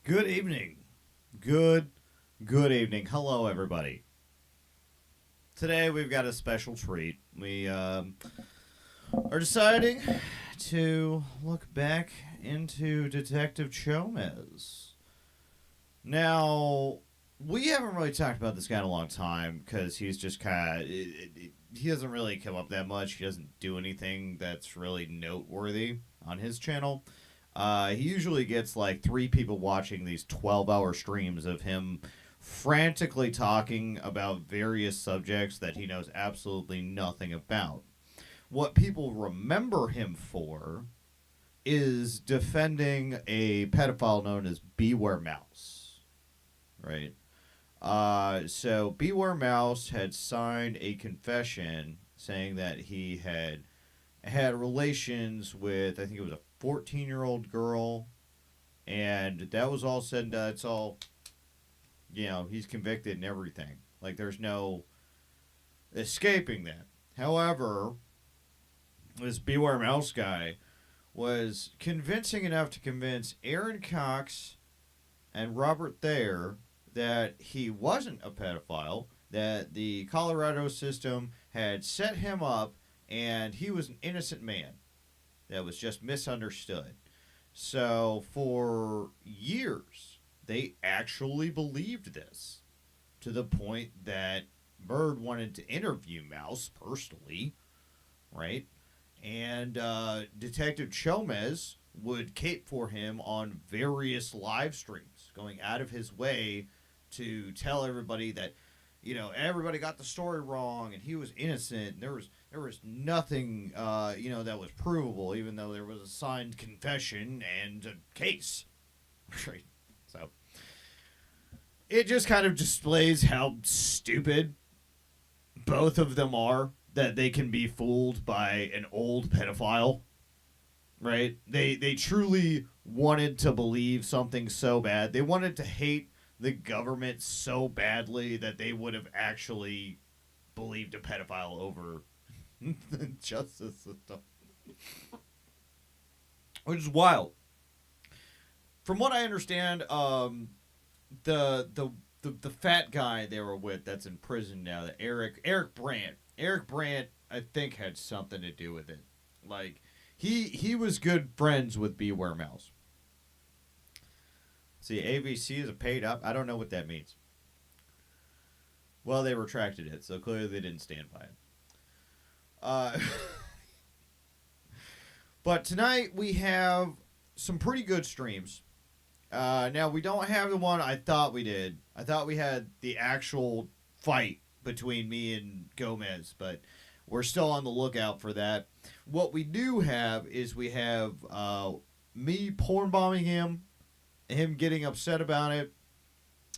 Good evening. Good evening. Hello, everybody. Today we've got a special treat. We are deciding to look back into Detective Chomez. Now, we haven't really talked about this guy in a long time because he's just kind of. He doesn't really come up that much. He doesn't do anything that's really noteworthy on his channel. He usually gets like three people watching these 12-hour streams of him frantically talking about various subjects that he knows absolutely nothing about. What people remember him for is defending a pedophile known as Beware Mouse, right? So Beware Mouse had signed a confession saying that he had relations with, I think it was a 14-year-old girl, and that was all said and done. It's all, he's convicted and everything. Like, there's no escaping that. However, this Beware Mouse guy was convincing enough to convince Aaron Cox and Robert Thayer that he wasn't a pedophile, that the Colorado system had set him up, and he was an innocent man that was just misunderstood. So for years, they actually believed this to the point that Bird wanted to interview Mouse personally, right? And Detective Chomez would cape for him on various live streams, going out of his way to tell everybody that, everybody got the story wrong and he was innocent. And there was nothing, that was provable, even though there was a signed confession and a case. Right. So it just kind of displays how stupid both of them are, that they can be fooled by an old pedophile. Right? They truly wanted to believe something so bad. They wanted to hate the government so badly that they would have actually believed a pedophile over the justice system. Which is wild. From what I understand, the fat guy they were with that's in prison now, the Eric Brandt. Eric Brandt, I think, had something to do with it. Like, he was good friends with Beware Mouse. See, AVC is a paid up. I don't know what that means. Well, they retracted it, so clearly they didn't stand by it. But tonight we have some pretty good streams. Now, we don't have the one I thought we did. I thought we had the actual fight between me and Gomez, but we're still on the lookout for that. What we do have is we have me porn bombing him getting upset about it,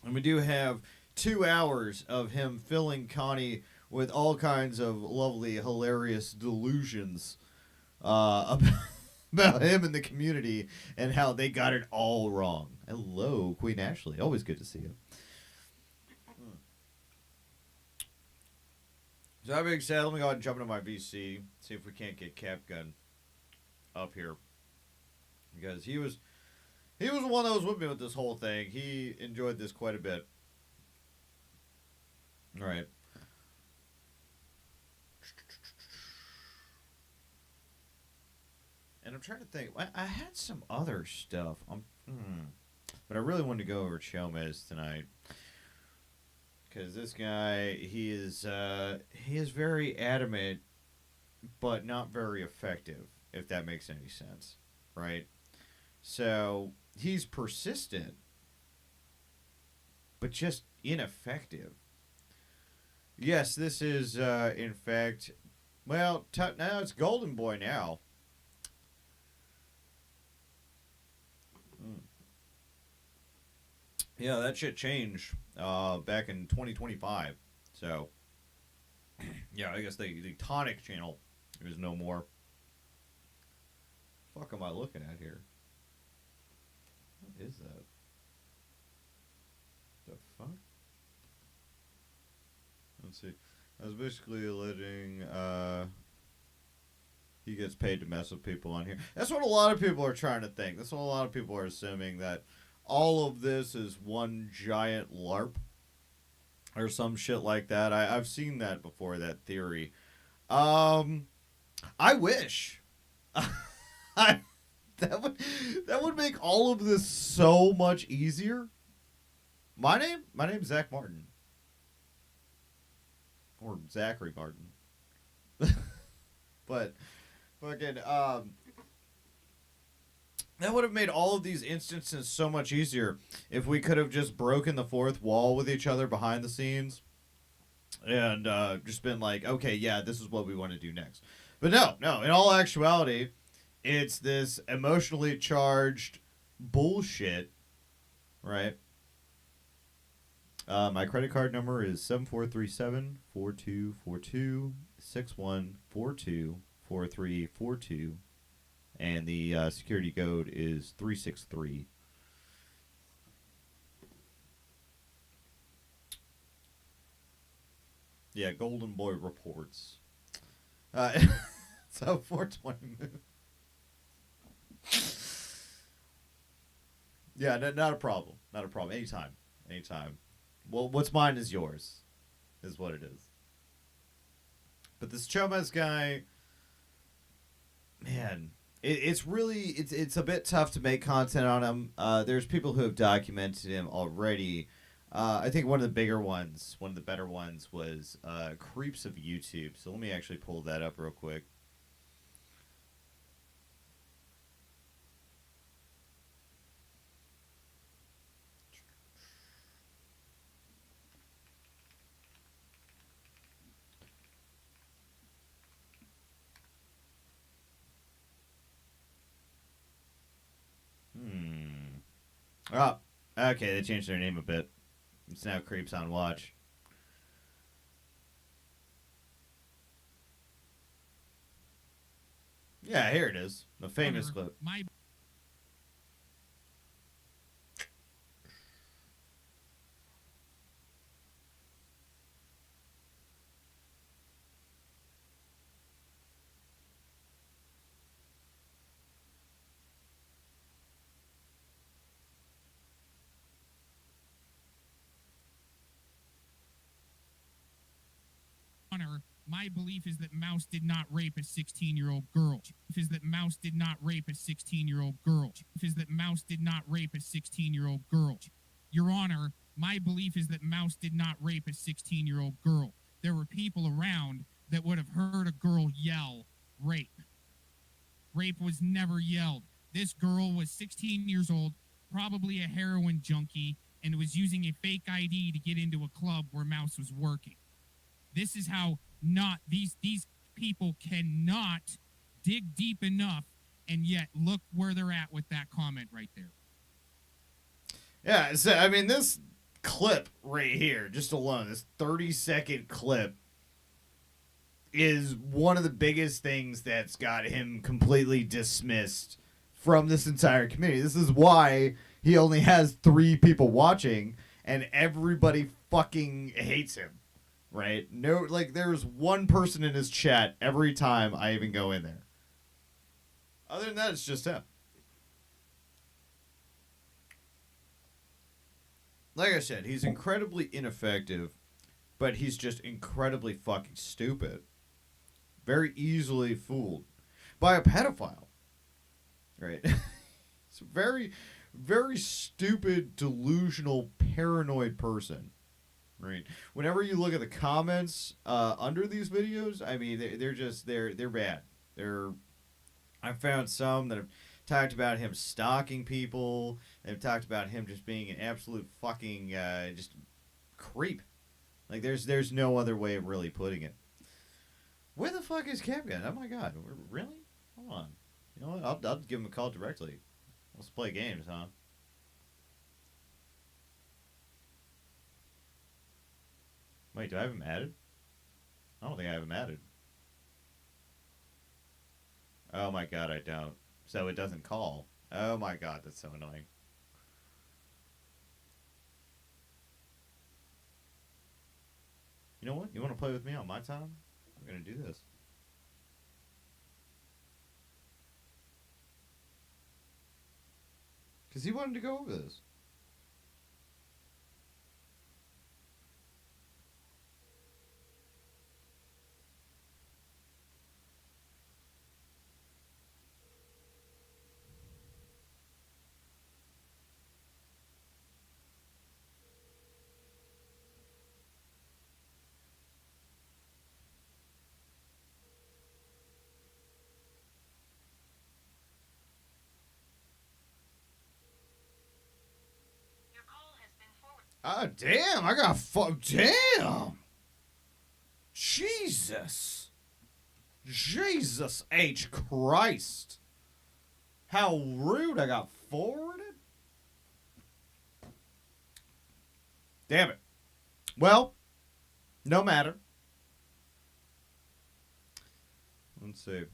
and we do have 2 hours of him filling Connie with all kinds of lovely, hilarious delusions about him and the community and how they got it all wrong. Hello, Queen Ashley. Always good to see you. So that being said, let me go ahead and jump into my VC, see if we can't get Capgun up here. Because he was the one that was with me with this whole thing. He enjoyed this quite a bit. All right. And I'm trying to think. I had some other stuff. But I really wanted to go over Chomez tonight. Because this guy, he is very adamant, but not very effective, if that makes any sense. Right? So, he's persistent, but just ineffective. Yes, this is, in fact, well, now it's Golden Boy now. Yeah, that shit changed back in 2025. So, yeah, I guess the Tonic channel is no more. What the fuck am I looking at here? What is that? The fuck? Let's see. I was basically letting he gets paid to mess with people on here. That's what a lot of people are trying to think. That's what a lot of people are assuming, that all of this is one giant LARP or some shit like that. I've seen that before, that theory. Um, I wish. I, that would make all of this so much easier. My name's Zach Martin. Or Zachary Martin. But fucking that would have made all of these instances so much easier if we could have just broken the fourth wall with each other behind the scenes and just been like, okay, yeah, this is what we want to do next. But no, in all actuality, it's this emotionally charged bullshit, right? My credit card number is 7437-4242-6142-4342, and the security code is 363. Yeah, Golden Boy reports. So 420 move. Yeah, not a problem. Not a problem. Anytime. Well, what's mine is yours, is what it is. But this chomez guy, man, it's a bit tough to make content on him. There's people who have documented him already. I think one of the better ones was Creeps of YouTube. So let me actually pull that up real quick. Oh, okay, they changed their name a bit. It's now Creeps on Watch. Yeah, here it is. The famous clip. My belief is that Mouse did not rape a 16-year-old girl. Is that Mouse did not rape a 16-year-old girl. Is that Mouse did not rape a 16-year-old girl. Your Honor, my belief is that Mouse did not rape a 16-year-old girl. There were people around that would have heard a girl yell, rape. Rape was never yelled. This girl was 16 years old, probably a heroin junkie, and was using a fake ID to get into a club where Mouse was working. This is how not these people cannot dig deep enough, and yet look where they're at with that comment right there. Yeah, so I mean, this clip right here, just alone, this 30-second clip, is one of the biggest things that's got him completely dismissed from this entire community. This is why he only has 3 people watching, and everybody fucking hates him. Right? No, like, there's one person in his chat every time I even go in there. Other than that, it's just him. Like I said, he's incredibly ineffective, but he's just incredibly fucking stupid. Very easily fooled by a pedophile. Right? It's a very, very stupid, delusional, paranoid person. Right. Whenever you look at the comments under these videos, I mean, they're bad. I've found some that have talked about him stalking people. They've talked about him just being an absolute fucking just creep. Like there's no other way of really putting it. Where the fuck is Capgun? Oh my god, really? Hold on. You know what? I'll give him a call directly. Let's play games, huh? Wait, do I have him added? I don't think I have him added. Oh my god, I don't. So it doesn't call. Oh my god, that's so annoying. You know what? You want to play with me on my time? I'm going to do this. Because he wanted to go over this. Oh, damn. I got damn. Jesus. Jesus H. Christ. How rude. I got forwarded. Damn it. Well, no matter. Let's see.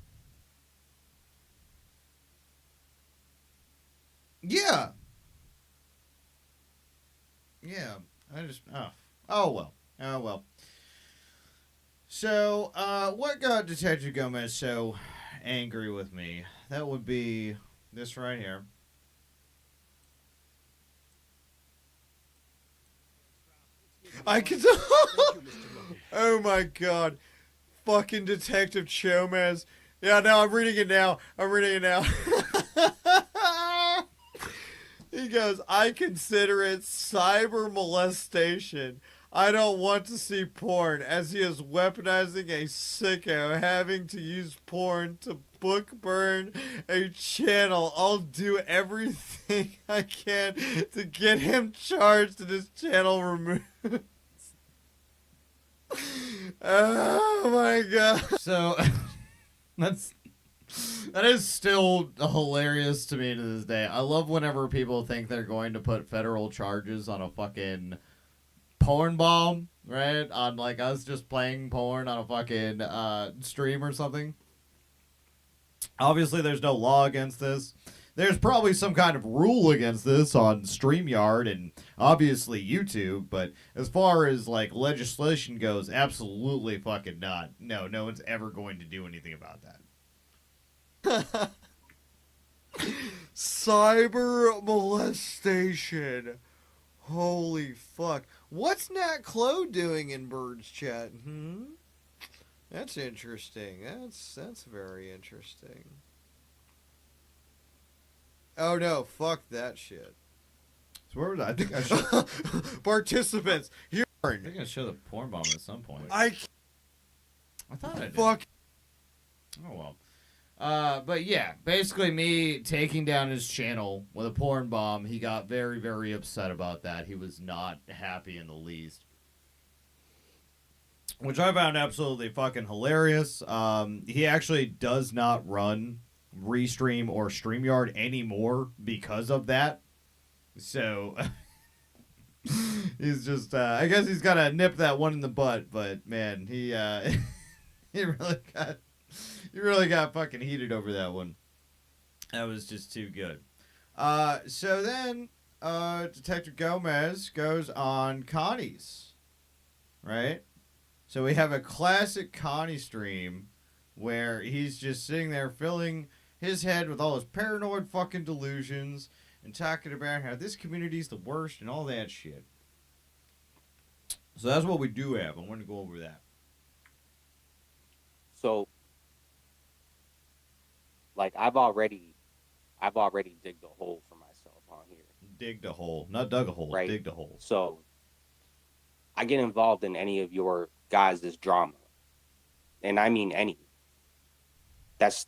Yeah. Yeah. I just. Oh well. Oh well. So, what got Detective Gomez so angry with me? That would be this right here. I can. Oh my god. Fucking Detective Chomez. Yeah, no, I'm reading it now. He goes, I consider it cyber molestation. I don't want to see porn, as he is weaponizing a sicko having to use porn to book burn a channel. I'll do everything I can to get him charged and his channel removed. Oh my god. So that is still hilarious to me to this day. I love whenever people think they're going to put federal charges on a fucking porn bomb, right? On like us just playing porn on a fucking stream or something. Obviously, there's no law against this. There's probably some kind of rule against this on StreamYard and obviously YouTube, but as far as like legislation goes, absolutely fucking not. No one's ever going to do anything about that. Cyber molestation. Holy fuck. What's Nat Clo doing in Bird's chat? That's interesting. That's very interesting. Oh no, fuck that shit. So where was I? I think I should. Participants, here. I think I showed the porn bomb at some point. I thought I did. Fuck. Oh well. But yeah, basically me taking down his channel with a porn bomb, he got very, very upset about that. He was not happy in the least. Which I found absolutely fucking hilarious. He actually does not run Restream or StreamYard anymore because of that. So he's just I guess he's gotta nip that one in the butt, but man, he he really got fucking heated over that one. That was just too good. So then Detective Gomez goes on Connie's. Right? So we have a classic Connie stream where he's just sitting there filling his head with all his paranoid fucking delusions and talking about how this community's the worst and all that shit. So that's what we do have. I want to go over that. So, like, I've already digged a hole for myself on here. Digged a hole. Not dug a hole, right? Digged a hole. So, I get involved in any of your guys' drama. And I mean any. That's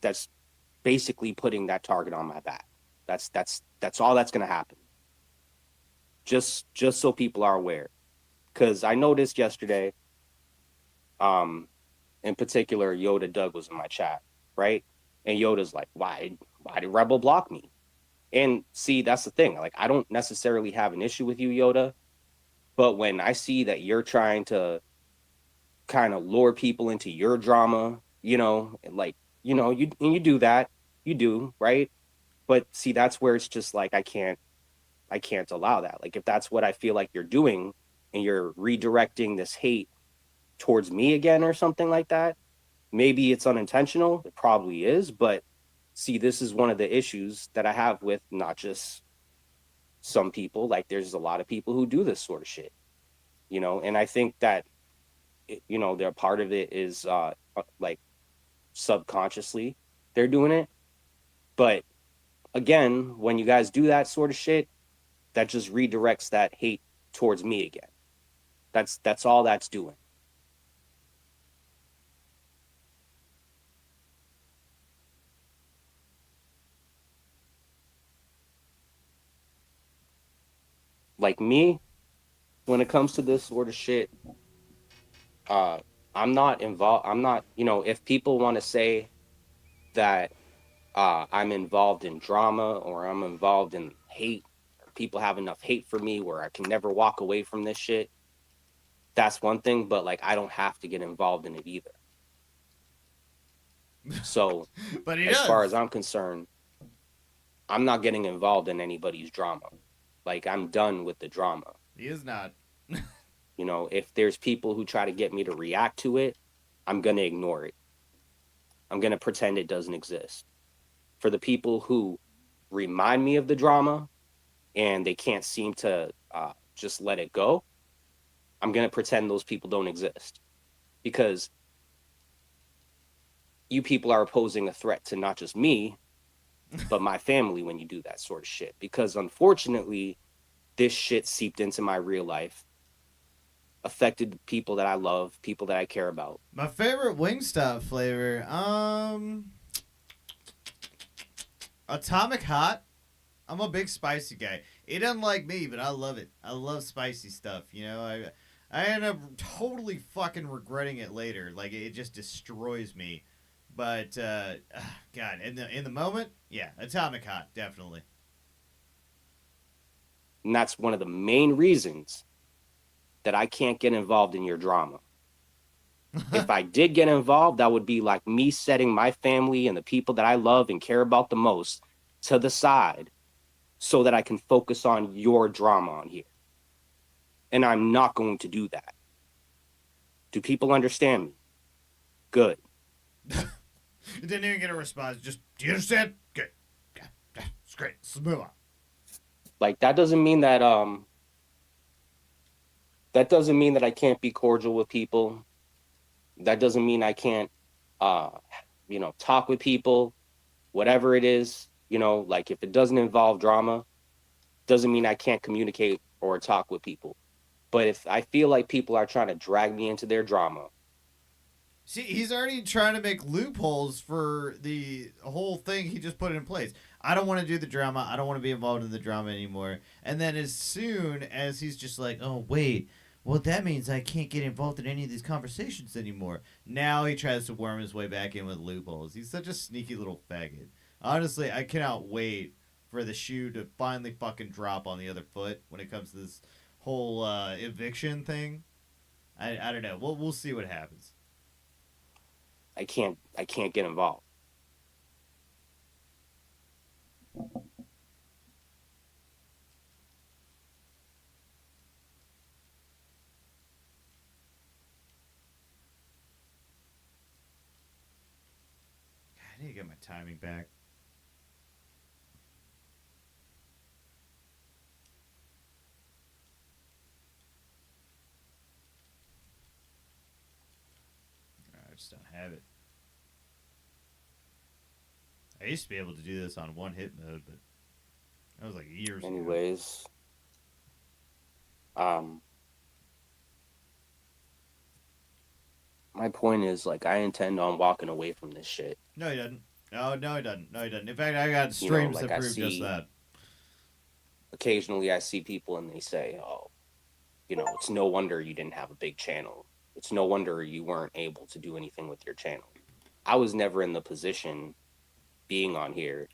basically putting that target on my back. That's all that's gonna happen. Just so people are aware. Because I noticed yesterday, in particular, Yoda Doug was in my chat, right? And Yoda's like, why did Rebel block me? And see, that's the thing. Like, I don't necessarily have an issue with you, Yoda. But when I see that you're trying to kind of lure people into your drama, you know, like, you know, you do that, you do, right? But see, that's where it's just like, I can't allow that. Like, if that's what I feel like you're doing and you're redirecting this hate towards me again or something like that, maybe it's unintentional. It probably is. But see, this is one of the issues that I have with not just some people. Like, there's a lot of people who do this sort of shit, you know, and I think that, you know, they're part of it is like subconsciously they're doing it. But again, when you guys do that sort of shit, that just redirects that hate towards me again. That's all that's doing. Like me, when it comes to this sort of shit, uh, I'm not involved. I'm not, if people want to say that I'm involved in drama or I'm involved in hate, or people have enough hate for me where I can never walk away from this shit, that's one thing. But like, I don't have to get involved in it either. So, But he as far as does. I'm concerned, I'm not getting involved in anybody's drama. Like, I'm done with the drama. He is not. If there's people who try to get me to react to it, I'm going to ignore it. I'm going to pretend it doesn't exist. For the people who remind me of the drama and they can't seem to just let it go, I'm going to pretend those people don't exist, because you people are posing a threat to not just me, but my family when you do that sort of shit. Because unfortunately, this shit seeped into my real life, affected people that I love, people that I care about. My favorite Wingstop flavor, Atomic Hot. I'm a big spicy guy. It doesn't like me, but I love it. I love spicy stuff. I end up totally fucking regretting it later. Like it just destroys me. But God, in the moment, yeah, Atomic Hot, definitely. And that's one of the main reasons that I can't get involved in your drama. If I did get involved, that would be like me setting my family and the people that I love and care about the most to the side so that I can focus on your drama on here. And I'm not going to do that. Do people understand me? Good. Didn't even get a response. Just, do you understand? Good. It's great. Let's move on. Like, that doesn't mean that I can't be cordial with people. That doesn't mean I can't talk with people, whatever it is, like if it doesn't involve drama, doesn't mean I can't communicate or talk with people. But if I feel like people are trying to drag me into their drama. See, he's already trying to make loopholes for the whole thing he just put in place. I don't want to do the drama. I don't want to be involved in the drama anymore. And then as soon as he's just like, oh, wait, well, that means I can't get involved in any of these conversations anymore. Now he tries to worm his way back in with loopholes. He's such a sneaky little faggot. Honestly, I cannot wait for the shoe to finally fucking drop on the other foot when it comes to this whole eviction thing. I don't know. We'll see what happens. I can't get involved. I need to get my timing back. I just don't have it. I used to be able to do this on one hit mode, but that was like years ago. Anyways, my point is, like, I intend on walking away from this shit. No, he doesn't. No, he doesn't. No, he doesn't. In fact, I got streams like that I prove just that. Occasionally I see people and they say, oh, it's no wonder you didn't have a big channel. It's no wonder you weren't able to do anything with your channel. I was never in the position being on here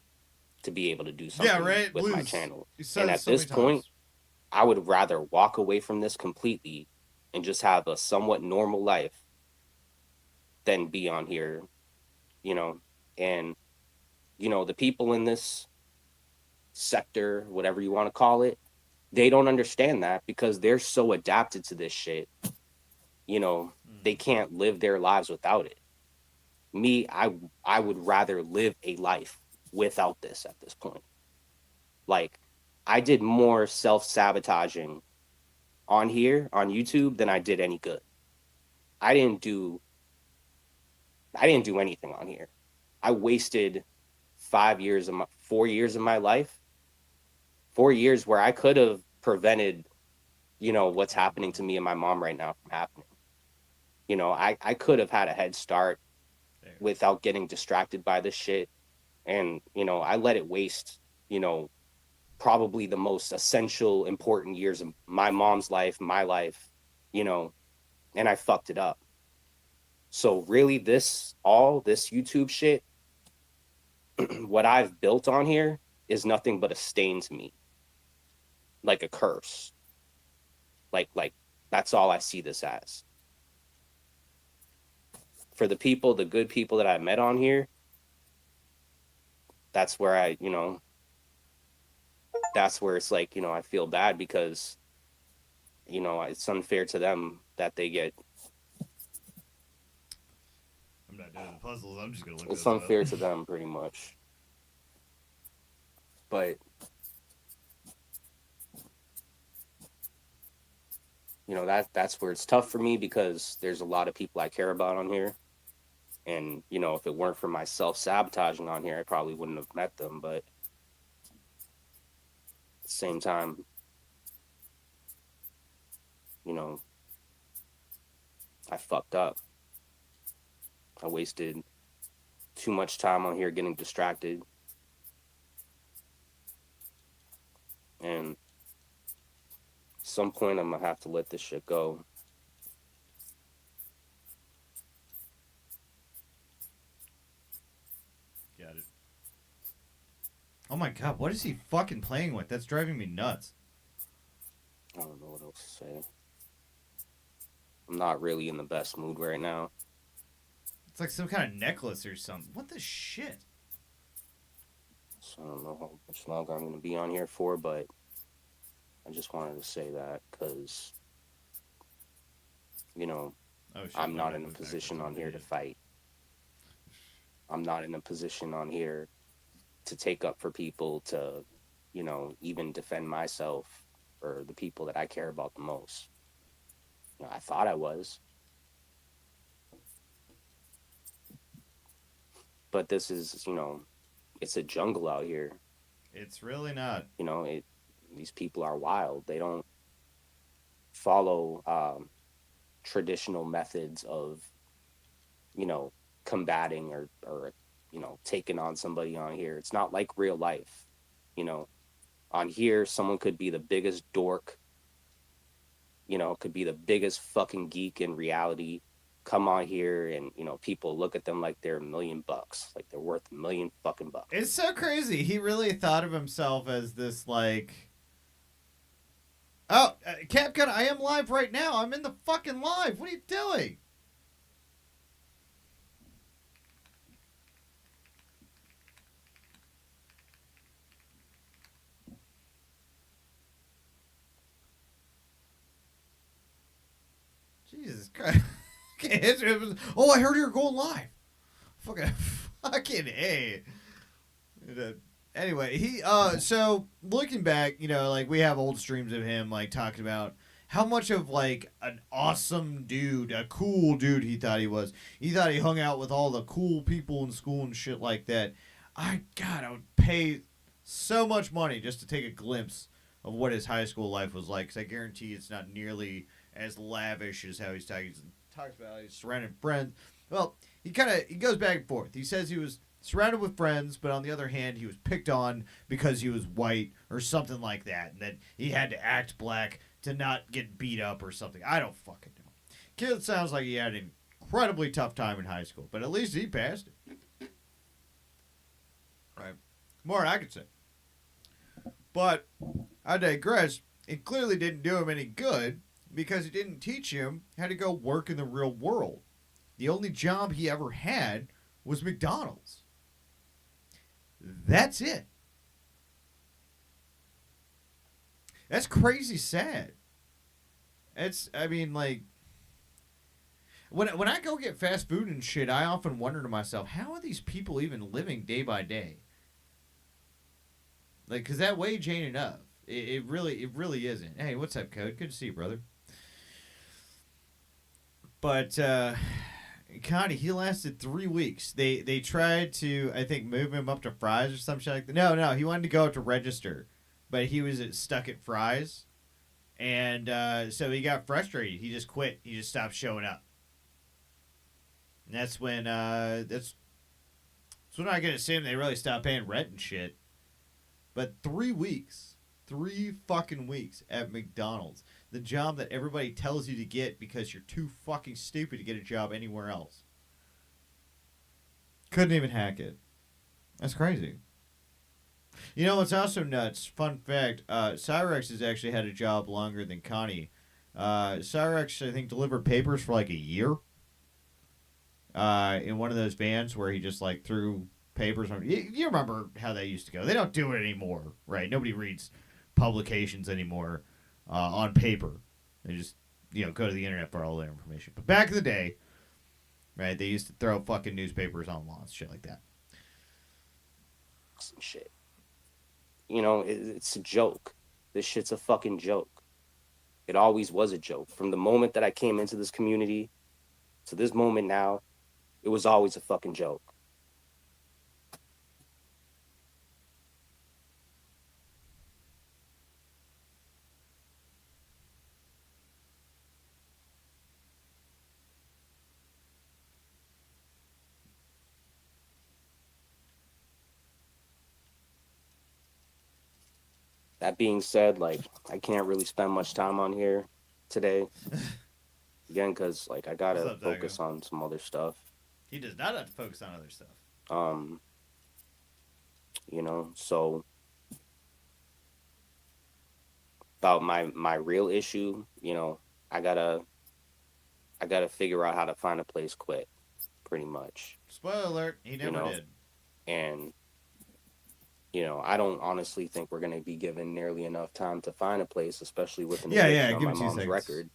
to be able to do something with my channel. And at this point, I would rather walk away from this completely and just have a somewhat normal life than be on here, and, the people in this sector, whatever you want to call it, they don't understand that because they're so adapted to this shit. They can't live their lives without it. Me, I would rather live a life without this at this point. Like, I did more self-sabotaging on here, on YouTube, than I did any good. I didn't do anything on here. I wasted 4 years of my life, 4 years where I could have prevented, what's happening to me and my mom right now from happening. I could have had a head start without getting distracted by this shit. And, I let it waste, probably the most essential, important years of my mom's life, my life, you know, and I fucked it up. So really this YouTube shit, what I've built on here is nothing but a stain to me. Like a curse. Like that's all I see this as. For the people, the good people that I met on here, that's where that's where it's like, I feel bad because, it's unfair to them that they get. I'm not doing the puzzles. I'm just gonna look. It's this up. unfair to them, pretty much. But that's where it's tough for me because there's a lot of people I care about on here. And, if it weren't for my self-sabotaging on here, I probably wouldn't have met them. But at the same time, I fucked up. I wasted too much time on here getting distracted. And at some point, I'm going to have to let this shit go. Got it. Oh my god, what is he fucking playing with? That's driving me nuts. I don't know what else to say. I'm not really in the best mood right now. It's like some kind of necklace or something. What the shit? So I don't know how much longer I'm going to be on here for, but I just wanted to say that because, Oh, shit, I'm my not in a necklace position actually on here to faded. fight. I'm not in a position on here to take up for people, to, even defend myself or the people that I care about the most. I thought I was. But this is, it's a jungle out here. It's really not. These people are wild. They don't follow traditional methods of, combating or taking on somebody on here. It's not like real life. On here, someone could be the biggest dork, could be the biggest fucking geek in reality, come on here and, people look at them like they're $1 million, like they're worth $1 million fucking bucks. It's so crazy. He really thought of himself as this, like... Oh, Capcom, I am live right now. I'm in the fucking live. What are you doing? Jesus Christ. Oh, I heard you were going live. Fucking A. Anyway, so looking back, like we have old streams of him, like talking about how much of like an awesome dude, a cool dude he thought he was. He thought he hung out with all the cool people in school and shit like that. I would pay so much money just to take a glimpse of what his high school life was like, because I guarantee it's not nearly as lavish as how he's talking. He talks about how he's surrounded friends. Well, he goes back and forth. He says he was surrounded with friends, but on the other hand, he was picked on because he was white or something like that, and that he had to act black to not get beat up or something. I don't fucking know. Kid sounds like he had an incredibly tough time in high school, but at least he passed it. Right. More than I could say. But I digress. It clearly didn't do him any good because it didn't teach him how to go work in the real world. The only job he ever had was McDonald's. That's it. That's crazy sad. Like, when I go get fast food and shit, I often wonder to myself, how are these people even living day by day? Like, because that wage ain't enough. It really isn't. Hey, what's up, Code? Good to see you, brother. But, Connie, he lasted 3 weeks. They tried to, I think, move him up to fries or some shit like that. No, he wanted to go up to register, but he was stuck at fries, and so he got frustrated. He just quit. He just stopped showing up. And that's when I can assume they really stopped paying rent and shit. But 3 weeks, 3 fucking weeks at McDonald's, the job that everybody tells you to get because you're too fucking stupid to get a job anywhere else. Couldn't even hack it. That's crazy. You know what's also nuts? Fun fact: Cyrex has actually had a job longer than Connie. Cyrex, I think, delivered papers for like a year. In one of those vans where he just like threw papers on. You remember how that used to go? They don't do it anymore, right? Nobody reads publications anymore on paper. They just go to the internet for all their information. But back in the day, right? They used to throw fucking newspapers on lawns, shit like that. Some shit. It's a joke. This shit's a fucking joke. It always was a joke. From the moment that I came into this community to this moment now, it was always a fucking joke. That being said, like, I can't really spend much time on here today. Again, because, like, I gotta focus on some other stuff. He does not have to focus on other stuff. So about my real issue, I gotta figure out how to find a place quick, pretty much. Spoiler alert, he never did. And I don't honestly think we're gonna be given nearly enough time to find a place, especially with an eviction on my mom's record.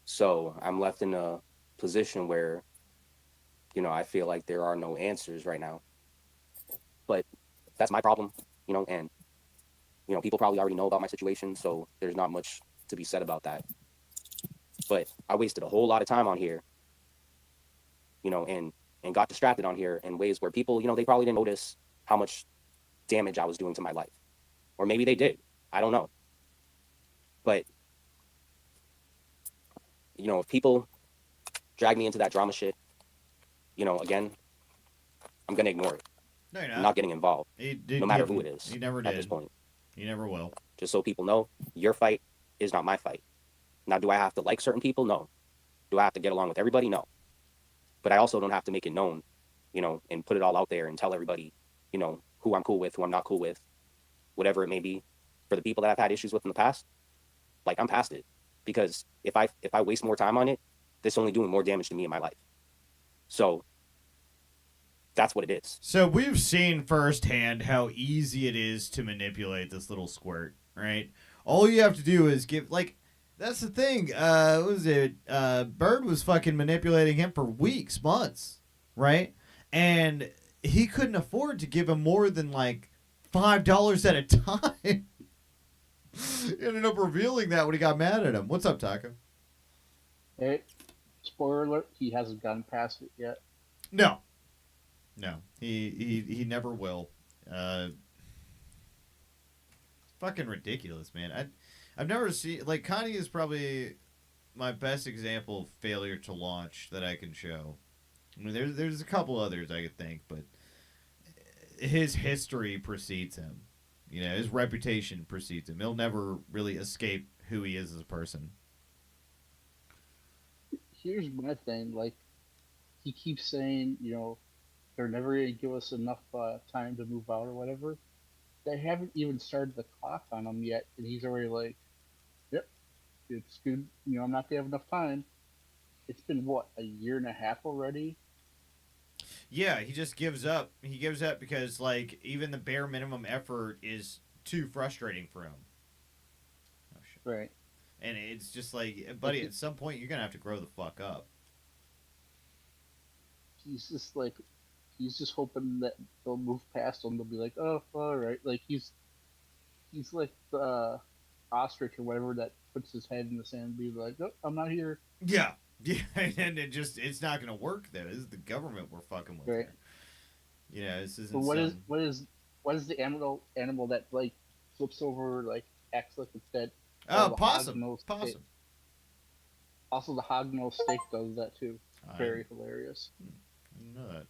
So I'm left in a position where, I feel like there are no answers right now. But that's my problem, and, people probably already know about my situation, so there's not much to be said about that. But I wasted a whole lot of time on here, and got distracted on here in ways where people, they probably didn't notice how much damage I was doing to my life. Or maybe they did. I don't know. But, if people drag me into that drama shit, again, I'm going to ignore it. No, you're not. I'm not getting involved. No matter who it is. You never did. At this point. You never will. Just so people know, your fight is not my fight. Now, do I have to like certain people? No. Do I have to get along with everybody? No. But I also don't have to make it known, and put it all out there and tell everybody, who I'm cool with, who I'm not cool with, whatever it may be. For the people that I've had issues with in the past, like, I'm past it. Because if I waste more time on it, that's only doing more damage to me in my life. So that's what it is. So we've seen firsthand how easy it is to manipulate this little squirt, right? All you have to do is give, like, that's the thing. What was it? Bird was fucking manipulating him for weeks, months, right? And he couldn't afford to give him more than like $5 at a time. He ended up revealing that when he got mad at him. What's up, Taco? Hey, spoiler alert, he hasn't gotten past it yet. No, he never will. Fucking ridiculous, man. I've never seen, like, Connie is probably my best example of failure to launch that I can show. I mean, there's a couple others I could think, but his history precedes him. His reputation precedes him. He'll never really escape who he is as a person. Here's my thing, like, he keeps saying, they're never going to give us enough time to move out or whatever. They haven't even started the clock on him yet, and he's already like, yep, it's good, I'm not going to have enough time. It's been, what, a year and a half already? Yeah, he just gives up. He gives up because, like, even the bare minimum effort is too frustrating for him. Oh, shit. Right. And it's just like, buddy, at some point you're going to have to grow the fuck up. He's just hoping that they'll move past him. They'll be like, oh, all right. Like, he's like the ostrich or whatever that puts his head in the sand and be like, oh, I'm not here. Yeah. Yeah, and it's not going to work, though. This is the government we're fucking with. Right. This isn't. But what is the animal that, like, flips over, like, acts like it's dead? Oh, possum. Steak. Also, the hognose steak does that too. Very hilarious. I didn't know that.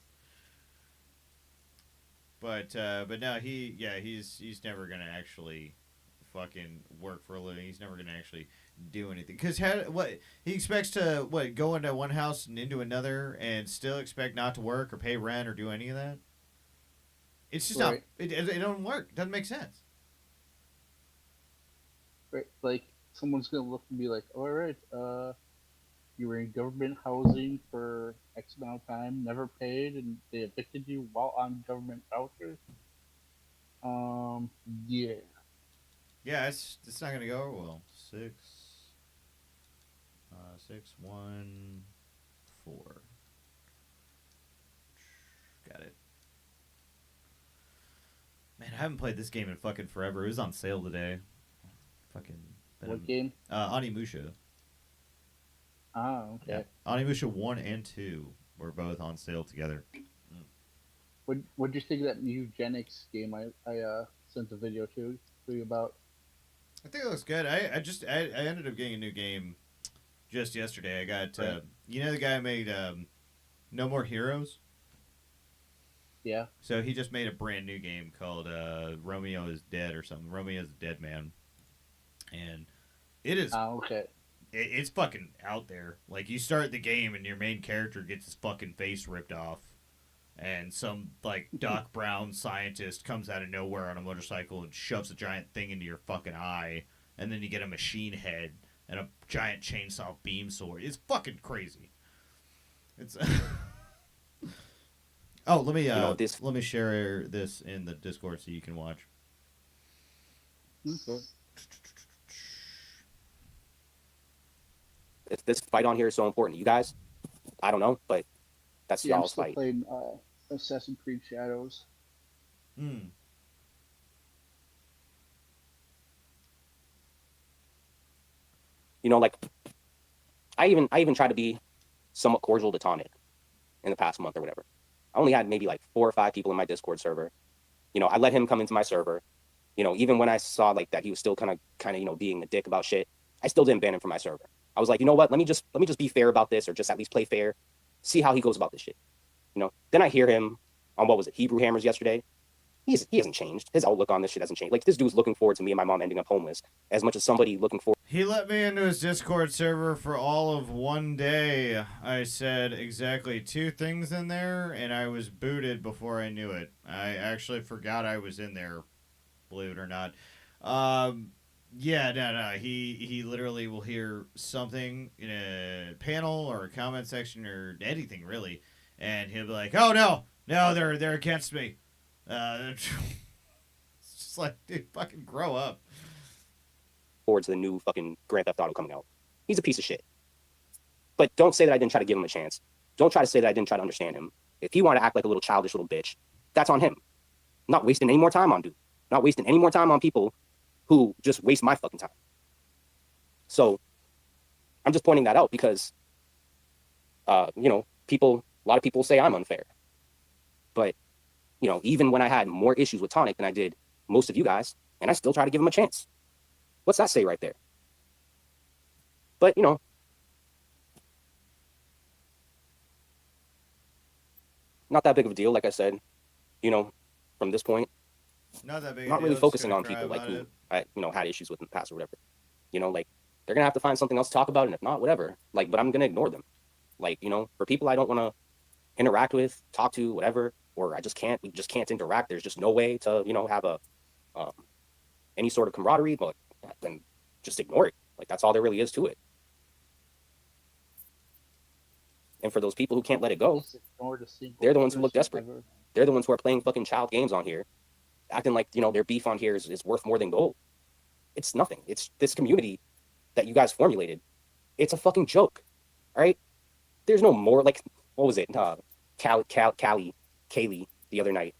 But no, he's never gonna actually fucking work for a living. He's never gonna actually do anything. Cause what he expects to go into one house and into another and still expect not to work or pay rent or do any of that. It's just Right. not. It don't work. It doesn't make sense. Right? Like someone's gonna look and be like, "All right, you were in government housing for X amount of time, never paid, and they evicted you while on government voucher." Yeah. Yeah, it's not gonna go over well. 6, 1, 4. Got it. Man, I haven't played this game in fucking forever. It was on sale today. Fucking. What game? Onimusha. Ah, okay. Yeah. Onimusha 1 and 2 were both on sale together. What'd you think of that eugenics game I sent a video to you about? I think it looks good. I ended up getting a new game just yesterday. I got Right. you know the guy who made No More Heroes? Yeah. So he just made a brand new game called Romeo is Dead or something. Romeo's a Dead Man. And it is Ah, okay. it's fucking out there. Like you start the game and your main character gets his fucking face ripped off. And some like Doc Brown scientist comes out of nowhere on a motorcycle and shoves a giant thing into your fucking eye, and then you get a machine head and a giant chainsaw beam sword. It's fucking crazy. It's oh, let me let me share this in the Discord so you can watch. Okay. This fight on here is so important. You guys, I don't know, but that's Yeah, I'm y'all's still fight. playing Assassin's Creed Shadows. Hmm. You know, like I even tried to be somewhat cordial to Tonic in the past month or whatever. I only had maybe like 4 or 5 people in my Discord server. You know, I let him come into my server. You know, even when I saw like that he was still kind of you know being a dick about shit, I still didn't ban him from my server. I was like, you know what? Let me just be fair about this, or just at least play fair, see how he goes about this shit. You know. Then I hear him on what was it, Hebrew Hammers yesterday. He hasn't changed. His outlook on this shit hasn't changed. Like this dude's looking forward to me and my mom ending up homeless as much as somebody looking forward. He let me into his Discord server for all of one day. I said exactly 2 things in there, and I was booted before I knew it. I actually forgot I was in there, believe it or not. Yeah, no. He literally will hear something in a panel or a comment section or anything really, and he'll be like, "Oh no, they're against me." It's just like, dude, fucking grow up. Forward to the new fucking Grand Theft Auto coming out. He's a piece of shit. But don't say that I didn't try to give him a chance. Don't try to say that I didn't try to understand him. If he wanted to act like a little childish little bitch, that's on him. I'm not wasting any more time on dude. Not wasting any more time on people who just waste my fucking time. So I'm just pointing that out because, you know, a lot of people say I'm unfair. But, you know, even when I had more issues with Tonic than I did most of you guys, and I still try to give him a chance. What's that say right there? But, you know, not that big of a deal, like I said. You know, from this point, Not that big. I'm not really focusing on people like who I, you know, had issues with in the past or whatever. You know, like they're gonna have to find something else to talk about, and if not, whatever. Like, but I'm gonna ignore them. Like, you know, for people I don't want to interact with, talk to, whatever, or we just can't interact. There's just no way to, you know, have a any sort of camaraderie. But then just ignore it. Like that's all there really is to it. And for those people who can't let it go, they're the ones who look desperate. They're the ones who are playing fucking child games on here, acting like, you know, their beef on here is worth more than gold. It's nothing. It's this community that you guys formulated. It's a fucking joke. All right? There's no more, like, what was it? Kaylee the other night.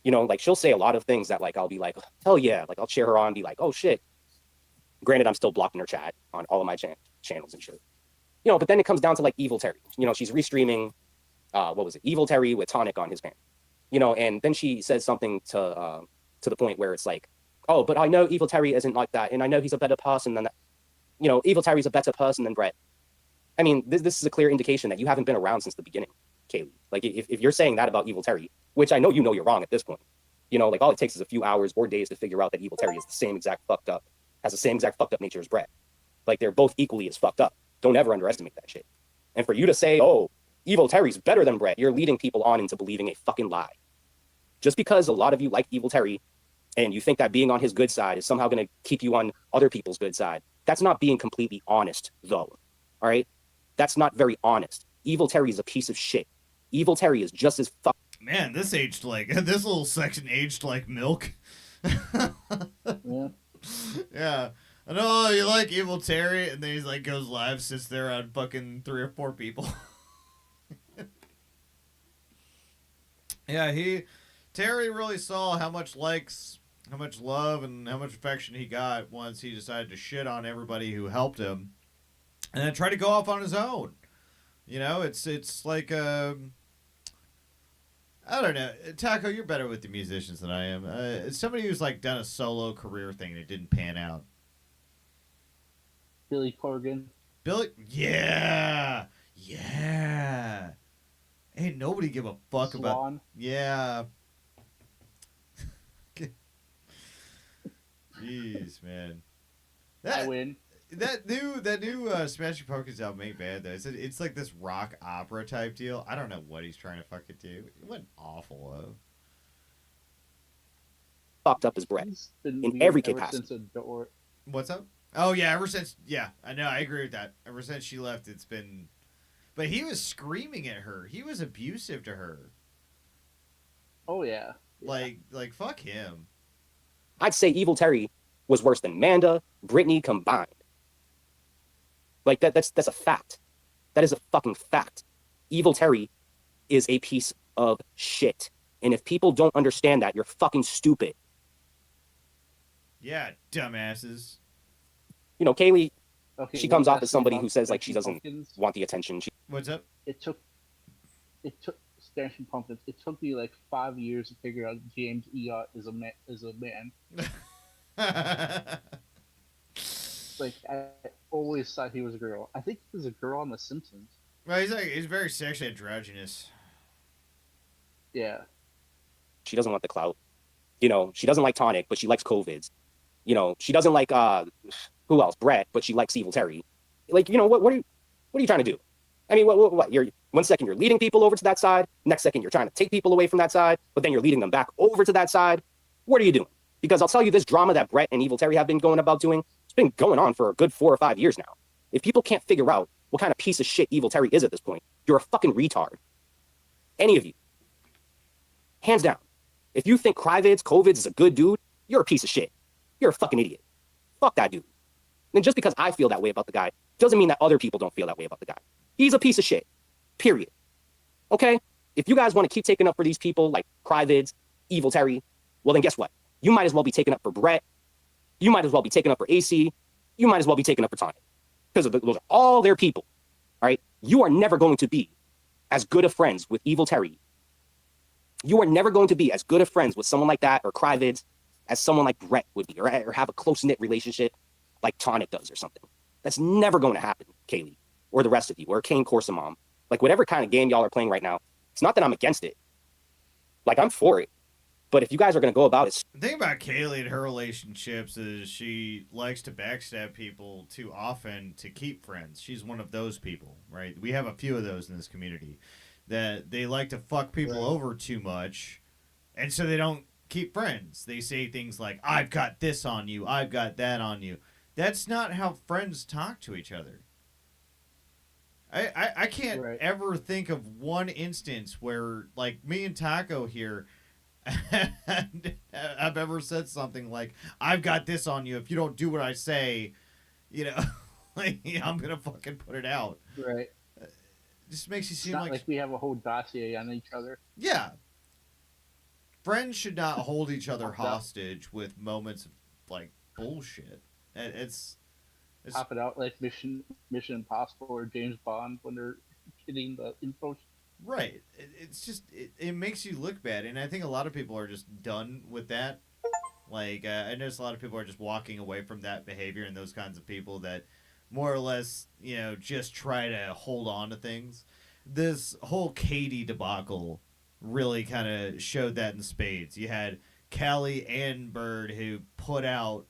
You know, like she'll say a lot of things that like I'll be like, hell yeah. Like I'll cheer her on and be like, oh shit. Granted, I'm still blocking her chat on all of my channels and shit. You know, but then it comes down to like Evil Terry. You know, she's restreaming, what was it? Evil Terry with Tonic on his panel. You know, and then she says something to the point where it's like, oh, but I know Evil Terry isn't like that, and I know he's a better person than that. You know, Evil Terry's a better person than Brett. I mean, this is a clear indication that you haven't been around since the beginning. Kaylee. Like, if you're saying that about Evil Terry, which I know you're wrong at this point, like, all it takes is a few hours or days to figure out that Evil Terry is the same exact fucked up, has the same exact fucked up nature as Brett. Like, they're both equally as fucked up. Don't ever underestimate that shit. And for you to say, oh, Evil Terry's better than Brett, you're leading people on into believing a fucking lie. Just because a lot of you like Evil Terry and you think that being on his good side is somehow going to keep you on other people's good side, that's not being completely honest, though. All right? That's not very honest. Evil Terry is a piece of shit. Evil Terry is just as fuck. Man, this aged like this little section aged like milk. Yeah. Yeah. I know you like Evil Terry, and then he's like goes live, sits there on fucking 3 or 4 people. Yeah, Terry really saw how much likes, how much love, and how much affection he got once he decided to shit on everybody who helped him, and then try to go off on his own. It's like I don't know, Taco. You're better with the musicians than I am. It's somebody who's like done a solo career thing and it didn't pan out. Billy Corgan. Billy, yeah. Ain't nobody give a fuck about. Swan. Yeah. Jeez, man. I win. That new Smashing Pumpkins album ain't bad though. It's like this rock opera type deal. I don't know what he's trying to fucking do. It went awful though. Fucked up as Brett He's been in weird every ever capacity. since Adore. What's up? Oh yeah, ever since I know, I agree with that. Ever since she left, it's been. But he was screaming at her. He was abusive to her. Oh yeah. Like fuck him. I'd say Evil Terry was worse than Manda, Britney combined. Like, that's a fact. That is a fucking fact. Evil Terry is a piece of shit. And if people don't understand that, you're fucking stupid. Yeah, dumbasses. Kaylee, Okay, she one comes off last as thing somebody about who says, like, she Smashing doesn't Pumpkins. want the attention. What's up? It took Smashing Pumpkins. It took me like 5 years to figure out James Eott is a man. Like, I always thought he was a girl. I think he was a girl on The Simpsons. Well, he's very sexually androgynous. Yeah. She doesn't want the clout. She doesn't like Tonic, but she likes COVIDs. She doesn't like, who else? Brett, but she likes Evil Terry. Like, what are you trying to do? I mean, what? You're, one second you're leading people over to that side. Next second you're trying to take people away from that side, but then you're leading them back over to that side. What are you doing? Because I'll tell you, this drama that Brett and Evil Terry have been going about doing, it's been going on for a good 4 or 5 years now. If people can't figure out what kind of piece of shit Evil Terry is at this point, you're a fucking retard. Any of you. Hands down. If you think COVIDs is a good dude, you're a piece of shit. You're a fucking idiot. Fuck that dude. And just because I feel that way about the guy doesn't mean that other people don't feel that way about the guy. He's a piece of shit. Period. Okay? If you guys want to keep taking up for these people like COVIDs, Evil Terry, well then guess what? You might as well be taking up for Brett. You might as well be taking up for AC. You might as well be taking up for Tonic. Because those are all their people. All right? You are never going to be as good of friends with Evil Terry. You are never going to be as good of friends with someone like that or COVIDs as someone like Brett would be, or have a close-knit relationship like Tonic does or something. That's never going to happen, Kaylee, or the rest of you, or Kane Corsamom. Like, whatever kind of game y'all are playing right now, it's not that I'm against it. Like, I'm for it. But if you guys are going to go about it... The thing about Kaylee and her relationships is she likes to backstab people too often to keep friends. She's one of those people, right? We have a few of those in this community that they like to fuck people over too much, and so they don't keep friends. They say things like, I've got this on you, I've got that on you. That's not how friends talk to each other. I can't ever think of one instance where, like, me and Taco here I've ever said something like, I've got this on you, if you don't do what I say, like, I'm gonna fucking put it out. Right. Just makes you seem It's not like we have a whole dossier on each other. Yeah. Friends should not hold each other hostage with moments of, like, bullshit. It's Pop it out like Mission Impossible or James Bond when they're getting the info. Right. It's just, it makes you look bad, and I think a lot of people are just done with that. Like, I notice a lot of people are just walking away from that behavior and those kinds of people that more or less, just try to hold on to things. this whole Katie debacle really kind of showed that in spades. You had Callie and Bird who put out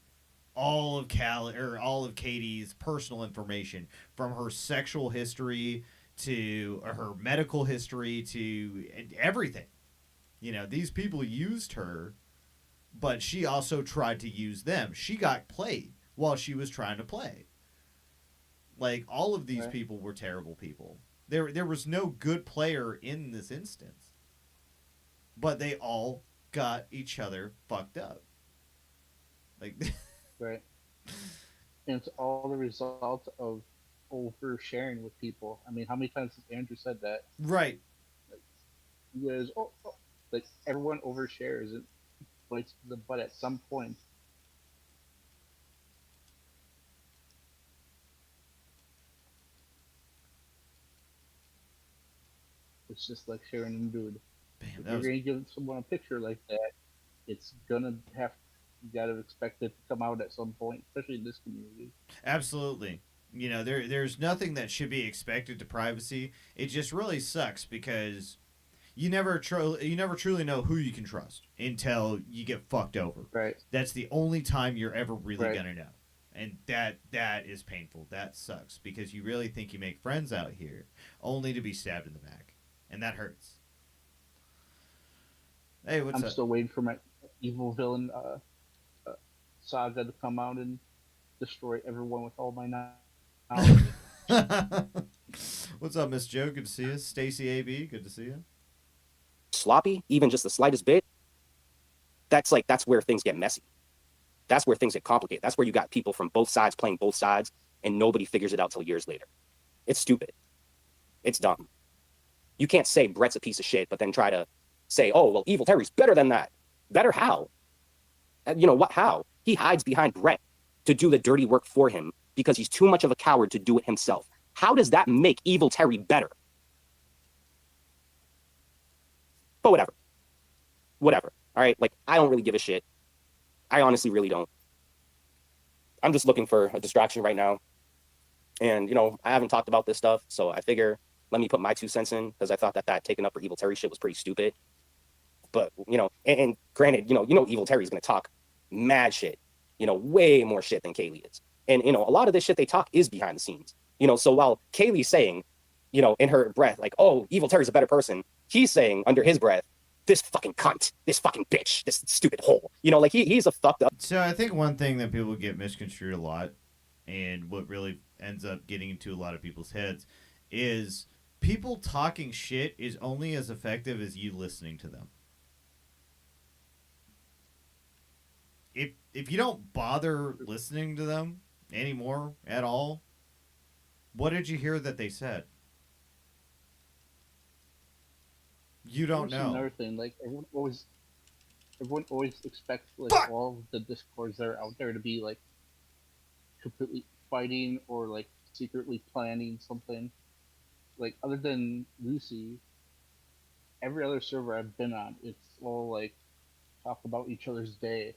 all of Katie's personal information, from her sexual history to her medical history to everything. You know, these people used her, but she also tried to use them. She got played while she was trying to play. Like, all of these people were terrible people. There was no good player in this instance. But they all got each other fucked up. Like, right. And it's all the result of oversharing with people. I mean, how many times has Andrew said that? right. Like, you guys, like everyone overshares and bites the butt at some point. It's just like sharing a nude. Bam, If that you're was gonna give someone a picture like that, it's gonna have, you gotta expect it to come out at some point, especially in this community. absolutely. You know, there's nothing that should be expected to privacy. It just really sucks because you never truly know who you can trust until you get fucked over. Right. That's the only time you're ever really Right. gonna know. And that is painful. That sucks because you really think you make friends out here only to be stabbed in the back. And that hurts. Hey, what's I'm up? still waiting for my evil villain saga to come out and destroy everyone with all my knowledge. What's up, Miss Joe? Good to see you. Stacy AB, good to see you. Sloppy, even just the slightest bit, that's where things get messy. That's where things get complicated. That's where you got people from both sides playing both sides and nobody figures it out till years later. It's stupid. It's dumb. You can't say Brett's a piece of shit, but then try to say, oh, well, Evil Terry's better than that. Better how? You know what? How? He hides behind Brett to do the dirty work for him because he's too much of a coward to do it himself. How does that make Evil Terry better? But whatever. Whatever. All right? Like, I don't really give a shit. I honestly really don't. I'm just looking for a distraction right now. And, you know, I haven't talked about this stuff, so I figure let me put my 2 cents in because I thought that taking up for Evil Terry shit was pretty stupid. But, you know, and granted, you know, Evil Terry's going to talk mad shit, you know, way more shit than Kaylee is. And, you know, a lot of this shit they talk is behind the scenes. You know, so while Kaylee's saying, you know, in her breath, like, oh, Evil Terry's a better person, he's saying under his breath, this fucking cunt, this fucking bitch, this stupid hole. You know, like he's a fucked up. So I think one thing that people get misconstrued a lot, and what really ends up getting into a lot of people's heads, is people talking shit is only as effective as you listening to them. If you don't bother listening to them anymore at all, what did you hear that they said? You don't know. Another thing, like everyone always expects like Fuck! all the discords that are out there to be like completely fighting or like secretly planning something. Like other than Lucy, every other server I've been on, it's all like talk about each other's day,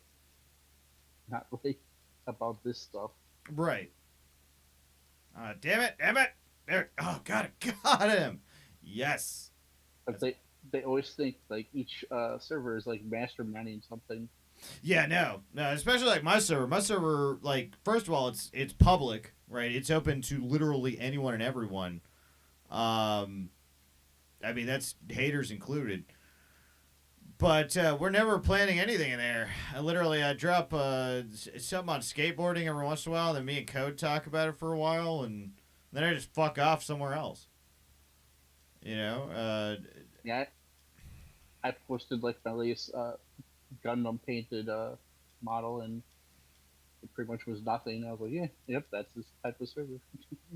not really about this stuff. Right. Damn it. There. Oh, got him. Yes. But they always think like each server is like masterminding something. Yeah, no, especially like my server. My server, like, first of all, it's public, right? It's open to literally anyone and everyone. I mean, that's haters included. But we're never planning anything in there. I drop something on skateboarding every once in a while. Then me and Code talk about it for a while, and then I just fuck off somewhere else. You know. Yeah, I posted like my latest Gundam painted model, and it pretty much was nothing. I was like, yeah, yep, that's this type of server.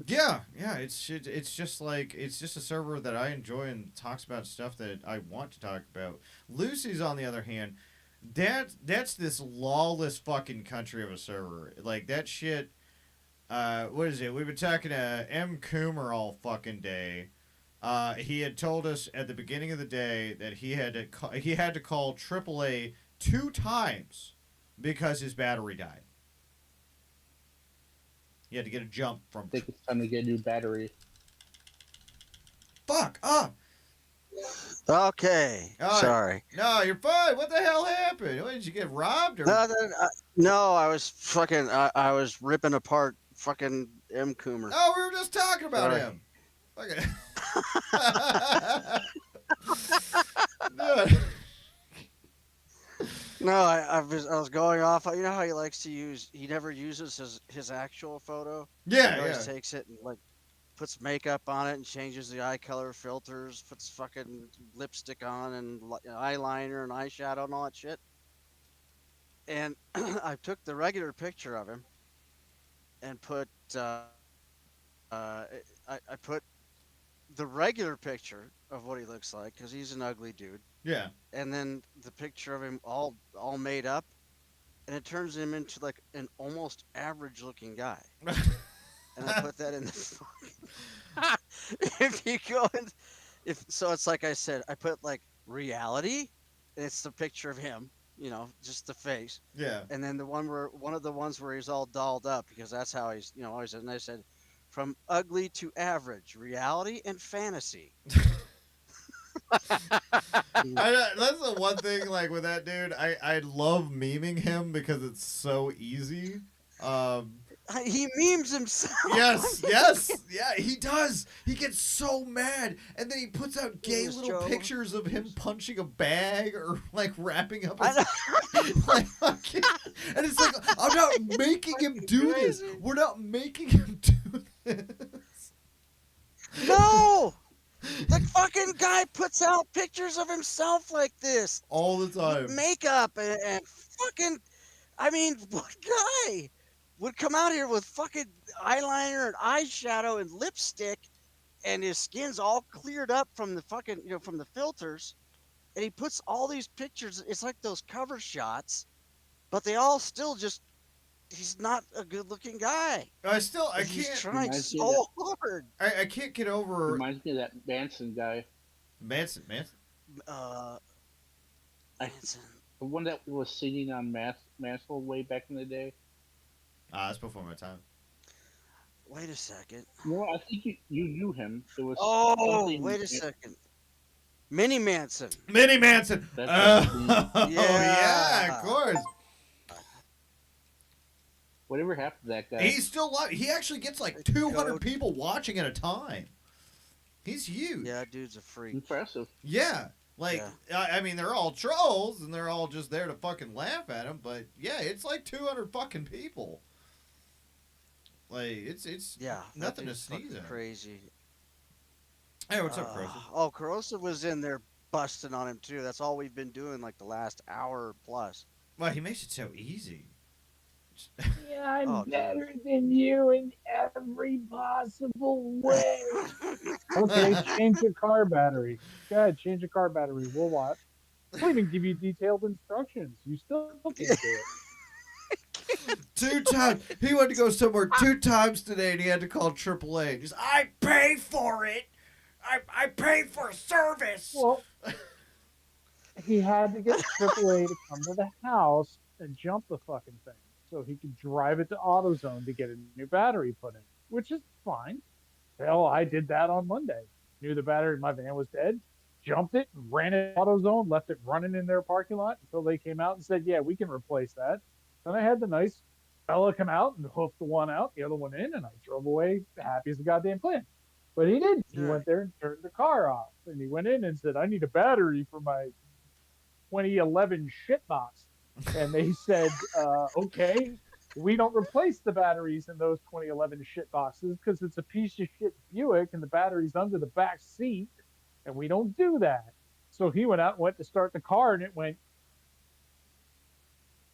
Yeah. It's just a server that I enjoy and talks about stuff that I want to talk about. Lucy's, on the other hand, that's this lawless fucking country of a server. Like that shit. What is it? We've been talking to M. Coomer all fucking day. He had told us at the beginning of the day that he had to call AAA 2 times because his battery died. He had to get a jump from. I think it's time to get a new battery. fuck up. Okay. All right. Sorry. No, you're fine. What the hell happened? What, did you get robbed or? No, I was fucking. I was ripping apart fucking M. Coomer. Oh, we were just talking about Sorry. him. Okay. Dude. No, I was going off. You know how he likes to use. He never uses his actual photo. Yeah, He yeah. always takes it and like puts makeup on it and changes the eye color filters, puts fucking lipstick on and eyeliner and eyeshadow and all that shit. And I took the regular picture of him and put I put the regular picture of what he looks like because he's an ugly dude, Yeah. and then the picture of him all made up, and it turns him into like an almost average looking guy. And I put that in the if you go in, if so, it's like I said, I put like reality, and it's the picture of him, you know, just the face. Yeah. And then one of the ones where he's all dolled up because that's how he's, you know, always. And I said, from ugly to average, reality and fantasy. That's the one thing, like, with that dude, I love memeing him because it's so easy. He memes himself. Yes, yeah, he does. He gets so mad, and then he puts out gay little pictures of him punching a bag or like wrapping up his like, fucking, and it's like, I'm not making him do this. We're not making him do this. No, the fucking guy puts out pictures of himself like this all the time. With makeup and fucking, I mean, what guy would come out here with fucking eyeliner and eyeshadow and lipstick, and his skin's all cleared up from the fucking, you know, from the filters, and he puts all these pictures. It's like those cover shots, but they all still just. He's not a good-looking guy. He's He's trying so hard. I can't get over. Reminds me of that Manson guy. Manson. Manson. The one that was singing on Mansell way back in the day. That's before my time. Wait a second. No, I think you knew him. It was. Wait a second. Minnie Manson. Minnie Manson. Yeah. Yeah, of course. Whatever happened to that guy? He's still alive. He actually gets like 200 people watching at a time. He's huge. Yeah, dude's a freak. Impressive. Yeah. Like, yeah. I mean, they're all trolls, and they're all just there to fucking laugh at him, but yeah, it's like 200 fucking people. Like, it's nothing to sneeze at. Crazy. Hey, what's up, Corrosive? Oh, Corrosive was in there busting on him, too. That's all we've been doing, like, the last hour plus. Well, he makes it so easy. Yeah, I'm better than you in every possible way. Okay, change your car battery. Go ahead, change your car battery. We'll watch. We'll even give you detailed instructions. You still can't do it. 2 times. He went to go somewhere 2 times today, and he had to call AAA. Just, I pay for it. I pay for service. Well, he had to get AAA to come to the house and jump the fucking thing, so he could drive it to AutoZone to get a new battery put in, which is fine. Hell, I did that on Monday. Knew the battery in my van was dead, jumped it, ran it to AutoZone, left it running in their parking lot until they came out and said, yeah, we can replace that. Then I had the nice fella come out and hoof the one out, the other one in, and I drove away happy as a goddamn clam. But he didn't. He went there and turned the car off. And he went in and said, I need a battery for my 2011 shitbox. And they said, okay, we don't replace the batteries in those 2011 shit boxes because it's a piece of shit Buick and the battery's under the back seat, and we don't do that. So he went out and went to start the car, and it went.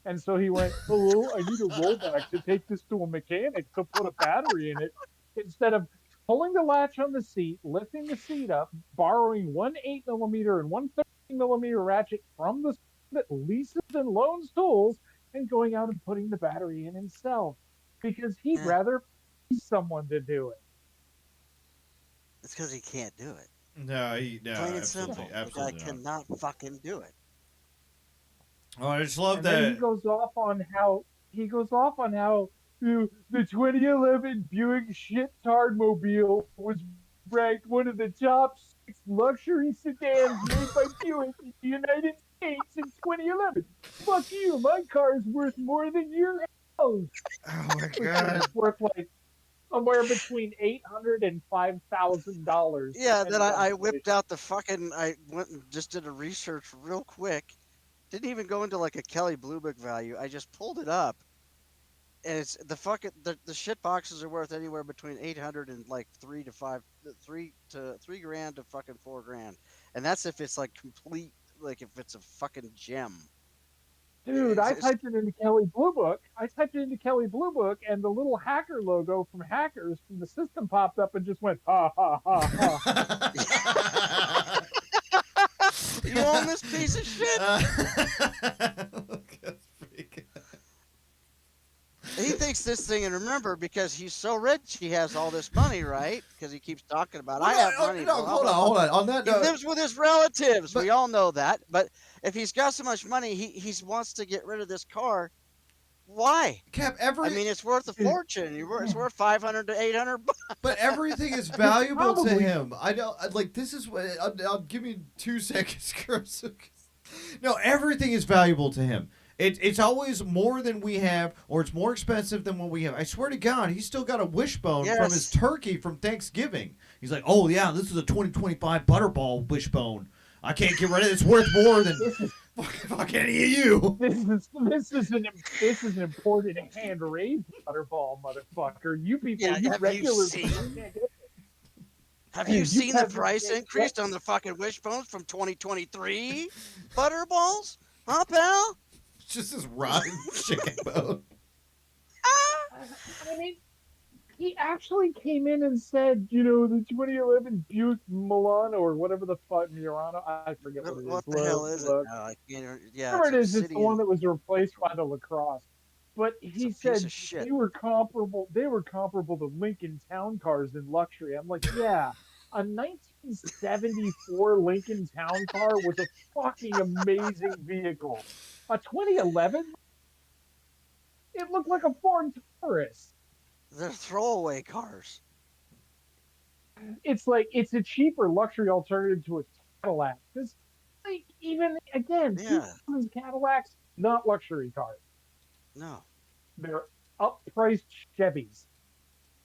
And so he went, hello, I need a rollback to take this to a mechanic to put a battery in it. Instead of pulling the latch on the seat, lifting the seat up, borrowing one 8mm and one 13mm ratchet from the that leases and loans tools, and going out and putting the battery in himself because he'd rather pay someone to do it. It's because he can't do it. No, Plain and simple. Absolutely the guy cannot fucking do it. Oh, I just love and that. Then he goes off on how the 2011 Buick shit tard mobile was ranked one of the top 6 luxury sedans made by Buick in the United States in 2011. Fuck you, my car's worth more than your house. Oh my Listen, god. it's worth like somewhere between $800 and $5,000. Yeah, then depending on I condition. whipped out the fucking. I went and just did a research real quick. Didn't even go into like a Kelly Blue Book value. I just pulled it up, and it's the fucking the shit boxes are worth anywhere between 800 and like 3 grand to fucking 4 grand, and that's if it's like complete, like if it's a fucking gem. Dude, It's, I it's, typed it into Kelly Blue Book. And the little hacker logo from Hackers from the system popped up and just went ha ha ha ha. you own this piece of shit. That's pretty good. He thinks this thing, and remember, because he's so rich, he has all this money, right? Because he keeps talking about, I have money. No, blah, hold blah, on, blah. hold on. On that He note, lives with his relatives. But- We all know that. But if he's got so much money, he wants to get rid of this car. Why? Cap, I mean, it's worth a fortune. It's worth 500 to 800 bucks. but everything is valuable to Probably. him. I don't like. This is what. I'll give me 2 seconds, Chris. No, everything is valuable to him. It's always more than we have, or it's more expensive than what we have. I swear to God, he's still got a wishbone from his Yes. turkey from Thanksgiving. He's like, oh yeah, this is a 2025 Butterball wishbone. I can't get rid of it. It's worth more than fuck any of you. This is an imported hand raised butterball, motherfucker. You people, Yeah, you have you regular seen- people can't get it. Have you You seen the haven't price yet- increase on the fucking wishbones from 2023 Butterballs? Huh, pal? It's just this rotten chicken bone. I mean, he actually came in and said, the 2011 Buick Milano or whatever the fuck Murano. I forget what it is. What the hell is it? Look. No, I can't even, yeah, Whatever it is, it's the obsidian. one that was replaced by the lacrosse. But It's he a piece said of shit. they were comparable. They were comparable to Lincoln Town cars in luxury. I'm like, yeah, a 1974 Lincoln Town car was a fucking amazing vehicle. A 2011, it looked like a Ford Taurus. They're throwaway cars. It's like it's a cheaper luxury alternative to a Cadillac. Because, like, even again, Yeah. 2000s Cadillacs, not luxury cars. No. They're up-priced Chevys.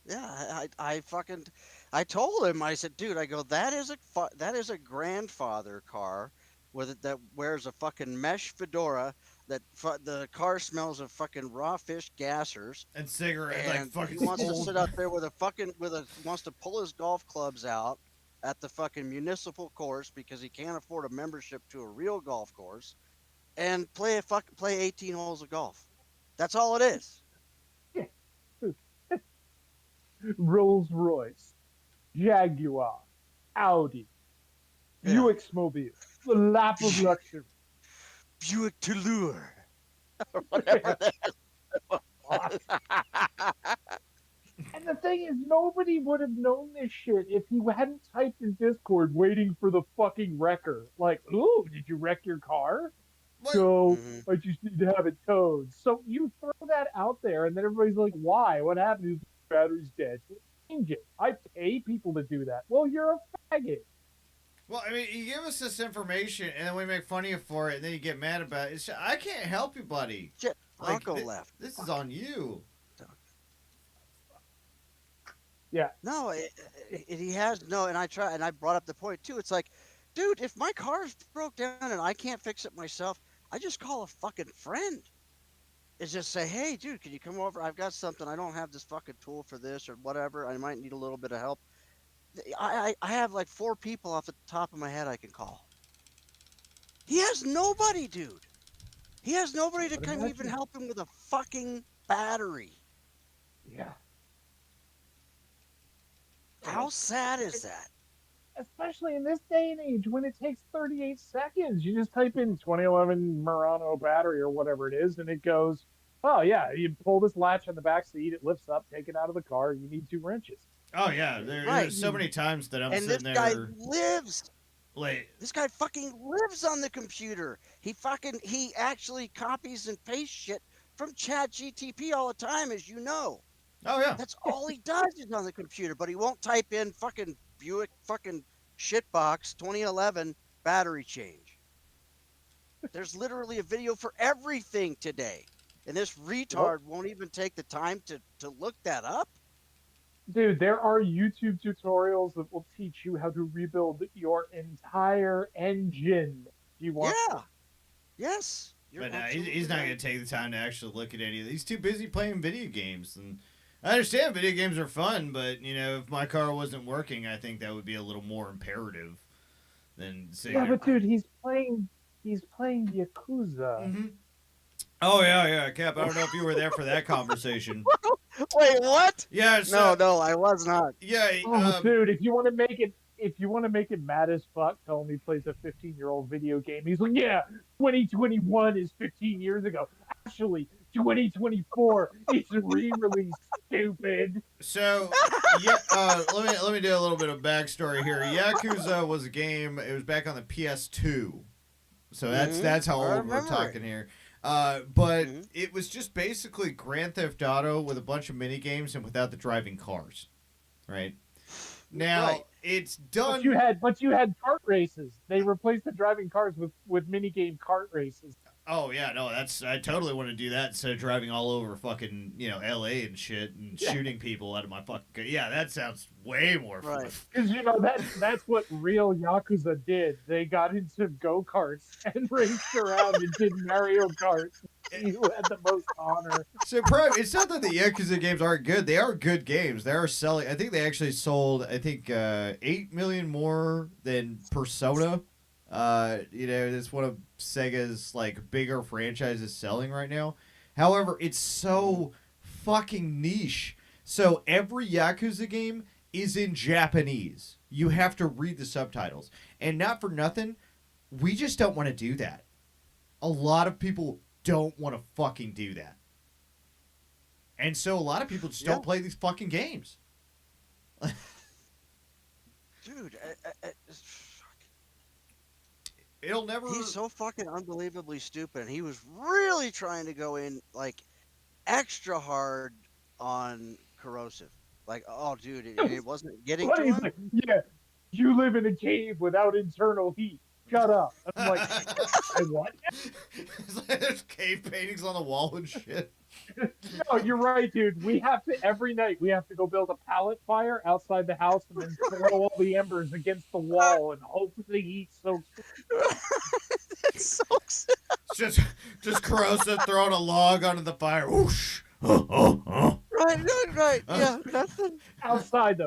Yeah, I told him, I said, dude, I go, that is a grandfather car that wears a fucking mesh fedora, that the car smells of fucking raw fish gassers, And cigarette, and like fucking he wants to old. sit out there wants to pull his golf clubs out at the fucking municipal course because he can't afford a membership to a real golf course, and play 18 holes of golf. That's all it is. Rolls Royce, Jaguar, Audi, Yeah. Buick Mobile, the lap of luxury. Buick Toulouse. Or whatever And the thing is, nobody would have known this shit if he hadn't typed in Discord waiting for the fucking wrecker. Like, ooh, did you wreck your car? What? No, Mhm. I just need to have it towed. So you throw that out there, and then everybody's like, why? What happened? His battery's dead. Change it. I pay people to do that. Well, you're a faggot. Well, I mean, you give us this information, and then we make fun of you for it, and then you get mad about it. I can't help you, buddy. Shit, Like, Bronco left. This is on you. Yeah. No, he has no, and I brought up the point too. It's like, dude, if my car's broke down and I can't fix it myself, I just call a fucking friend. It's just say, hey, dude, can you come over? I've got something. I don't have this fucking tool for this or whatever. I might need a little bit of help. I have like 4 people off the top of my head I can call. He has nobody, dude. He has nobody to What come about even you? help him with a fucking battery. Yeah. How sad is that? Especially in this day and age when it takes 38 seconds. You just type in 2011 Murano battery or whatever it is, and it goes, oh, yeah, you pull this latch on the back seat, it lifts up, take it out of the car, you need 2 wrenches. Oh yeah, Right. there's so many times that I'm And this sitting guy there lives. late. This guy fucking lives on the computer. He actually copies and pastes shit from Chat GTP all the time, as you know. Oh yeah. That's all he does is on the computer, but he won't type in fucking Buick fucking shitbox 2011 battery change. There's literally a video for everything today. And this retard won't even take the time to look that up? Dude, there are YouTube tutorials that will teach you how to rebuild your entire engine. Do you want? Yeah. Yes. You're But absolutely he's not right. going to take the time to actually look at any of these. He's too busy playing video games. And I understand video games are fun, but, you know, if my car wasn't working, I think that would be a little more imperative than sitting Yeah, there. but dude, he's playing Yakuza. Mhm. Oh, yeah, Cap. I don't know if you were there for that conversation. Wait, what? Yeah, so, No, I was not. yeah, Oh, dude, if you want to make it mad as fuck, tell him he plays a 15-year-old video game. He's like, yeah, 2021 is 15 years ago. Actually, 2024 is re-release. Stupid. So, yeah, let me do a little bit of backstory here. Yakuza was a game. It was back on the PS2, so that's how I old we're remember talking here. But Mhm. it was just basically Grand Theft Auto with a bunch of mini games and without the driving cars, right? Now Right. it's done. But you had kart races. They replaced the driving cars with minigame kart races. Oh yeah, no, I totally want to do that instead of driving all over fucking LA and shit and shooting people out of my fucking yeah. That sounds way more fun. Right. Because that's what real Yakuza did. They got into go-karts and raced around and did Mario Kart. See who had the most honor. So it's not that the Yakuza games aren't good. They are good games. They are selling. I think they actually sold 8 million more than Persona. It's one of Sega's like bigger franchises selling right now. However, it's so fucking niche. So every Yakuza game is in Japanese. You have to read the subtitles. And not for nothing, we just don't want to do that. A lot of people don't want to fucking do that. And so a lot of people just don't play these fucking games. Dude, It'll never... he's so fucking unbelievably stupid. And he was really trying to go in like extra hard on corrosive. Like, oh, dude, it wasn't getting to He's him. like, yeah, you live in a cave without internal heat. Shut up. I'm like, I what? It's like there's cave paintings on the wall and shit. No, you're right, dude. Every night we have to go build a pallet fire outside the house and then throw all the embers against the wall and hope the heat soaks. It soaks. Just corrosive throwing a log onto the fire. Whoosh. Right. Yeah, nothing. Outside,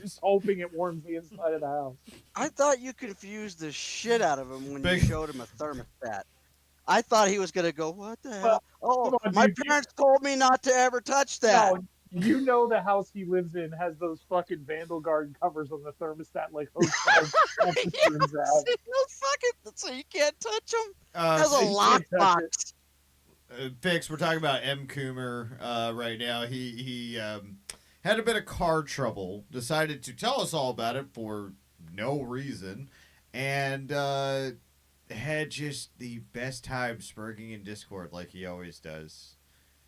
just hoping it warms the inside of the house. I thought you confused the shit out of him when Big- you showed him a thermostat. I thought he was gonna go, what the hell? Come Oh, on, my dude. parents told me not to ever touch that. No, you know the house he lives in has those fucking Vandal Guard covers on the thermostat like hotels. turns out. So you can't touch them? Uh, There's a you can't touch lockbox. Fix, we're talking about M. Coomer right now. He had a bit of car trouble, decided to tell us all about it for no reason, and had just the best time spurging in Discord like he always does.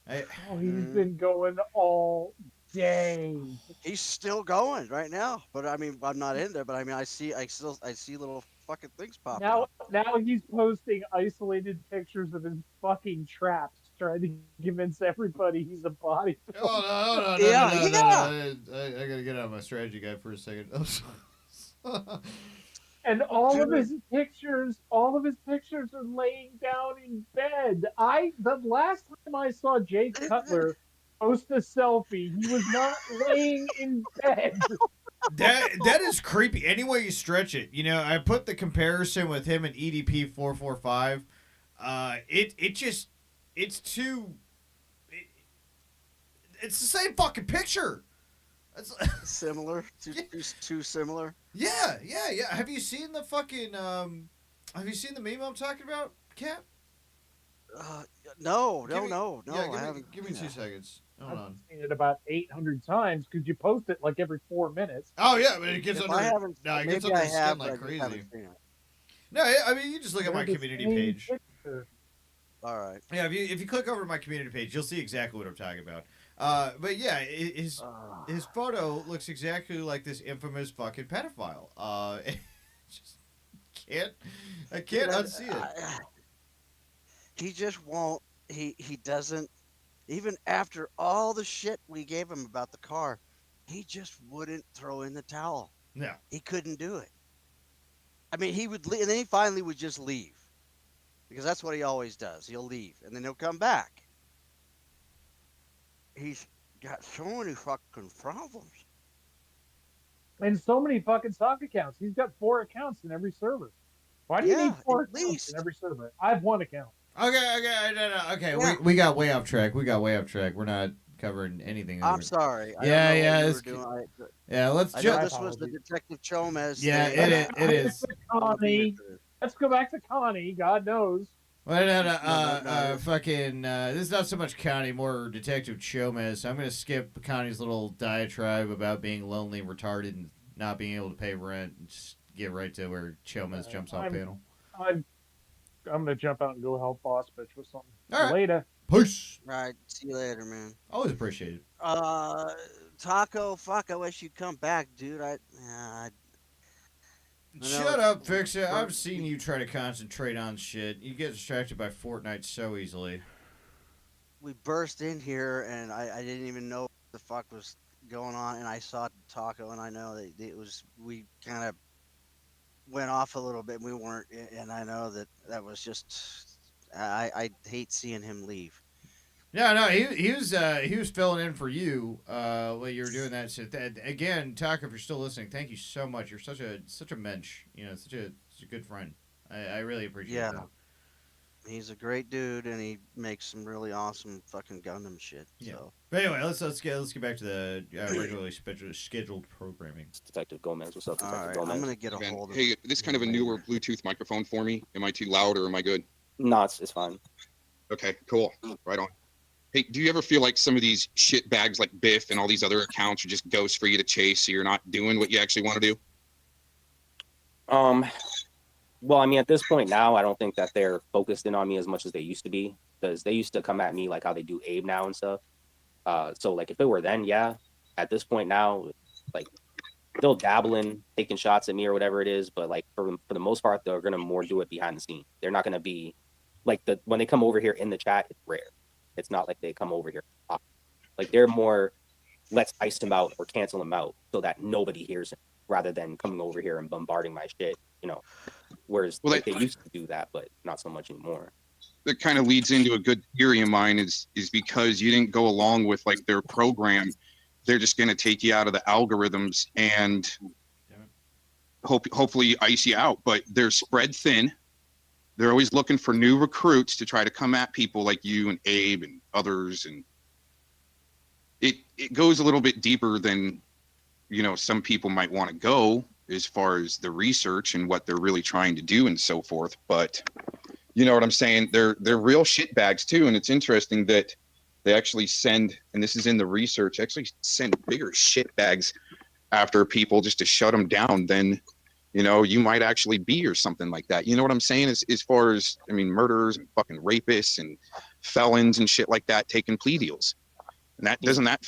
He's been going all day. He's still going right now. But I mean, I'm not in there, but I mean I see little fucking things pop up. Now he's posting isolated pictures of his fucking traps, trying to convince everybody he's a body. Oh, no. Yeah. I gotta get out of my strategy guide for a second. And all of his pictures are laying down in bed. The last time I saw Jay Cutler post a selfie, he was not laying in bed. That is creepy. Any way you stretch it, I put the comparison with him and EDP 445. It's the same fucking picture. It's Similar, too similar. Yeah. Have you seen the fucking Have you seen the meme I'm talking about, Cap? No, Yeah, I haven't. Give me 2 seconds. Hold I've on. seen it about 800 times because you post it like every 4 minutes. Oh yeah, but it gets If under. I haven't, No, it gets maybe under I the skin have, like but I just crazy. haven't seen it. No, I mean you just look at my They're the community same page. picture. All right. Yeah, if you click over to my community page, you'll see exactly what I'm talking about. But yeah, his photo looks exactly like this infamous fucking pedophile. Just can't I can't unsee it. He just won't. He doesn't. Even after all the shit we gave him about the car, he just wouldn't throw in the towel. No. He couldn't do it. I mean, he would leave, and then he finally would just leave, because that's what he always does. He'll leave, and then he'll come back. He's got so many fucking problems. And so many fucking stock accounts. He's got 4 accounts in every server. Why do you need 4 at accounts least. in every server? I have 1 account. Okay. Yeah. We got way off track. We're not covering anything. I'm sorry. Yeah, I don't know yeah, what you were doing. Yeah, let's I know jump. this was the Detective Chomez Yeah, thing. it is. Connie. Let's go back to Connie. God knows. Well, No. fucking, this is not so much Connie, more Detective Chomez. I'm going to skip Connie's little diatribe about being lonely and retarded and not being able to pay rent and just get right to where Chomez jumps off panel. I'm gonna jump out and go help boss bitch with something. All right. Later. Peace. Right. See you later, man. Always appreciate it. Taco, fuck, I wish you'd come back, dude. I know Shut it's- up, Fixer. I've seen you try to concentrate on shit. You get distracted by Fortnite so easily. we burst in here, and I didn't even know what the fuck was going on, and I saw Taco, and I know that we kind of went off a little bit. We weren't, and I know that was just, I hate seeing him leave. Yeah, no, he was filling in for you while you were doing that. So again, Taco, if you're still listening, thank you so much. You're such a mensch. You know, such a good friend. I really appreciate Yeah. that. He's a great dude, and he makes some really awesome fucking Gundam shit. Yeah. So But anyway, let's get back to the regularly scheduled programming. Detective Gomez. What's up, all Detective right, Gomez? I'm gonna get a Man, hold of. hey, this kind of a newer Bluetooth microphone for me. Am I too loud or am I good? No, it's fine. Okay, cool. Right on. Hey, do you ever feel like some of these shit bags like Biff and all these other accounts are just ghosts for you to chase, so you're not doing what you actually want to do? Well, I mean, at this point now, I don't think that they're focused in on me as much as they used to be, because they used to come at me like how they do Abe now and stuff. So like if it were then, yeah. At this point now, like they'll dabble in taking shots at me or whatever it is, but like for the most part, they're gonna more do it behind the scenes. They're not gonna be like when they come over here in the chat. It's rare. It's not like they come over here. Like they're more, let's ice them out or cancel them out so that nobody hears him, rather than coming over here and bombarding my shit. You know. Whereas Well, like, they used to do that, but not so much anymore. That kind of leads into a good theory of mine is because you didn't go along with like their program, they're just going to take you out of the algorithms and hopefully ice you out. But they're spread thin. They're always looking for new recruits to try to come at people like you and Abe and others. And it goes a little bit deeper than, you know, some people might want to go as far as the research and what they're really trying to do and so forth. But you know what I'm saying? They're real shit bags too. And it's interesting that they actually send, and this is in the research, actually send bigger shit bags after people just to shut them down than, you know, you might actually be or something like that. You know what I'm saying? As far as, I mean, murderers and fucking rapists and felons and shit like that taking plea deals. And that doesn't that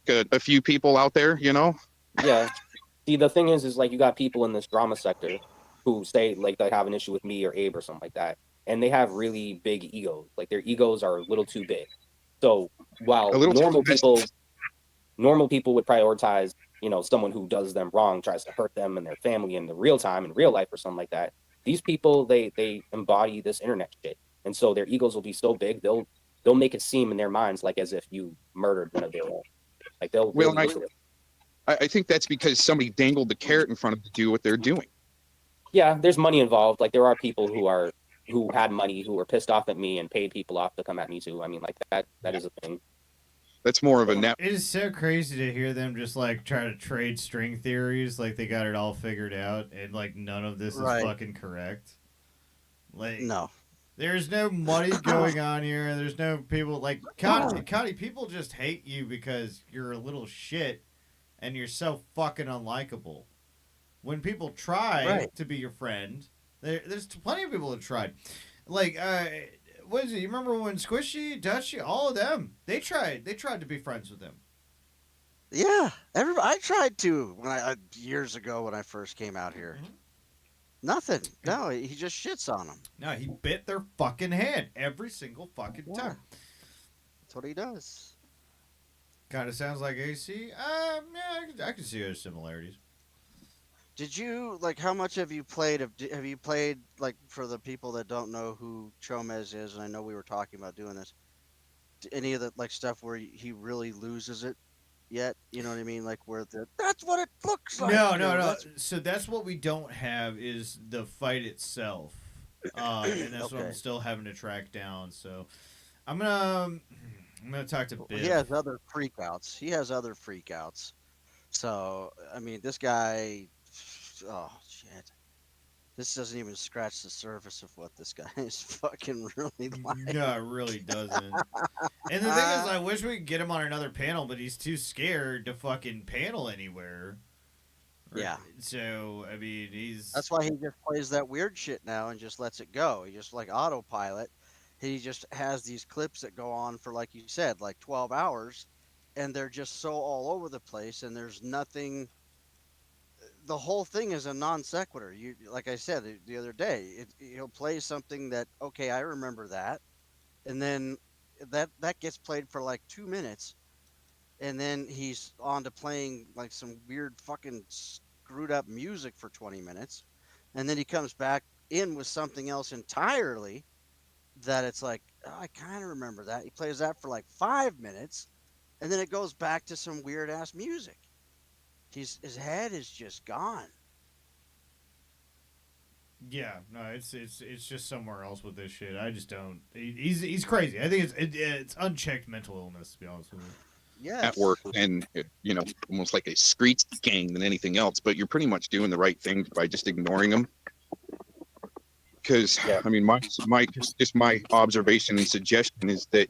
fit a few people out there, you know? Yeah. See, the thing is like you got people in this drama sector who say like they have an issue with me or Abe or something like that, and they have really big egos. Like their egos are a little too big. So while normal people would prioritize, you know, someone who does them wrong, tries to hurt them and their family in the real time, in real life or something like that. These people, they embody this internet shit, and so their egos will be so big they'll make it seem in their minds like as if you murdered one of their own. Like they'll. Well, really I think that's because somebody dangled the carrot in front of them to do what they're doing. Yeah, there's money involved. Like there are people who had money who were pissed off at me and paid people off to come at me too. I mean, like that is a thing. That's more of a net. It is so crazy to hear them just like try to trade string theories, like they got it all figured out, and like none of this is fucking correct. Like No. There's no money going on here. There's no people like Connie. People just hate you because you're a little shit, and you're so fucking unlikable. When people try to be your friend, there's plenty of people that tried. Like what is it? You remember when Squishy, Dutchy, all of them, they tried to be friends with him. Yeah, everybody. I tried to when years ago when I first came out here. Mhm. Nothing. No, he just shits on them. No, he bit their fucking hand every single fucking Yeah. time. That's what he does. Kind of sounds like AC. Yeah, I can see there's similarities. Did you like? How much have you played? Have you played like for the people that don't know who Chomez is? And I know we were talking about doing this. Any of the like stuff where he really loses it yet? You know what I mean? Like where that's what it looks like. No, you no, know, no. that's- So that's what we don't have is the fight itself, and that's what I'm Okay. still having to track down. So I'm gonna talk to Biff. He has other freakouts. He has other freakouts. So I mean, this guy. Oh shit. This doesn't even scratch the surface of what this guy is fucking really like. No, it really doesn't. And the thing is, I wish we could get him on another panel, but he's too scared to fucking panel anywhere. Yeah. So I mean, he's That's why he just plays that weird shit now and just lets it go. He just like autopilot. He just has these clips that go on for, like you said, like 12 hours, and they're just so all over the place, and there's nothing. The whole thing is a non sequitur. You, like I said the other day, he'll play something that okay, I remember that, and then that gets played for like 2 minutes, and then he's on to playing like some weird fucking screwed up music for 20 minutes, and then he comes back in with something else entirely that it's like, oh, I kind of remember that. He plays that for like 5 minutes, and then it goes back to some weird ass music. His head is just gone. yeah, no, it's just somewhere else with this shit. I just don't. He's crazy. I think it's unchecked mental illness, to be honest with you. Yes. at work and almost like a street gang than anything else, but you're pretty much doing the right thing by just ignoring them. Because I mean, my observation and suggestion is that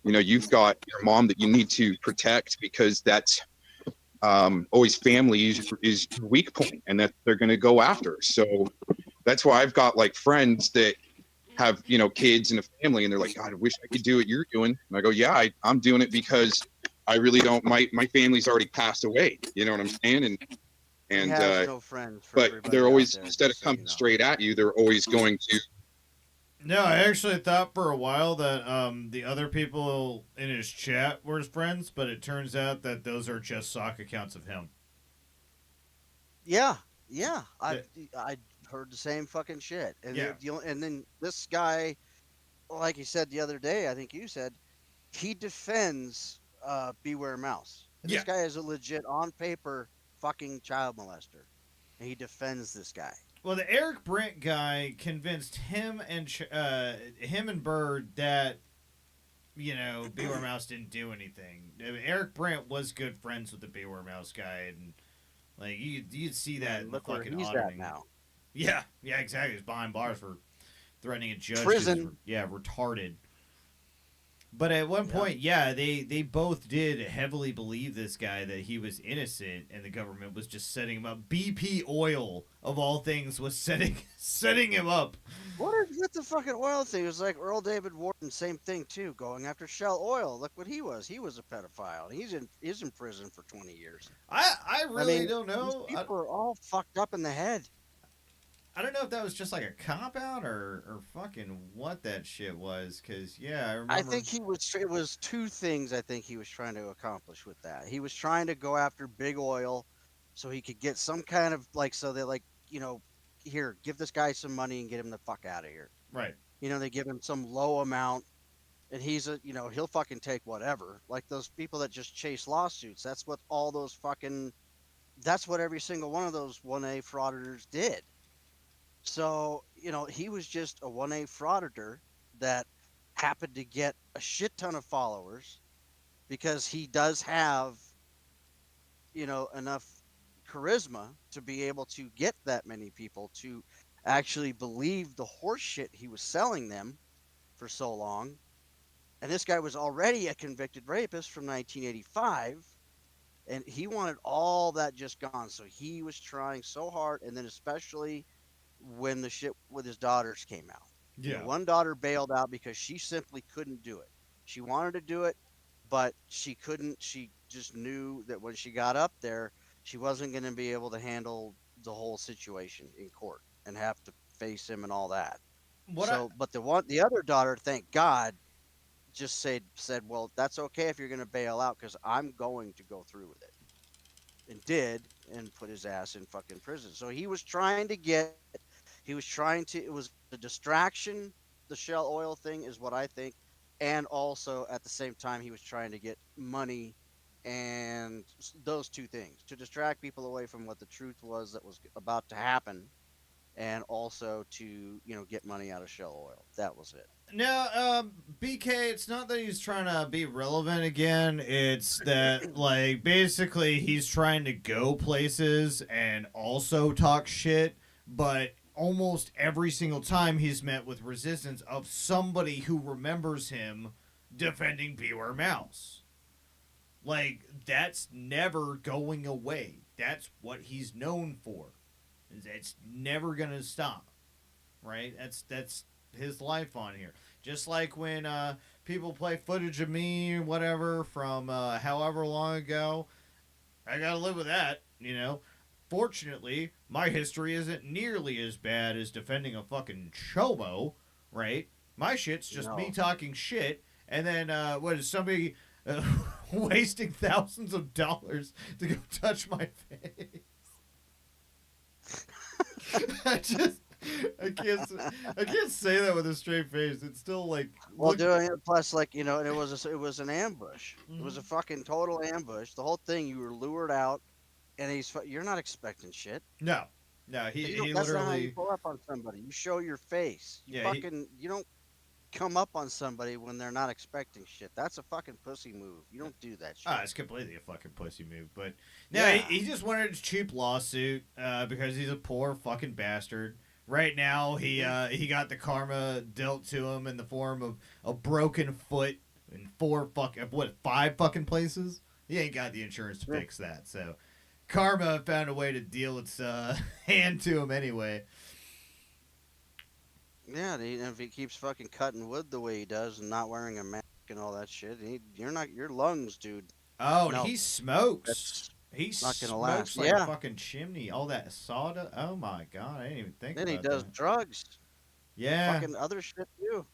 you've got your mom that you need to protect, because that's always family is your weak point, and that they're going to go after. So that's why I've got like friends that have kids and a family, and they're like, God, I wish I could do what you're doing. And I go, yeah, I'm doing it because I really don't. My family's already passed away. You know what I'm saying? He And has no friends. For but everybody they're out always, there, instead of just so coming you know. straight at you, they're always going to. No, I actually thought for a while that the other people in his chat were his friends, but it turns out that those are just sock accounts of him. Yeah. I heard the same fucking shit. And Yeah. and then this guy, like you said the other day, I think you said, he defends Beware Mouse. And Yeah. This guy is a legit on paper fucking child molester, and he defends this guy. Well, the Eric Brent guy convinced him and Bird that Beware Mouse didn't do anything. I mean, Eric Brent was good friends with the Beware Mouse guy, and like you'd see that in the Look where fucking he's auditing. at now. Yeah, exactly. He's behind bars for threatening a judge. 'cause Prison. he's retarded. But at one point, they both did heavily believe this guy that he was innocent, and the government was just setting him up. BP Oil, of all things, was setting him up. What is with the fucking oil thing? It was like Earl David Wharton, same thing too, going after Shell Oil. Look what he was. He was a pedophile. He's in prison for 20 years. I really mean, don't know. These people are all fucked up in the head. I don't know if that was just like a cop out or fucking what that shit was. Because I remember. I think it was two things I think he was trying to accomplish with that. He was trying to go after big oil so he could get some kind of so they here, give this guy some money and get him the fuck out of here. Right. They give him some low amount, and he's he'll fucking take whatever. Like those people that just chase lawsuits. That's what that's what every single one of those 1A frauditors did. So, he was just a 1A frauditor that happened to get a shit ton of followers because he does have, enough charisma to be able to get that many people to actually believe the horse shit he was selling them for so long. And this guy was already a convicted rapist from 1985, and he wanted all that just gone. So he was trying so hard, and then especially when the shit with his daughters came out. You know, Yeah. one daughter bailed out because she simply couldn't do it. She wanted to do it, but she couldn't. She just knew that when she got up there, she wasn't going to be able to handle the whole situation in court and have to face him and all that. What I So, but the other daughter, thank God, just said, well, that's okay if you're going to bail out because I'm going to go through with it, and did, and put his ass in fucking prison. So he was trying to, it was a distraction. The Shell Oil thing is what I think, and also at the same time he was trying to get money, and those two things to distract people away from what the truth was that was about to happen, and also to get money out of Shell Oil. That was it. Now, BK, it's not that he's trying to be relevant again. It's that, like, basically he's trying to go places and also talk shit, but almost every single time he's met with resistance of somebody who remembers him defending Beware Mouse. Like, that's never going away. That's what he's known for. It's never going to stop, right? That's his life on here. Just like when people play footage of me, whatever, from however long ago, I gotta live with that, you know. Fortunately, my history isn't nearly as bad as defending a fucking chomo, right? My shit's just No. me talking shit, and then what is somebody wasting thousands of dollars to go touch my face? I can't say that with a straight face. It's still like Well, look- doing it plus, like, and it was an ambush. It was a fucking total ambush. The whole thing, you were lured out, and you're not expecting shit. no, he That's not how you literally pull up on somebody. You show your face. You Yeah, he- fucking you don't come up on somebody when they're not expecting shit. That's a fucking pussy move. You don't do that shit. it's completely a fucking pussy move. But no, Yeah. he just wanted a cheap lawsuit because he's a poor fucking bastard. Right now, he got the karma dealt to him in the form of a broken foot in 5 fucking places. He ain't got the insurance to fix that. So karma found a way to deal its hand to him anyway. Yeah, and if he keeps fucking cutting wood the way he does and not wearing a mask and all that shit, your lungs, dude. Oh, No, and he smokes. that's He not gonna smokes last. like Yeah. a fucking chimney. All that sawdust. Oh my god, I didn't even think Then he about does that. drugs, Yeah, fucking other shit too.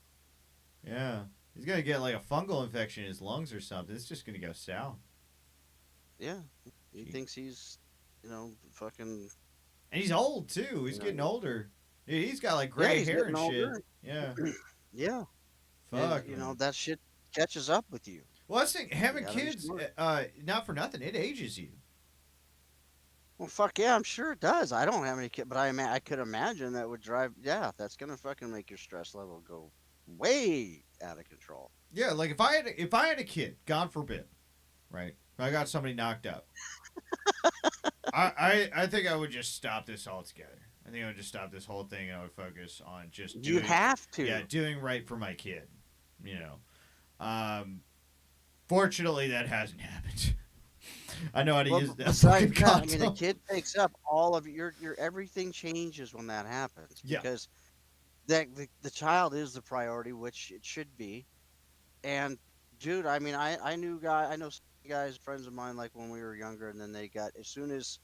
yeah. He's gonna get like a fungal infection in his lungs or something. It's just gonna go south. Yeah, he Gee. thinks he's, fucking. And he's old too. He's Yeah. getting older. Dude, he's got like gray he's hair and getting shit. older. Yeah. Yeah, Fuck. and, man. that shit catches up with you. Well, I think having gotta be kids, smart. not for nothing, it ages you. Well, fuck yeah, I'm sure it does. I don't have any kids, but I could imagine that would drive. Yeah, that's gonna fucking make your stress level go way out of control. Yeah, like if I had a kid, God forbid, right? If I got somebody knocked up, I think I would just stop this altogether. I think I would just stop this whole thing and I would focus on just You doing, have to. yeah, doing right for my kid. You know, fortunately that hasn't happened. I know how to Well, use that besides fucking that, I mean, the condom. kid takes up all of your everything changes when that happens Yeah. because the child is the priority, which it should be. And dude, I mean, I know some guys, friends of mine, like when we were younger, and then as soon as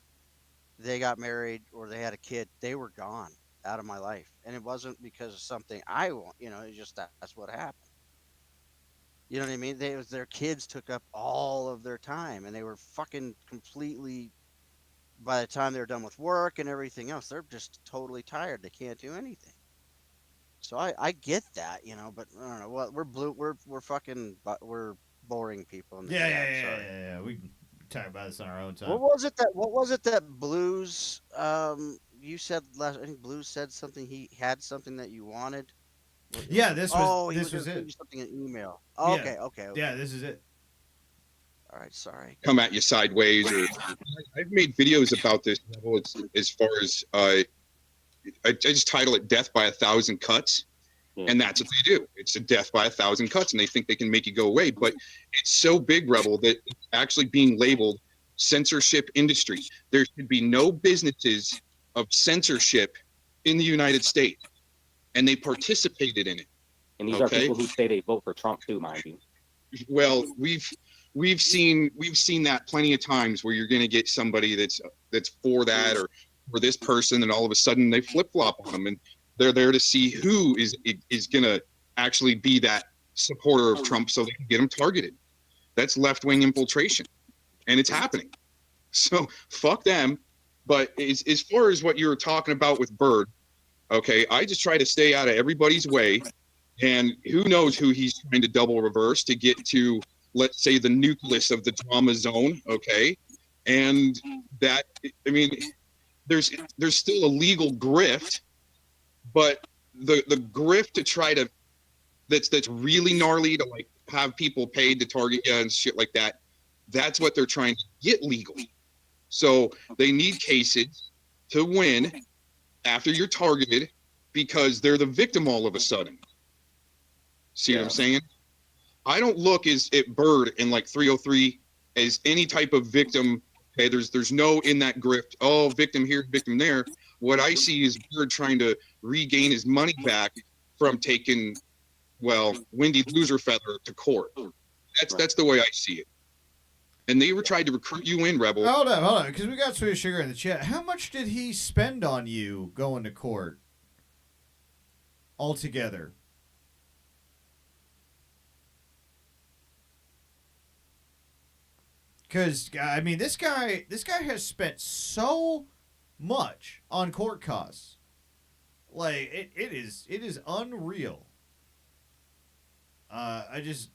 they got married or they had a kid, they were gone out of my life, and it wasn't because of something I want, it's just that's what happened. You know what I mean? Their kids took up all of their time, and they were fucking completely. By the time they're done with work and everything else, they're just totally tired. They can't do anything. So I get that, but I don't know. Well, we're boring people in the Yeah, chat. yeah, yeah, Sorry. yeah, yeah. We can talk about this on our own time. What was it that Blues? You said last. I think Blues said something. He had something that you wanted. Yeah, this He was gonna send it. you something in email. Oh, Yeah. okay. Yeah, this is it. All right. Sorry. Come at you sideways. Or I've made videos about this level. It's as far as I just title it "Death by 1,000 Cuts," Yeah. and that's what they do. It's a death by 1,000 cuts, and they think they can make you go away. But it's so big, Rebel, that it's actually being labeled censorship industry. There should be no businesses of censorship in the United States. and they participated in it. And these are people who say they vote for Trump too, mind you. Well, we've seen that plenty of times where you're going to get somebody that's for that or for this person, and all of a sudden they flip flop on them, and they're there to see who is going to actually be that supporter of Trump, so they can get them targeted. That's left wing infiltration, and it's happening. So fuck them. But as far as what you were talking about with Bird, okay, I just try to stay out of everybody's way. And who knows who he's trying to double reverse to get to, let's say, the nucleus of the drama zone, okay? And that, I mean, there's still a legal grift, but the grift to try to, that's really gnarly, to like have people paid to target you and shit like that, that's what they're trying to get legal. So they need cases to win after you're targeted because they're the victim all of a sudden. See what I'm saying? I don't look at Bird in like 303 as any type of victim. Okay, there's no in that grift. Oh, victim here, victim there. What I see is Bird trying to regain his money back from taking, well, Wendy Loserfeather to court. That's the way I see it. And they were trying to recruit you in, Rebel. Hold on, because we got Sweet Sugar in the chat. How much did he spend on you going to court altogether? Because I mean, this guy has spent so much on court costs, like it is unreal. I just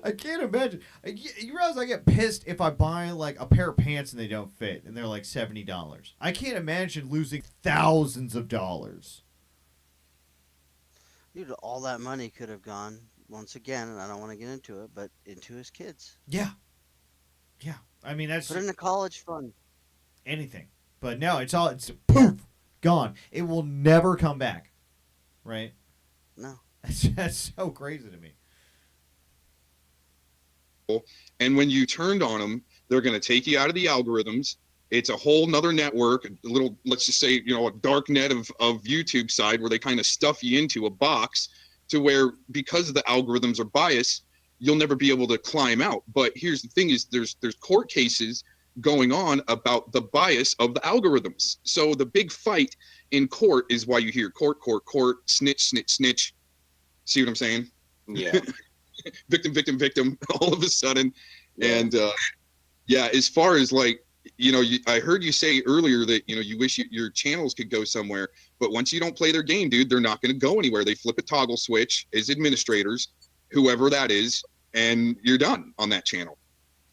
I can't imagine. You realize I get pissed if I buy like a pair of pants and they don't fit and they're like $70. I can't imagine losing thousands of dollars. Dude, all that money could have gone, once again, and I don't want to get into it, but into his kids. Yeah. I mean, that's put in a college fund. Anything, but no, it's poof, gone. It will never come back, right? No, that's so crazy to me. And when you turned on them, they're going to take you out of the algorithms. It's a whole nother network, a little, let's just say, a dark net of YouTube side where they kind of stuff you into a box to where, because the algorithms are biased, you'll never be able to climb out. But here's the thing is there's court cases going on about the bias of the algorithms. So the big fight in court is why you hear court, snitch. See what I'm saying? Yeah. victim all of a sudden. And as far as like, I heard you say earlier that you wish your channels could go somewhere, but once you don't play their game, dude, they're not going to go anywhere. They flip a toggle switch as administrators, whoever that is, and you're done on that channel.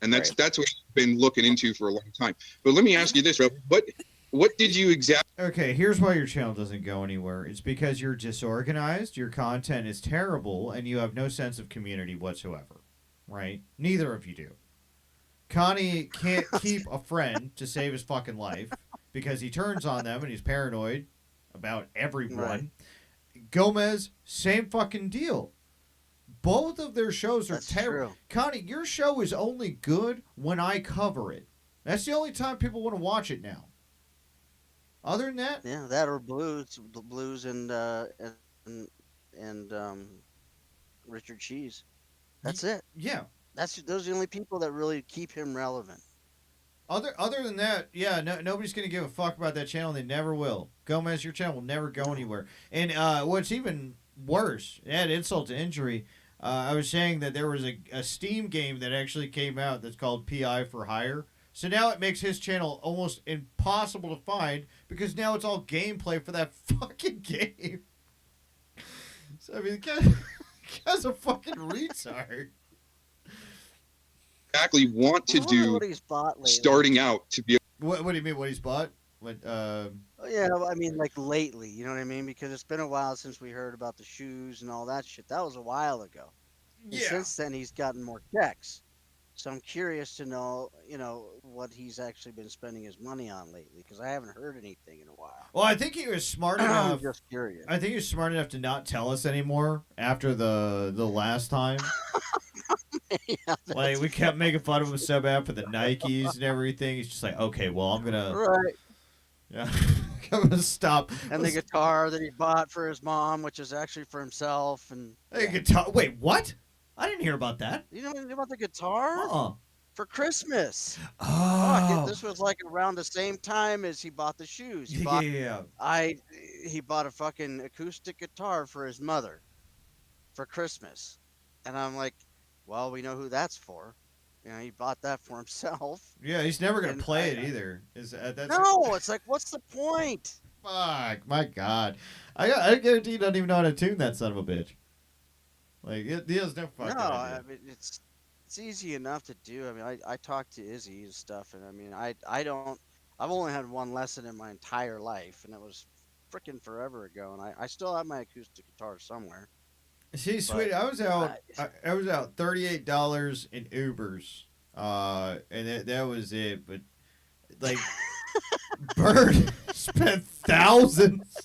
And that's what I've been looking into for a long time. But let me ask you this, Rob, what did you exactly? Okay, here's why your channel doesn't go anywhere. It's because you're disorganized, your content is terrible, and you have no sense of community whatsoever, right? Neither of you do. Connie can't keep a friend to save his fucking life because he turns on them and he's paranoid about everyone. Right. Chomez, same fucking deal. Both of their shows are terrible. Connie, your show is only good when I cover it. That's the only time people want to watch it now. Other than that, yeah, that or Blues and Richard Cheese. That's it. Yeah. Those are the only people that really keep him relevant. Other than that, yeah, nobody's gonna give a fuck about that channel. They never will. Chomez, your channel will never go anywhere. And what's even worse, add insult to injury, I was saying that there was a Steam game that actually came out that's called PI for Hire. So now it makes his channel almost impossible to find because now it's all gameplay for that fucking game. So I mean, the guy's a fucking retard. Exactly want to do starting out to be. What do you mean? What he's bought? What? Yeah, I mean, like lately, you know what I mean? Because it's been a while since we heard about the shoes and all that shit. That was a while ago. And since then, he's gotten more checks. So I'm curious to know, what he's actually been spending his money on lately, because I haven't heard anything in a while. Well, I think he was smart enough. I'm just curious. I think he was smart enough to not tell us anymore after the last time. Yeah, like we kept making fun of him so bad for the Nikes and everything. He's just like, okay, well, I'm gonna. Right. Yeah. I'm gonna stop. And the guitar that he bought for his mom, which is actually for himself. And Hey, guitar. Wait, what? I didn't hear about that. you know anything about the guitar? Uh-uh. For Christmas. Fuck, Oh. this was like around the same time as he bought the shoes. He bought Yeah. he bought a fucking acoustic guitar for his mother for Christmas. And I'm like, well, we know who that's for. You know, he bought that for himself. Yeah, he's never gonna And play it either. Is that's No, it's like, what's the point? Fuck, my God. I guarantee he doesn't even know how to tune that son of a bitch. Like, he has no fucking No, idea. I mean it's easy enough to do. I mean, I talked to Izzy and stuff, and I mean, I don't. I've only had one lesson in my entire life, and it was freaking forever ago. And I still have my acoustic guitar somewhere. See, But sweet, I was out $38 in Ubers. And that was it. But like Bird spent thousands.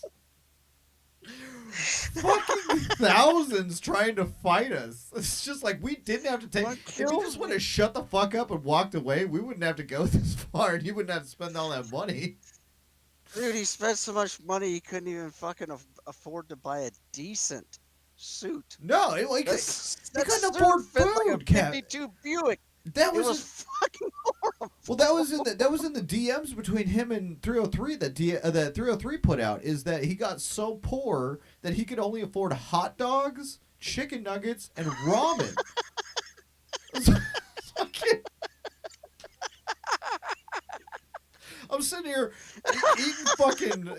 Fucking thousands trying to fight us. It's just like we didn't have to take. What If he kills just would me- have shut the fuck up and walked away, we wouldn't have to go this far, and he wouldn't have to spend all that money. Dude, he spent so much money he couldn't even fucking afford to buy a decent suit. No, he That couldn't suit afford fit like a food, Cap. 52 Buick. That It was was fucking horrible. well, that was in the DMs between him and 303 that 303 put out, is that he got so poor that he could only afford hot dogs, chicken nuggets, and ramen. Fucking- I'm sitting here eating fucking,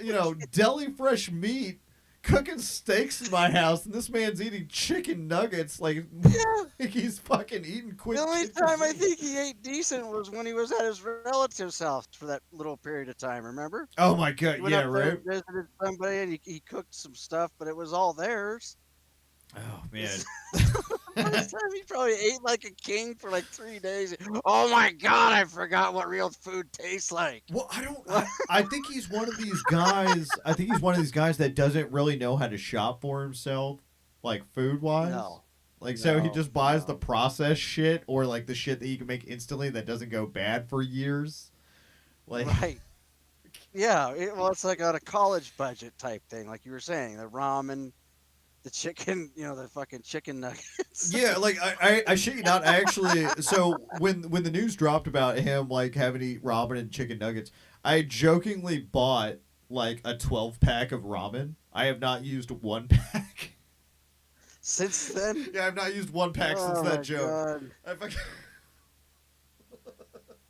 deli fresh meat, cooking steaks in my house, and this man's eating chicken nuggets like he's fucking eating quick. The only time I think he ate decent was when he was at his relative's house for that little period of time. Remember? Oh my God, He went yeah, up there right. and visited somebody, and he cooked some stuff, but it was all theirs. Oh man. First time he probably ate like a king for like 3 days. Oh my God, I forgot what real food tastes like. Well, I think he's one of these guys. I think he's one of these guys that doesn't really know how to shop for himself, like food wise. No. Like, so he No, just buys no. the processed shit, or like the shit that you can make instantly that doesn't go bad for years. Like, Right. Yeah, well, it's like on a college budget type thing, like you were saying, the ramen, the chicken, the fucking chicken nuggets. yeah, like I shit you not. I actually, so when the news dropped about him like having to eat ramen and chicken nuggets, I jokingly bought like a 12-pack of ramen. I have not used one pack. Since then, Yeah, I've not used one pack since oh that my joke. God. I fucking-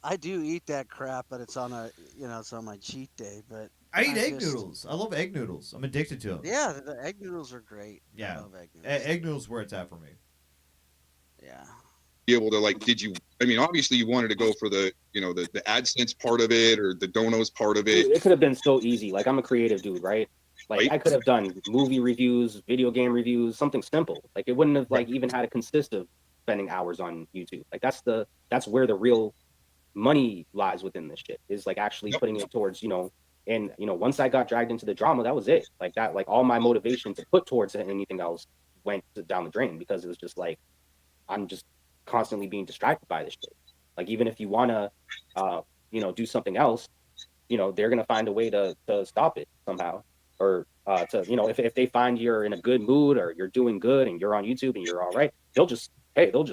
I do eat that crap, but it's on it's on my cheat day. But I eat I egg just- noodles. I love egg noodles. I'm addicted to them. yeah, the egg noodles are great. Yeah. I love egg noodles. Egg noodles where it's at for me. Yeah. Be able to I mean, obviously you wanted to go for the AdSense part of it or the donos part of Dude, it. it could have been so easy. Like, I'm a creative dude, right? Like, Right. I could have done movie reviews, video game reviews, something simple. Like, it wouldn't have like even had a consist of spending hours on YouTube. Like, that's where the real money lies within this shit, is like actually Yep. putting it towards, and once I got dragged into the drama, that was it. Like that, like all my motivation to put towards anything else went down the drain, because it was just like, I'm just constantly being distracted by this shit. Like, even if you want to, do something else, they're going to find a way to stop it somehow. Or if they find you're in a good mood or you're doing good and you're on YouTube and you're all right, they'll just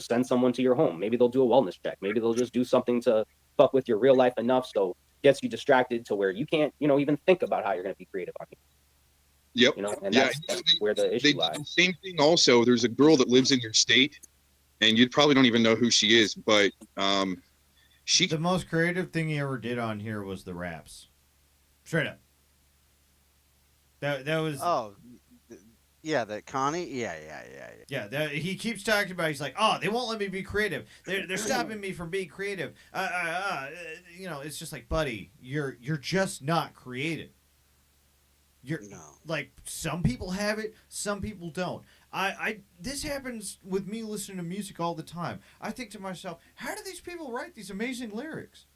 send someone to your home. Maybe they'll do a wellness check. Maybe they'll just do something to fuck with your real life enough so gets you distracted to where you can't, even think about how you're going to be creative on Yep. here. And Yeah, that's where the They issue do lies. the same thing also. There's a girl that lives in your state, and you probably don't even know who she is, but she The most creative thing he ever did on here was the raps. Straight up. That was Oh, yeah, that Connie. Yeah. yeah. He keeps talking about. He's like, oh, they won't let me be creative. They're stopping me from being creative. It's just like, buddy, you're just not creative. You're No. like, some people have it, some people don't. This happens with me listening to music all the time. I think to myself, how do these people write these amazing lyrics?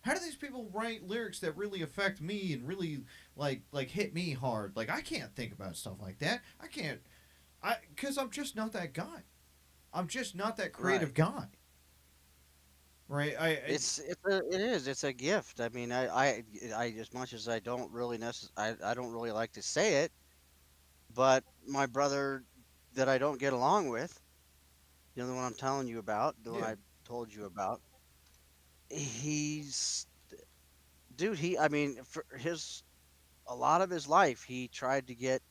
How do these people write lyrics that really affect me and really like hit me hard? Like, I can't think about stuff like that. I can't, because I'm just not that guy. I'm just not that creative guy. right? It's a gift. I mean, I as much as I don't really I don't really like to say it, but my brother that I don't get along with, you know, the one I'm telling you about, the one Yeah. I told you about, he's dude. I mean, for his a lot of his life, he tried to get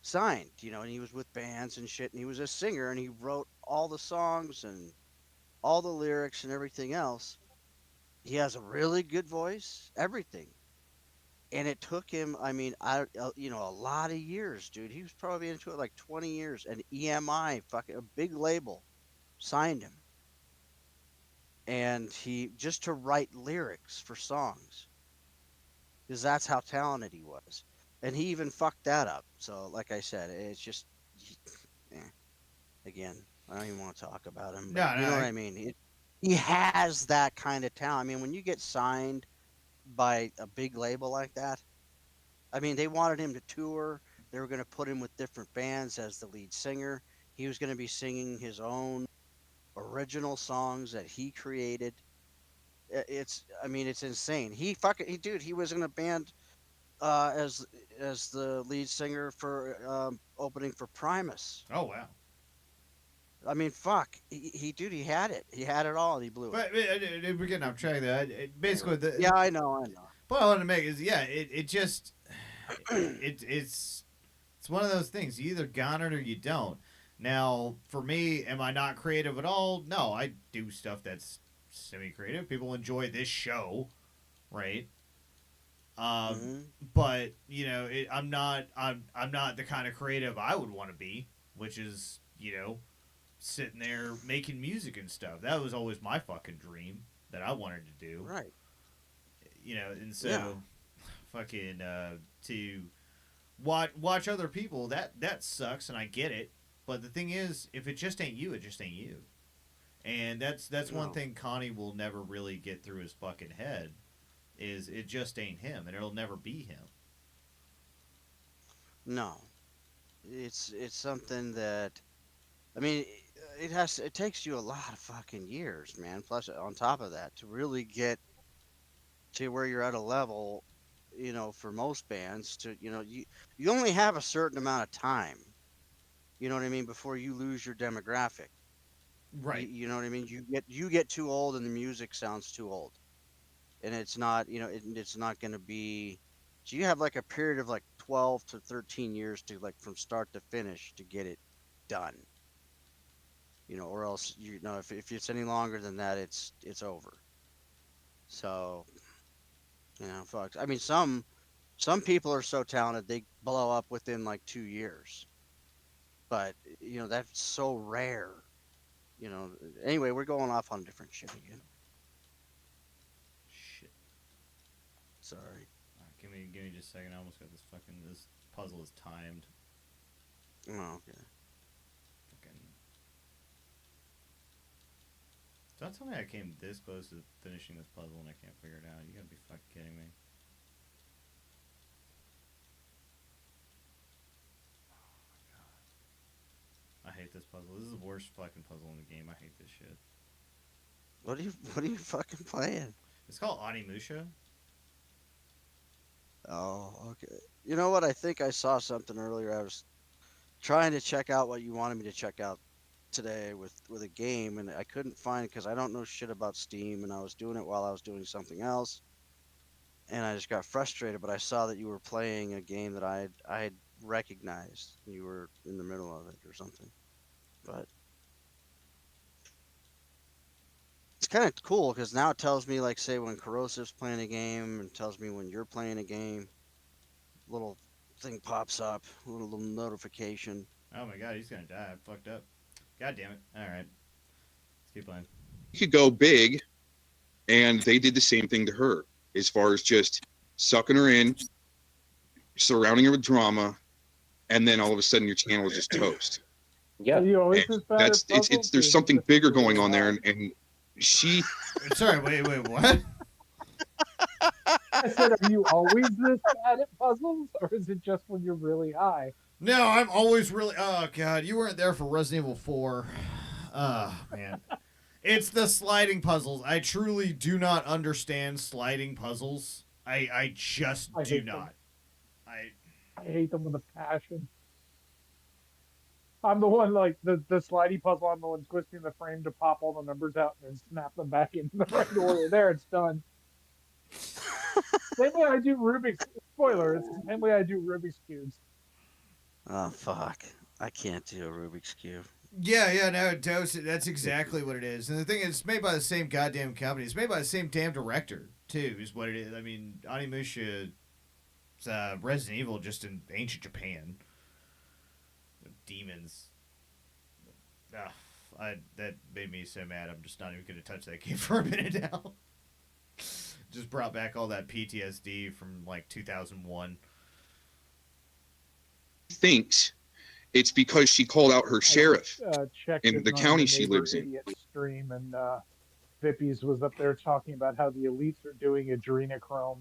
signed, you know, and he was with bands and shit, and he was a singer, and he wrote all the songs and all the lyrics and everything else. He has a really good voice, everything. And it took him, I mean, you know, a lot of years, dude. He was probably into it like 20 years. And EMI, fucking a big label, signed him. And he just to write lyrics for songs, because that's how talented he was. And he even fucked that up. So, like I said, it's just, eh, again, I don't even want to talk about him, No, but no, you know what I mean. He has that kind of talent. I mean, when you get signed by a big label like that, I mean, they wanted him to tour. They were going to put him with different bands as the lead singer. He was going to be singing his own original songs that he created. I mean, it's insane. Dude, he was in a band as the lead singer for opening for Primus. Oh wow. I mean, fuck, dude, he had it. He had it all, and he blew it. But we're getting off track there. Basically, Yeah, I know. point I want to make is it just it's one of those things. You either got it or you don't. Now, for me, am I not creative at all? No, I do stuff that's semi-creative. People enjoy this show, right? Mhm. But you know, I'm not the kind of creative I would want to be, which is sitting there making music and stuff. That was always my fucking dream that I wanted to do. Right. And so Yeah. fucking to watch other people, that sucks, and I get it. But the thing is, if it just ain't you, it just ain't you. And that's one No. thing Connie will never really get through his fucking head is it just ain't him, and it'll never be him. No. It's something that I mean, it takes you a lot of fucking years, man. Plus on top of that to really get to where you're at a level, you know, for most bands to, you know, you only have a certain amount of time. You know what I mean, before you lose your demographic. Right. You know what I mean? You get too old and the music sounds too old. And it's not, you know, it's not going to be so you have like a period of like 12 to 13 years to like from start to finish to get it done. You know, or else you know if it's any longer than that, it's over. So, you know, fuck. I mean, some people are so talented they blow up within like 2 years, but you know that's so rare. You know. Anyway, we're going off on different shit again. Shit. Sorry. All right, give me just a second. I almost got this puzzle is timed. Oh, okay. Fucking. Don't tell me I came this close to finishing this puzzle and I can't figure it out. You gotta be fucking kidding me. I hate this puzzle. This is the worst fucking puzzle in the game. I hate this shit. What are you fucking playing? It's called Onimusha. Oh, okay. You know what? I think I saw something earlier. I was trying to check out what you wanted me to check out today with a game, and I couldn't find it because I don't know shit about Steam, and I was doing it while I was doing something else, and I just got frustrated. But I saw that you were playing a game that I had recognized. You were in the middle of it or something, but it's kind of cool because now it tells me, like, say when Corrosive's playing a game, and tells me when you're playing a game. Little thing pops up, a little notification. Oh my god, he's gonna die. I fucked up. God damn it. Alright. Let's keep playing. You could go big, and they did the same thing to her, as far as just sucking her in, surrounding her with drama, and then all of a sudden your channel is just toast. Yeah. Are you always And this bad at it's puzzles, or there's is it something just bigger really going on there, hard? and she Sorry, wait, what? I said, are you always this bad at puzzles, or is it just when you're really high? No, I'm always really. Oh god, you weren't there for Resident Evil 4. Oh man, It's the sliding puzzles. I truly do not understand sliding puzzles. I just I do hate them. not. I I hate them with a passion. I'm the one like the slidey puzzle. I'm the one twisting the frame to pop all the numbers out and then snap them back in the right order. There, it's done. Same way I do Rubik's. Spoiler: it's the same way I do Rubik's cubes. Oh fuck! I can't do a Rubik's cube. yeah, no, that's exactly what it is. And the thing is, it's made by the same goddamn company. It's made by the same damn director too. Is what it is. I mean, Onimusha, Resident Evil, just in ancient Japan. Demons. That made me so mad. I'm just not even going to touch that game for a minute now. Just brought back all that PTSD from like 2001. Thinks it's because she called out her sheriff Checked in it the on county the she Neighbor lives in. Idiot stream, and Vippies was up there talking about how the elites are doing adrenochrome.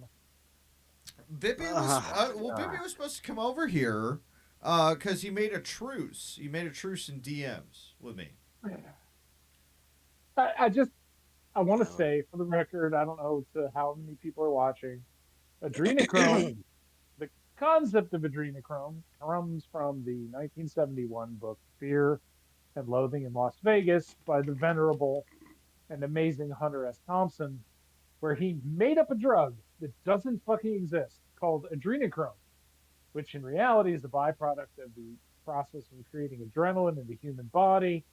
Vippy was supposed to come over here because he made a truce. He made a truce in DMs with me. I want to say, for the record, I don't know how many people are watching. Adrenochrome, the concept of adrenochrome comes from the 1971 book Fear and Loathing in Las Vegas by the venerable and amazing Hunter S. Thompson, where he made up a drug that doesn't fucking exist called adrenochrome, which in reality is a byproduct of the process of creating adrenaline in the human body.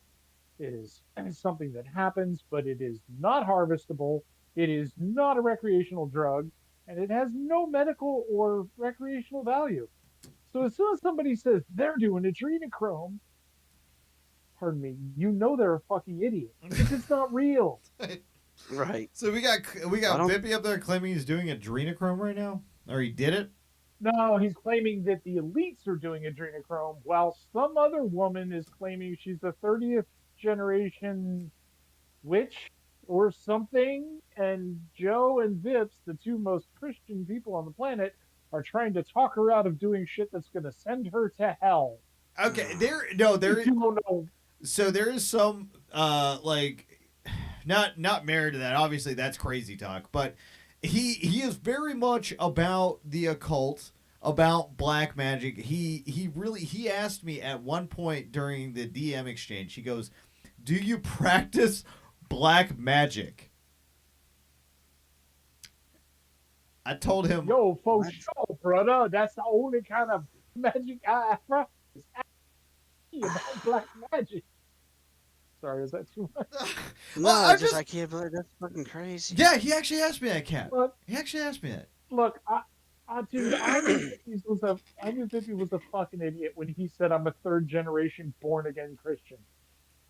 It is something that happens, but it is not harvestable. It is not a recreational drug, and it has no medical or recreational value. So as soon as somebody says they're doing adrenochrome, pardon me, you know they're a fucking idiot because it's not real. Right. So we got Vippy up there claiming he's doing adrenochrome right now, or he did it. No, he's claiming that the elites are doing adrenochrome, while some other woman is claiming she's the 30th generation witch or something, and Joe and Vips, the two most Christian people on the planet, are trying to talk her out of doing shit that's going to send her to hell. Okay, there So there is some not married to that. Obviously, that's crazy talk, but he is very much about the occult, about black magic. He asked me at one point during the DM exchange. He goes, "Do you practice black magic?" I told him, "Yo, for sure, brother. That's the only kind of magic I practice. About black magic." Sorry, is that too much? No, I can't believe that's fucking crazy. Yeah, he actually asked me that, Cap. Look, he actually asked me that. Look, dude, I knew Vippy was a fucking idiot when he said I'm a third generation born again Christian.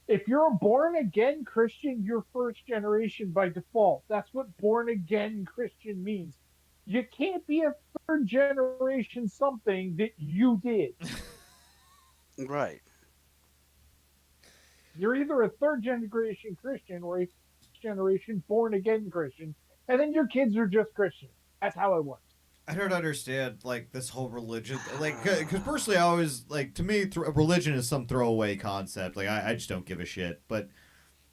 If you're a born again Christian, you're first generation by default. That's what born again Christian means. You can't be a third generation something that you did. Right. You're either a third generation Christian or a generation born again Christian, and then your kids are just Christian. That's how it works. I don't understand like this whole religion, like because personally, I always like to me religion is some throwaway concept. Like I just don't give a shit. But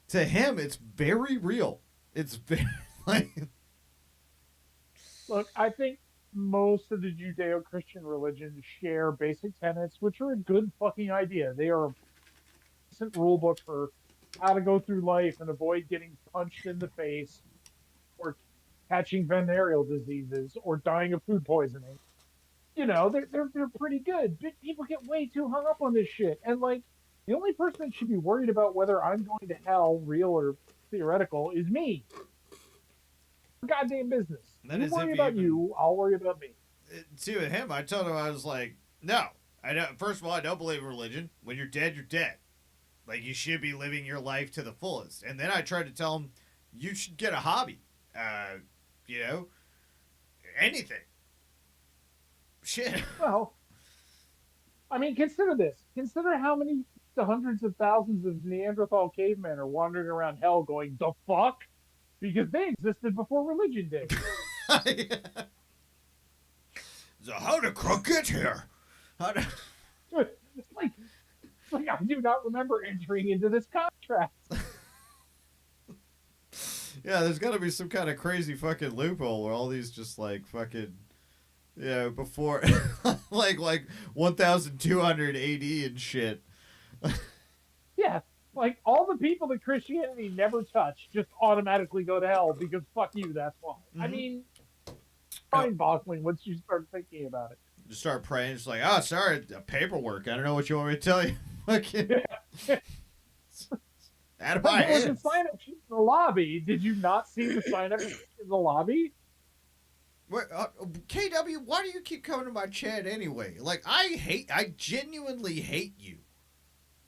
to him, it's very real. It's very like. Look, I think most of the Judeo-Christian religions share basic tenets, which are a good fucking idea. They are a decent rule book for how to go through life and avoid getting punched in the face or catching venereal diseases or dying of food poisoning. You know, they're pretty good. But people get way too hung up on this shit. And like, the only person that should be worried about whether I'm going to hell, real or theoretical, is me. Goddamn business. You worry about you, I'll worry about me. See, with him, I told him, I was like, no, I don't. First of all, I don't believe in religion. When you're dead, you're dead. Like, you should be living your life to the fullest. And then I tried to tell him, you should get a hobby. You know, anything. Shit. Well, I mean, consider this. Consider how many the hundreds of thousands of Neanderthal cavemen are wandering around hell going, the fuck? Because they existed before religion did. So how did Crook get here? It's like I do not remember entering into this contract. Yeah, there's got to be some kind of crazy fucking loophole where all these just like fucking, before like 1200 AD and shit. Yeah, like all the people that Christianity never touched just automatically go to hell because fuck you. That's why. I Mhm. mean, mind-boggling once you start thinking about it. Just start praying. It's like, oh, sorry, paperwork. I don't know what you want me to tell you. Fucking out of my But there was a head. sign up sheet in the lobby. Did you not see the sign up sheet in the lobby? KW, why do you keep coming to my chat anyway? Like, I genuinely hate you.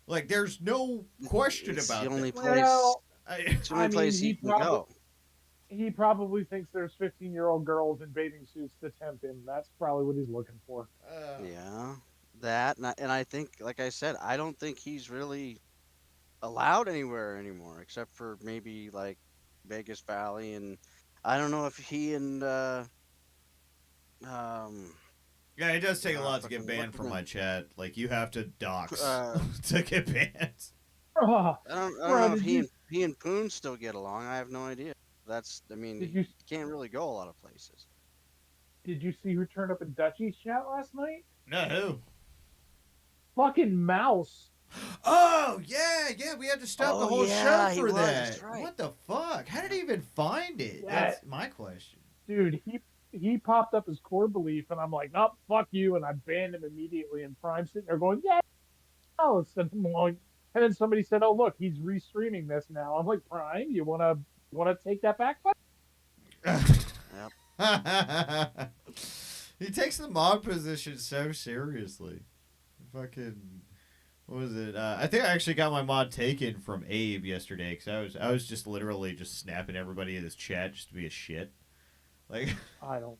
Like, there's no question It's about the only that. place. Well, It's the only place he he can go. He probably thinks there's 15-year-old girls in bathing suits to tempt him. That's probably what he's looking for. Yeah, that and I think, like I said, I don't think he's really allowed anywhere anymore, except for maybe like Vegas Valley, and I don't know if he and Yeah, it does take a lot to fucking get banned from what's my chat. Like, you have to dox Uh, to get banned. Oh, I don't Bro, know if did he and Poon still get along. I have no idea. I mean, did you you can't really go a lot of places. did you see who turned up in Dutchie's chat last night? No, who? Fucking Mouse. Oh, yeah, we had to stop the Oh, whole yeah, show he for was, that. that's right. What the fuck? How did he even find it? Yeah. That's my question. Dude, he popped up as core belief, and I'm like, nope, fuck you, and I banned him immediately. And Prime's sitting there going, yeah, Mouse. And I'm like, and then somebody said, oh look, he's restreaming this now. I'm like, Prime, you wanna take that back? He takes the mod position so seriously. Fucking, what was it? I think I actually got my mod taken from Abe yesterday because I was just literally just snapping everybody in this chat just to be a shit. Like, I don't.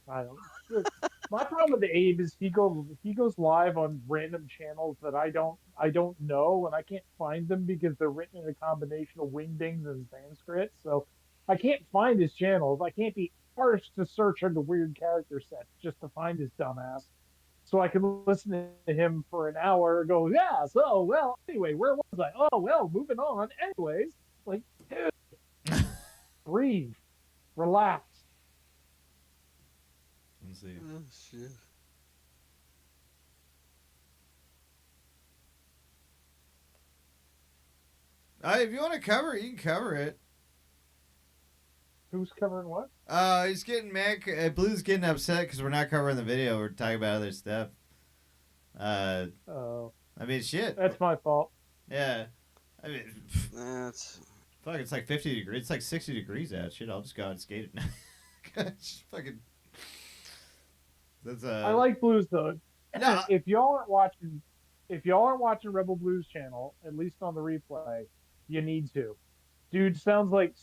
My problem with Abe is he goes live on random channels that I don't know, and I can't find them because they're written in a combination of wingdings and Sanskrit. So I can't find his channels. I can't be forced to search under weird character sets just to find his dumbass. So I can listen to him for an hour and go, yeah, so, well, anyway, where was I? Oh, well, moving on. Anyways, like, dude, breathe, relax. let's see. Oh, shit. If you want to cover it, you can cover it. Who's covering what? He's getting mad. Blue's getting upset because we're not covering the video. We're talking about other stuff. Oh, I mean, shit. that's my fault. Yeah. I mean, That's fuck, it's like 50 degrees. It's like 60 degrees out. Shit, I'll just go out and skate it. Just fucking. That's I like blues though. No. If y'all aren't watching Rebel Blues channel, at least on the replay, you need to. Dude sounds like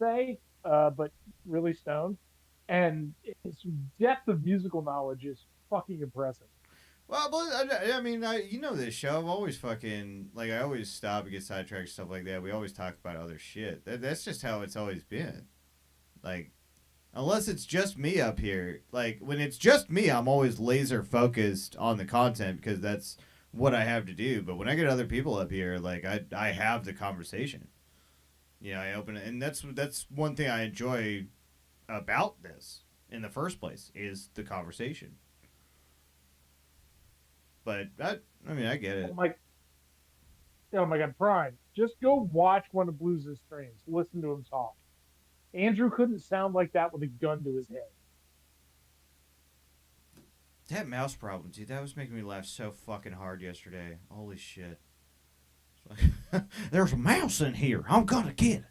Say, but really stoned, and his depth of musical knowledge is fucking impressive. Well, I mean, you know this show. I've always fucking, like, I always stop and get sidetracked and stuff like that. We always talk about other shit. That's just how it's always been. Like, unless it's just me up here. Like, when it's just me, I'm always laser focused on the content because that's what I have to do. But when I get other people up here, like, I have the conversation. You know, I open it. And that's one thing I enjoy about this in the first place is the conversation. But I mean, I get it. Oh my god, Prime, just go watch one of Blues' streams. Listen to him talk. Andrew couldn't sound like that with a gun to his head. That mouse problem, dude, that was making me laugh so fucking hard yesterday. Holy shit. There's a mouse in here. I'm gonna get it.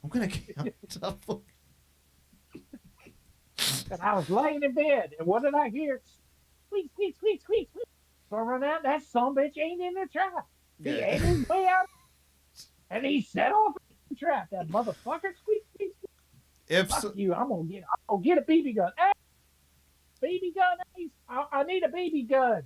I'm gonna get it. And I was laying in bed, and what did I hear? Squeak, squeak, squeak, squeak, squeak. So I run out, that sumbitch ain't in the trap. He Yeah. ate his way out, and he set off the trap. That motherfucker, squeak, squeak, squeak. If Fuck so, you, I'm gonna get a BB gun. Hey, BB gun, Ace. I need a BB gun.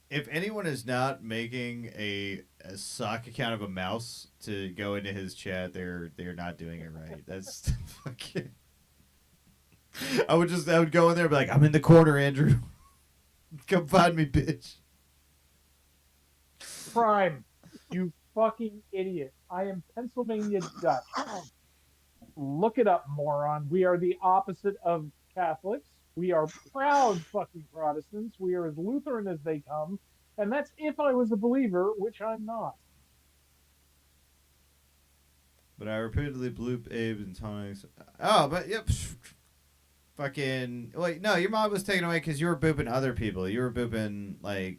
if anyone is not making a sock account of a mouse to go into his chat, they're not doing it right. That's fucking. I would go in there and be like, I'm in the corner, Andrew. Come find me, bitch. Prime, you fucking idiot. I am Pennsylvania Dutch. Look it up, moron. We are the opposite of Catholics. We are proud fucking Protestants. We are as Lutheran as they come. And that's if I was a believer, which I'm not. But I repeatedly bloop Abe and Tonics. Oh, but yep. Fucking. Wait, no, your mom was taken away because you were booping other people. You were booping, like,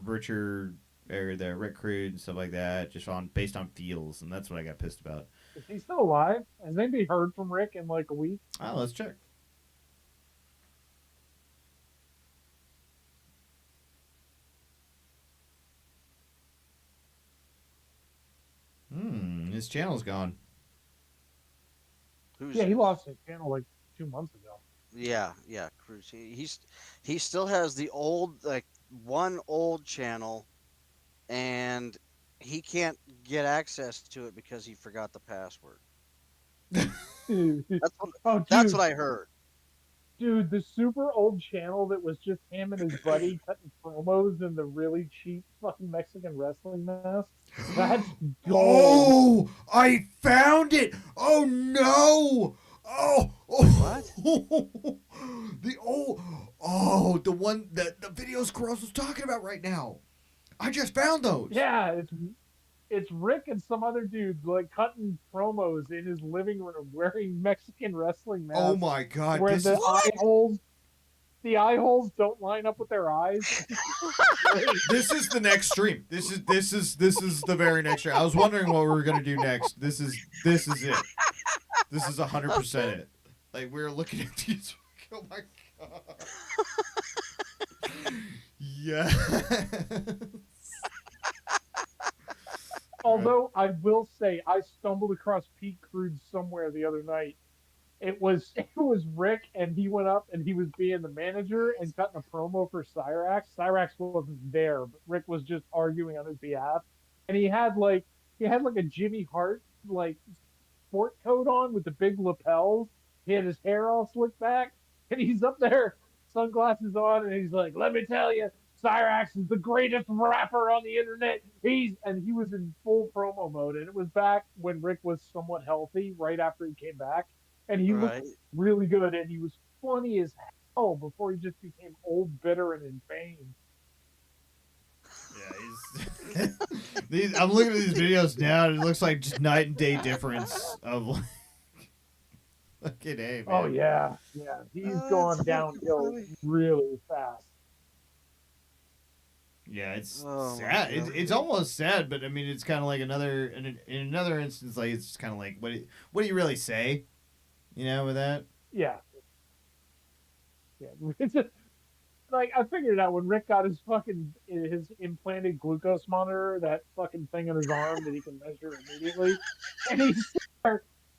Richard, or the Rick Crude and stuff like that, just based on feels. And that's what I got pissed about. Is he still alive? Has anybody heard from Rick in like a week? Oh, let's check. His channel's gone. Who's Yeah, he lost his channel like 2 months ago. Yeah, Cruz. He still has the old one old channel, and he can't get access to it because he forgot the password. That's what I heard. Dude, the super old channel that was just him and his buddy cutting promos in the really cheap fucking Mexican wrestling masks. That's gold. Oh, I found it. Oh no. Oh, What? The one that the videos Cross was talking about right now. I just found those. Yeah, it's Rick and some other dude like cutting promos in his living room wearing Mexican wrestling masks. Oh my god, where this the is the eye holes don't line up with their eyes. this is the next stream. This is the very next stream. I was wondering what we were gonna do next. This is it. This is 100% it. Like we were looking at these. Oh my god. Yeah. Although I will say, I stumbled across Pete Crude somewhere the other night. It was Rick, and he went up and he was being the manager and cutting a promo for Cyrax. Cyrax wasn't there, but Rick was just arguing on his behalf. And he had like a Jimmy Hart like sport coat on with the big lapels. He had his hair all slicked back, and he's up there, sunglasses on, and he's like, "Let me tell you, Cyrax is the greatest rapper on the internet." He was in full promo mode, and it was back when Rick was somewhat healthy, right after he came back, and he looked really good, and he was funny as hell before he just became old, bitter, and in pain. Yeah, I'm looking at these videos now, and it looks like just night and day difference of like. Fucking A, man. Oh yeah, he's going downhill really fast. Yeah, it's sad. It's almost sad, but I mean, it's kind of like in another instance, like it's kind of like what do you really say, you know, with that? Yeah. It's just, like I figured out when Rick got his implanted glucose monitor, that fucking thing on his arm that he can measure immediately, and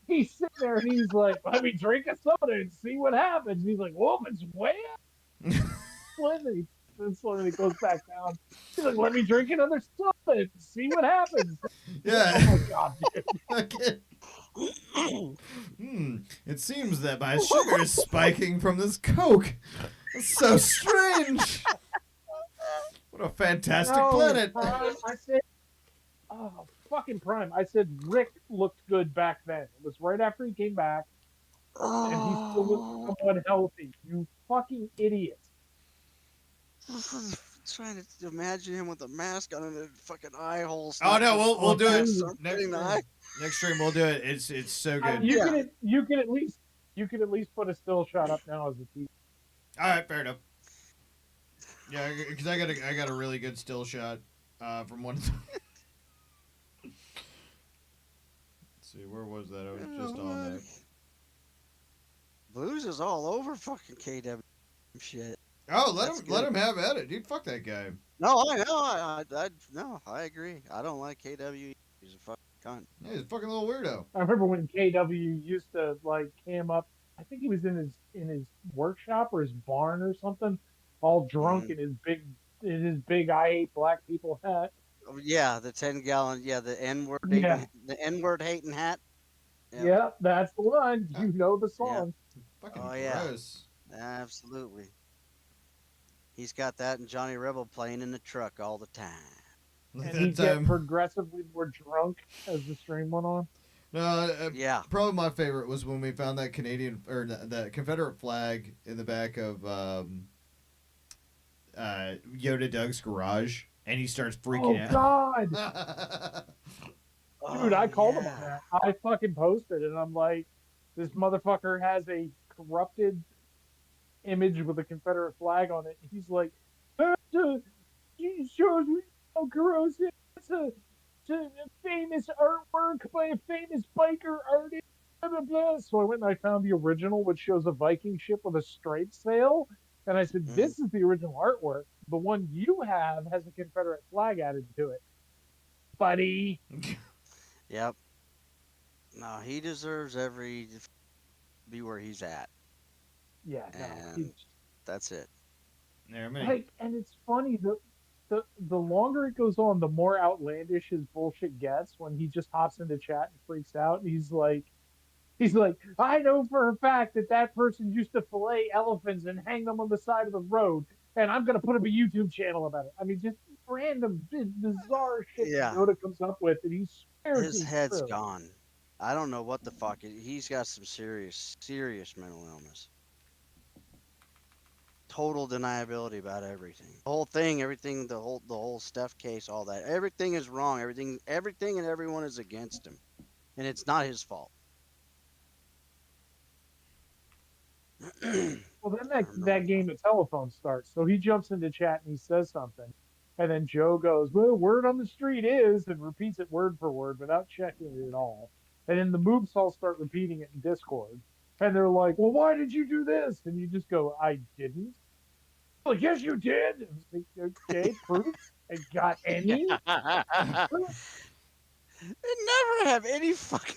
he's sitting there and he's like, "Let me drink a soda and see what happens." And he's like, "Whoa, it's way up." And he goes back down. He's like, "Let me drink another soda and see what happens." Yeah. Oh my god, dude. It seems that my sugar is spiking from this Coke. It's so strange. What a fantastic planet. Prime, I said, oh, fucking Prime. I said Rick looked good back then. It was right after he came back, and he still looked somewhat healthy. You fucking idiot. Trying to imagine him with a mask on and a fucking eye holes. Oh no, we'll do it next stream. We'll do it. It's so good. You can at least put a still shot up now as a teaser. All right, fair enough. Yeah, because I got a really good still shot from one. Let's see, where was that? I was just on that. Blues is all over fucking KW shit. Oh, let him have at it, dude. Fuck that guy. No, I know. No, I agree. I don't like KW. He's a fucking cunt. Yeah, he's a fucking little weirdo. I remember when KW used to like came up. I think he was in his workshop or his barn or something, all drunk in his big "I hate black people" hat. Oh, yeah, the 10-gallon. Yeah, the N-word. Yeah. The N-word hating hat. Yeah, that's the one. You know the song. Yeah. Fucking gross. Yeah, absolutely. He's got that and Johnny Rebel playing in the truck all the time. And he's getting progressively more drunk as the stream went on. No, Yeah. probably my favorite was when we found that Canadian or the Confederate flag in the back of Yoda Doug's garage, and he starts freaking out. God, dude, I Oh, called him on yeah. that. I fucking posted, and I'm like, this motherfucker has a corrupted image with a Confederate flag on it. He's like, it shows me how gross it is. It's a famous artwork by a famous biker artist. Blah, blah, blah. So I went and I found the original, which shows a Viking ship with a straight sail. And I said, this is the original artwork. The one you have has a Confederate flag added to it. Buddy. Yep. No, he deserves be where he's at. Yeah, no. And that's it. There, man. Like, and it's funny, the longer it goes on, the more outlandish his bullshit gets when he just hops into chat and freaks out. And he's like, I know for a fact that person used to fillet elephants and hang them on the side of the road, and I'm gonna put up a YouTube channel about it. I mean, just random, bizarre shit Yeah. that Yoda comes up with, and he swears His he's head's true. gone. I don't know what the fuck. He's got some serious mental illness. Total deniability about everything. The whole thing, everything, the whole Steph case, all that. Everything is wrong. Everything and everyone is against him, and it's not his fault. Well, then that game of telephone starts. So he jumps into chat and he says something. And then Joe goes, well, word on the street is, and repeats it word for word without checking it at all. And then the moves all start repeating it in Discord. And they're like, well, why did you do this? And you just go, I didn't. Well, yes, you did. And it's like, okay, proof. I got any? They never have any fucking.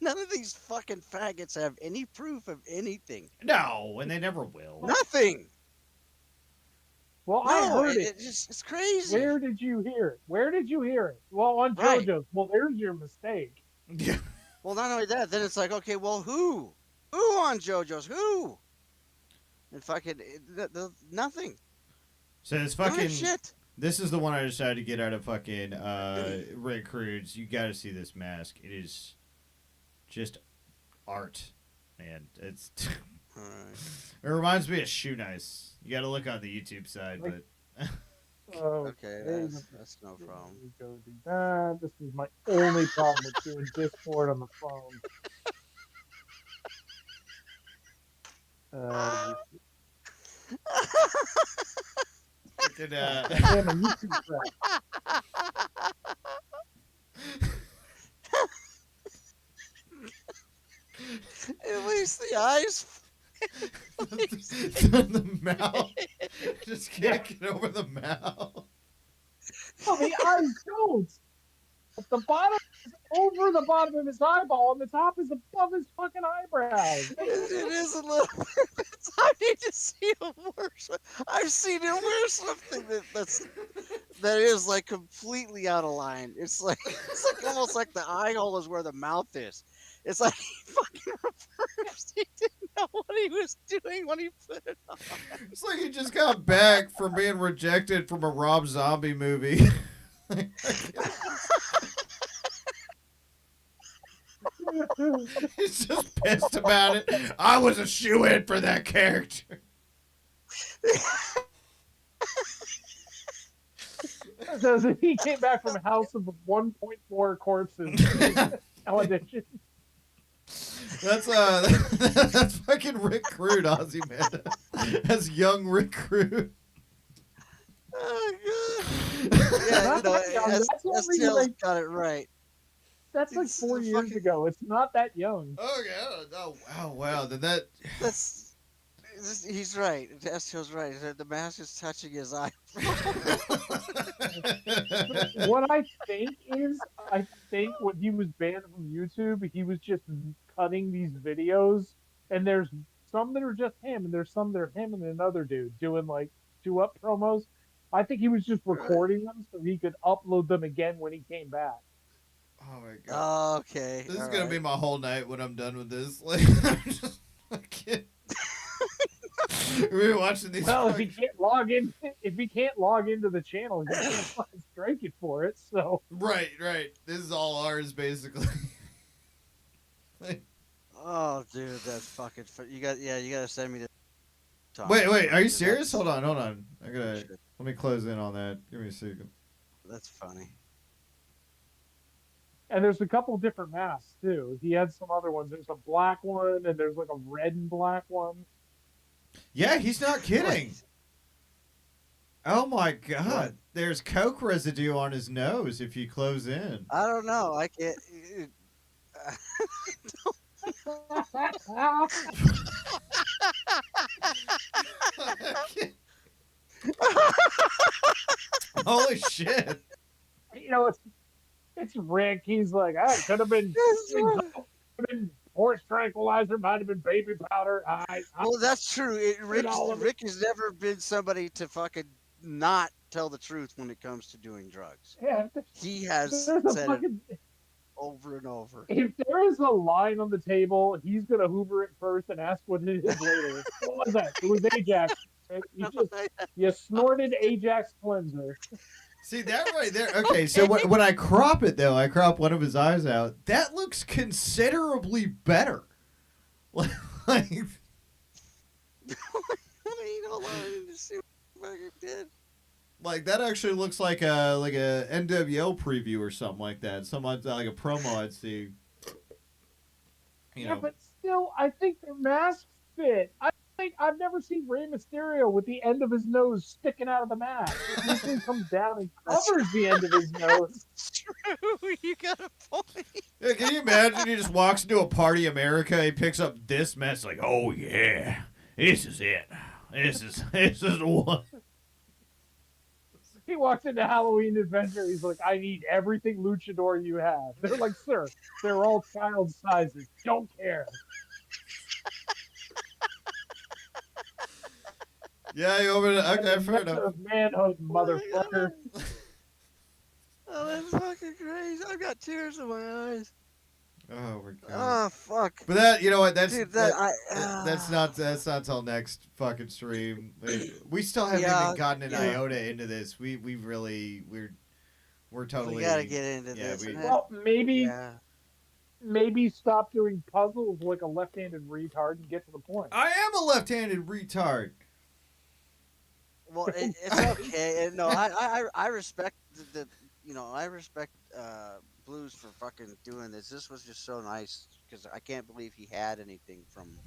None of these fucking faggots have any proof of anything. No, and they never will. Nothing. Well, No, I heard it. It's crazy. Where did you hear it? Where did you hear it? Well, on Right. JoJo's. Well, there's your mistake. Well, not only that, then it's like, okay, well, who? Who on JoJo's? Who? And fucking nothing. So this None of fucking shit. this is the one I decided to get out of fucking Rick Crudes. You got to see this mask. It is just art, man. It's All right. it reminds me of Shoe Nice. You got to look on the YouTube side, Like- but Okay, there you that's no problem. go. This is my only problem with doing Discord on the phone. fucking, Damn, a YouTube track. At least the eyes. the mouth. Just can't get over the mouth. Oh, the eyes don't. The bottom is over the bottom of his eyeball, and the top is above his fucking eyebrows. It is a little. I need to see a worse. I've seen it worse. Something that is like completely out of line. It's like almost like the eye hole is where the mouth is. It's like he fucking reversed. He didn't know what he was doing when he put it on. It's like he just got back from being rejected from a Rob Zombie movie. He's just pissed about it. I was a shoe-in for that character. So he came back from a house of 1.4 corpses. Audition. That's fucking Rick Crude, Ozzy man. That's young Rick Crude. Oh god. Yeah, you know, That's only STL's like- got it right. That's like It's 4 the years fucking- ago. It's not that young. Oh yeah. Oh wow. Then that. He's right. STL's right. The mask is touching his eye. What I think when he was banned from YouTube, he was just cutting these videos, and there's some that are just him, and there's some that are him and another dude doing like 2-up promos. I think he was just recording them so he could upload them again when he came back. Oh my god. Okay. This is all gonna be right. my whole night when I'm done with this. Like, I'm just fucking. We're watching these. Well, if he can't log in, if he can't log into the channel, he can't fucking strike it for it. So Right. This is all ours, basically. Oh, dude, that's fucking. You gotta send me the. Wait. Are you Dude, serious? that's- Hold on. I gotta. shit. Let me close in on that. Give me a second. That's funny. and there's a couple different masks too. He had some other ones. There's a black one, and there's like a red and black one. Yeah, he's not kidding. Oh my god. What? There's coke residue on his nose if you close in. I don't know. I can't. Holy shit. You know, it's Rick. He's like, I could have been horse tranquilizer, might have been baby powder. Well, that's true. Rick all of it. Rick has never been somebody to fucking not tell the truth when it comes to doing drugs. Yeah, He has there's a said it fucking. over and over. If there is a line on the table, he's gonna hoover it first and ask what it is later. What was that? It was Ajax. You snorted Ajax cleanser. See that right there? Okay, so when I crop it though, I crop one of his eyes out. That looks considerably better. Like, I mean, hold on, I need to see what I fucking did. like that actually looks like a NWL preview or something like that. Like a promo I'd see. You Yeah, know. but still, I think their masks fit. I've never seen Rey Mysterio with the end of his nose sticking out of the mask. This thing comes down and covers the end of his nose. It's true. You got a point. Yeah, can you imagine he just walks into a party America, he picks up this mess like, oh yeah, this is it. This is the one. He walks into Halloween Adventure. He's like, I need everything luchador you have. They're like, sir, they're all child sizes. Don't care. Yeah, you open it. Okay, fair enough. Of manhood, motherfucker. Oh, that's fucking crazy. I've got tears in my eyes. Oh my god. Oh, fuck. But that, you know what? That's Dude, that's not till next fucking stream. We still haven't even gotten an iota into this. We're totally. We gotta get into yeah, this. we- man. Well, Yeah. maybe stop doing puzzles like a left-handed retard and get to the point. I am a left-handed retard. Well, it's okay. And no, I respect I respect Blues for fucking doing this. This was just so nice because I can't believe he had anything from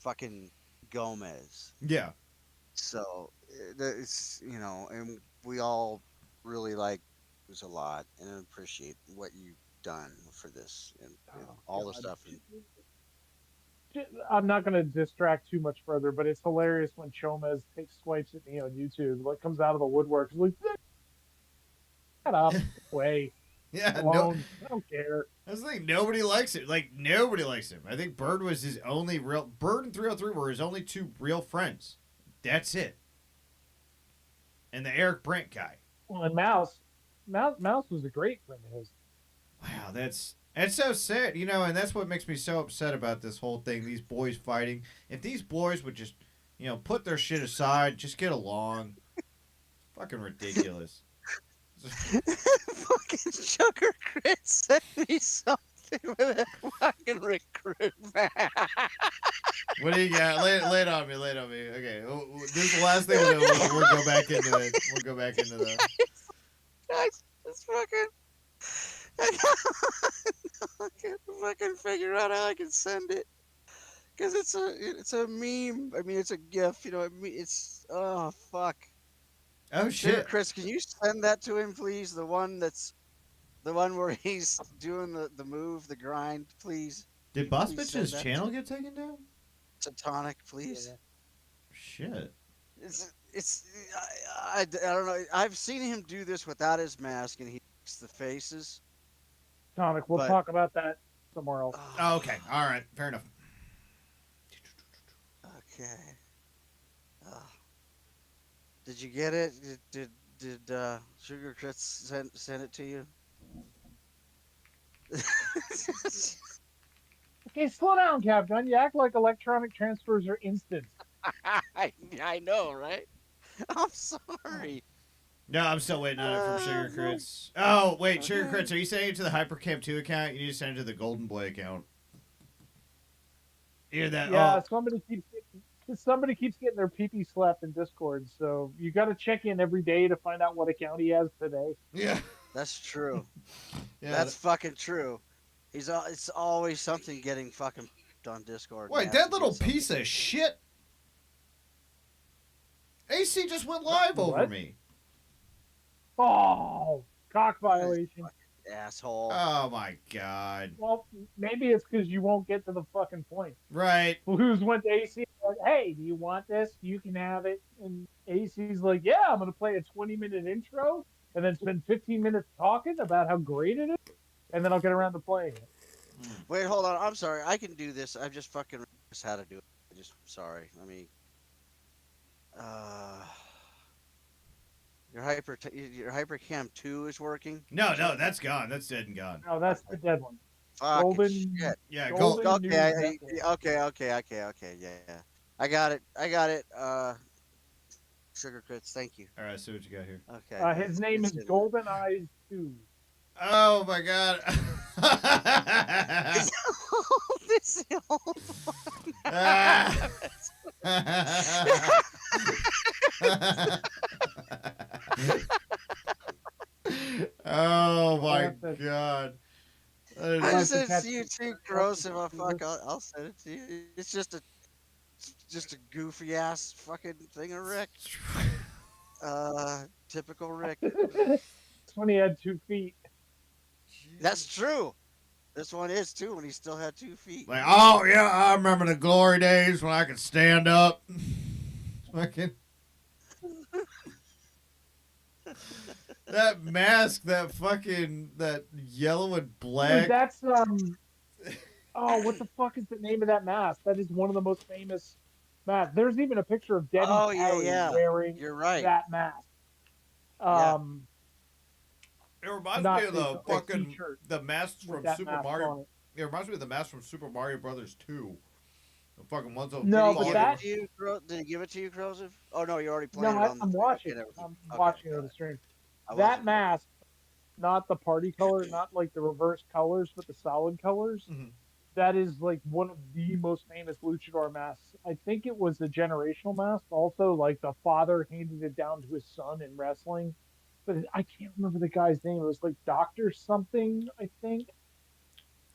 fucking Gomez. Yeah. So it's and we all really like this a lot and appreciate what you've done for this and all the God. stuff. I'm not going to distract too much further, but it's hilarious when Chomez takes swipes at me on YouTube. Like, comes out of the woodwork. He's like, shut up. Way. Yeah. Alone. I don't care. That's the thing. Nobody likes it. Like, nobody likes him. I think Bird was his only real. Bird and 303 were his only two real friends. That's it. And the Eric Brent guy. Well, and Mouse was a great friend of his. Wow, that's so sad, and that's what makes me so upset about this whole thing. These boys fighting. If these boys would just, put their shit aside, just get along. Fucking ridiculous. Fucking Sugar Crit sent me something with a fucking recruit. What do you got? Lay it on me. Okay, this is the last thing we'll do. We'll go back into it. We'll go back into the. It's fucking. I can't fucking figure out how I can send it because it's a meme. I mean, it's a GIF. It's oh fuck. Oh Sugar shit. Chris, can you send that to him, please? The one where he's doing the move, the grind, please. Did Boss Please Bitch's send that channel get taken down? Tonic, please. Shit. I don't know. I've seen him do this without his mask, and he makes the faces. Tonic, we'll But- talk about that somewhere else. Oh, okay. All right. Fair enough. Okay. Did you get it? Did Sugar Chris send it to you? Okay, slow down, Captain. You act like electronic transfers are instant. I know, right? I'm sorry. No, I'm still waiting on it from Sugar No. Crits. Oh, wait, Sugar Okay. Crits, are you sending it to the Hypercamp 2 account? You need to send it to the Golden Boy account. Hear that? Yeah, Oh, somebody keeps getting their pee slapped in Discord, so you got to check in every day to find out what account he has today. yeah. That's true. Yeah. That's fucking true. It's always something getting fucking on Discord. Wait, man. that You little get something. piece of shit. AC just went live over What? me. Oh, cock violation. Asshole. Oh my god. Well, maybe it's because you won't get to the fucking point. Right. Blues went to AC like, hey, do you want this? You can have it. And AC's like, yeah, I'm going to play a 20-minute intro and then spend 15 minutes talking about how great it is, and then I'll get around to playing it. Wait, hold on. I'm sorry. I can do this. I just fucking realized how to do it. I just sorry. Let me. Your hypercam 2 is working. No, that's gone. That's dead and gone. No, that's the dead one. Fucking Golden. shit. Yeah, Golden go. News Okay, Network. okay. Yeah. I got it. Sugar Crits, thank you. All right, see what you got here. Okay. His name is It's in Golden Eyes 2. Oh my god. This is all Ah. Oh my god. That I is- sent it to you too, Gross. If I fuck, I'll send it to you. It's just a goofy ass fucking thing of Rick. Typical Rick. This one he had 2 feet. That's true. This one is too when he still had 2 feet. Like, oh yeah, I remember the glory days when I could stand up. Fucking that mask, that yellow and black. Dude, that's oh, what the fuck is the name of that mask? That is one of the most famous masks. There's even a picture of Debbie Oh, yeah, Harry yeah. wearing You're right. that mask. Yeah. It reminds Not me of the a fucking t-shirt the masks with from that Super mask Mario. on it. It reminds me of the mask from Super Mario Brothers 2. The fucking ones of No, Did but he that- give it to you, Did he give it to you, Crozif? Oh no, you're already No, playing it on the I'm thing. watching. Okay, never mind. I'm Okay, watching it got on the stream. I That wasn't- mask, not the party color, not like the reverse colors, but the solid colors. Mhm. That is like one of the most famous luchador masks. I think it was a generational mask. Also, like the father handed it down to his son in wrestling. But I can't remember the guy's name. It was like Doctor something, I think.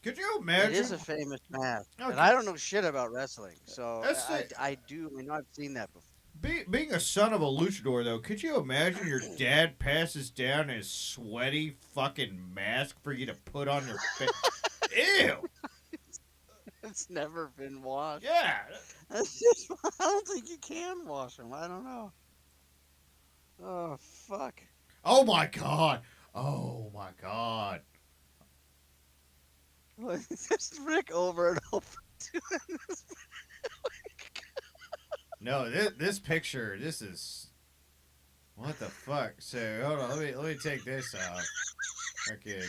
Could you It imagine? is a famous mask, Okay. and I don't know shit about wrestling, so That's it. I do. I know I've seen that before. Being a son of a luchador, though, could you imagine your dad passes down his sweaty fucking mask for you to put on your face? Ew! It's never been washed. Yeah. I don't think you can wash them. I don't know. Oh fuck! Oh my god. Oh my god. Just Rick over and over doing this. No, this picture, this is what the fuck. So hold on, let me take this off. Okay.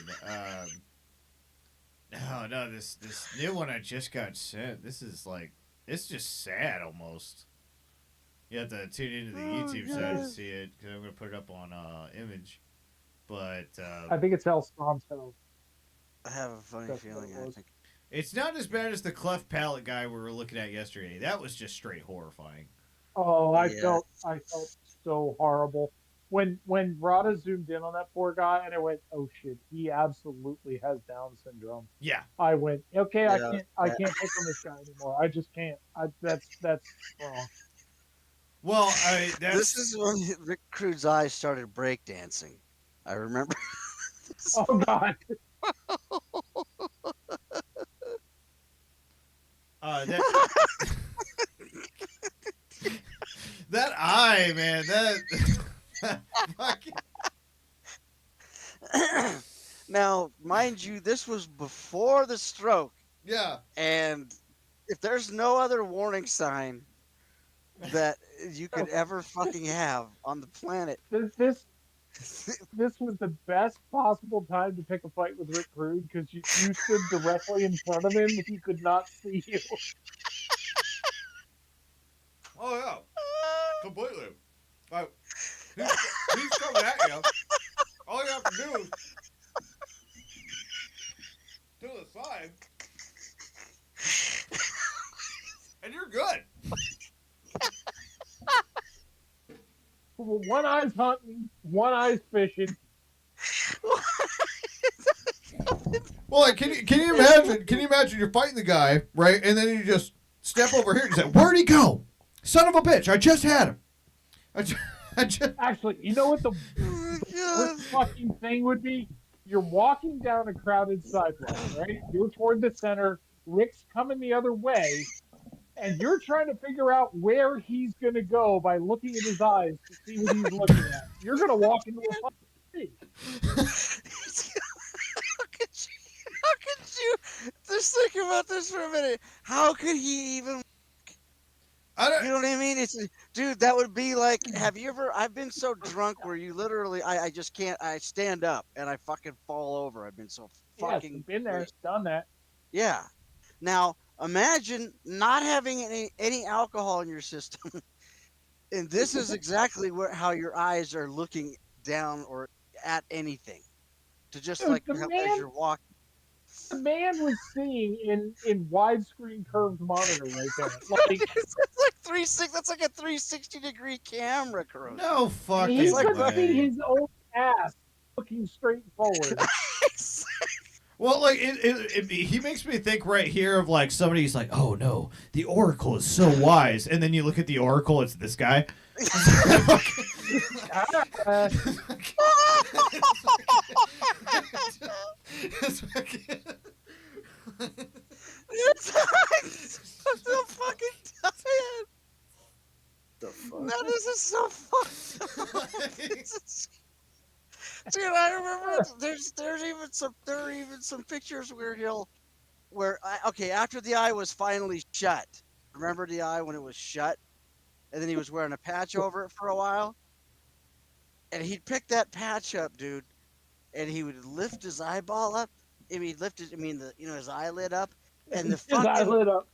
No, this new one I just got sent. This is like, it's just sad almost. You have to tune into the Oh, YouTube side to God. see it because I'm gonna put it up on image. But I think it's El Santo. I have a funny That's what feeling. it I was. think. it's not as bad as the cleft palate guy we were looking at yesterday. That was just straight horrifying. Oh, I Yeah. felt so horrible when Rada zoomed in on that poor guy, and I went, "Oh shit, he absolutely has Down syndrome." Yeah. I went, "Okay, Yeah, I can't pick on this guy anymore. I just can't. That's wrong." Well, that's This is when Rick Crude's eyes started breakdancing. I remember. this. Oh god, that that eye, man. That fucking. Now, mind you, this was before the stroke, Yeah. and if there's no other warning sign that you could ever fucking have on the planet, this was the best possible time to pick a fight with Rick Rude because you stood directly in front of him and he could not see you. Oh yeah, completely. Like, he's coming at you. All you have to do is to the side, and you're good. One eye's hunting, one eye's fishing. Well, like, can you imagine? Can you imagine you're fighting the guy, right? And then you just step over here and say, "Where'd he go? Son of a bitch! I just had him. I just." Actually, you know what the Oh my worst fucking thing would be? You're walking down a crowded sidewalk, right? You're toward the center. Rick's coming the other way, and you're trying to figure out where he's going to go by looking at his eyes to see what he's looking at. You're going to walk into a fucking tree. How could you just think about this for a minute? How could he even? I don't. You know what I mean? It's dude. That would be like. Have you ever? I've been so drunk where you literally. I just can't. I stand up and I fucking fall over. I've been so Yes, fucking. been there, crazy. done that. Yeah. Now imagine not having any alcohol in your system, and this is exactly how your eyes are looking down or at anything, to just Dude, like the as man- you're walking. The man was seeing in widescreen curved monitor right there. Like It's like 360. That's like a 360-degree camera, Cruz. No fucking he like could see way. his own ass looking straight forward. Well, like he makes me think right here of like somebody's like, oh no, the Oracle is so wise, and then you look at the Oracle, it's this guy. I'm so fucking tired. The fuck? No, this is so fucked up. Dude, I remember there are even some pictures where after the eye was finally shut. Remember the eye when it was shut, and then he was wearing a patch over it for a while, and he'd pick that patch up, dude, and he would lift his eyeball up. I mean, his eyelid up, and the His eye fucking lit up.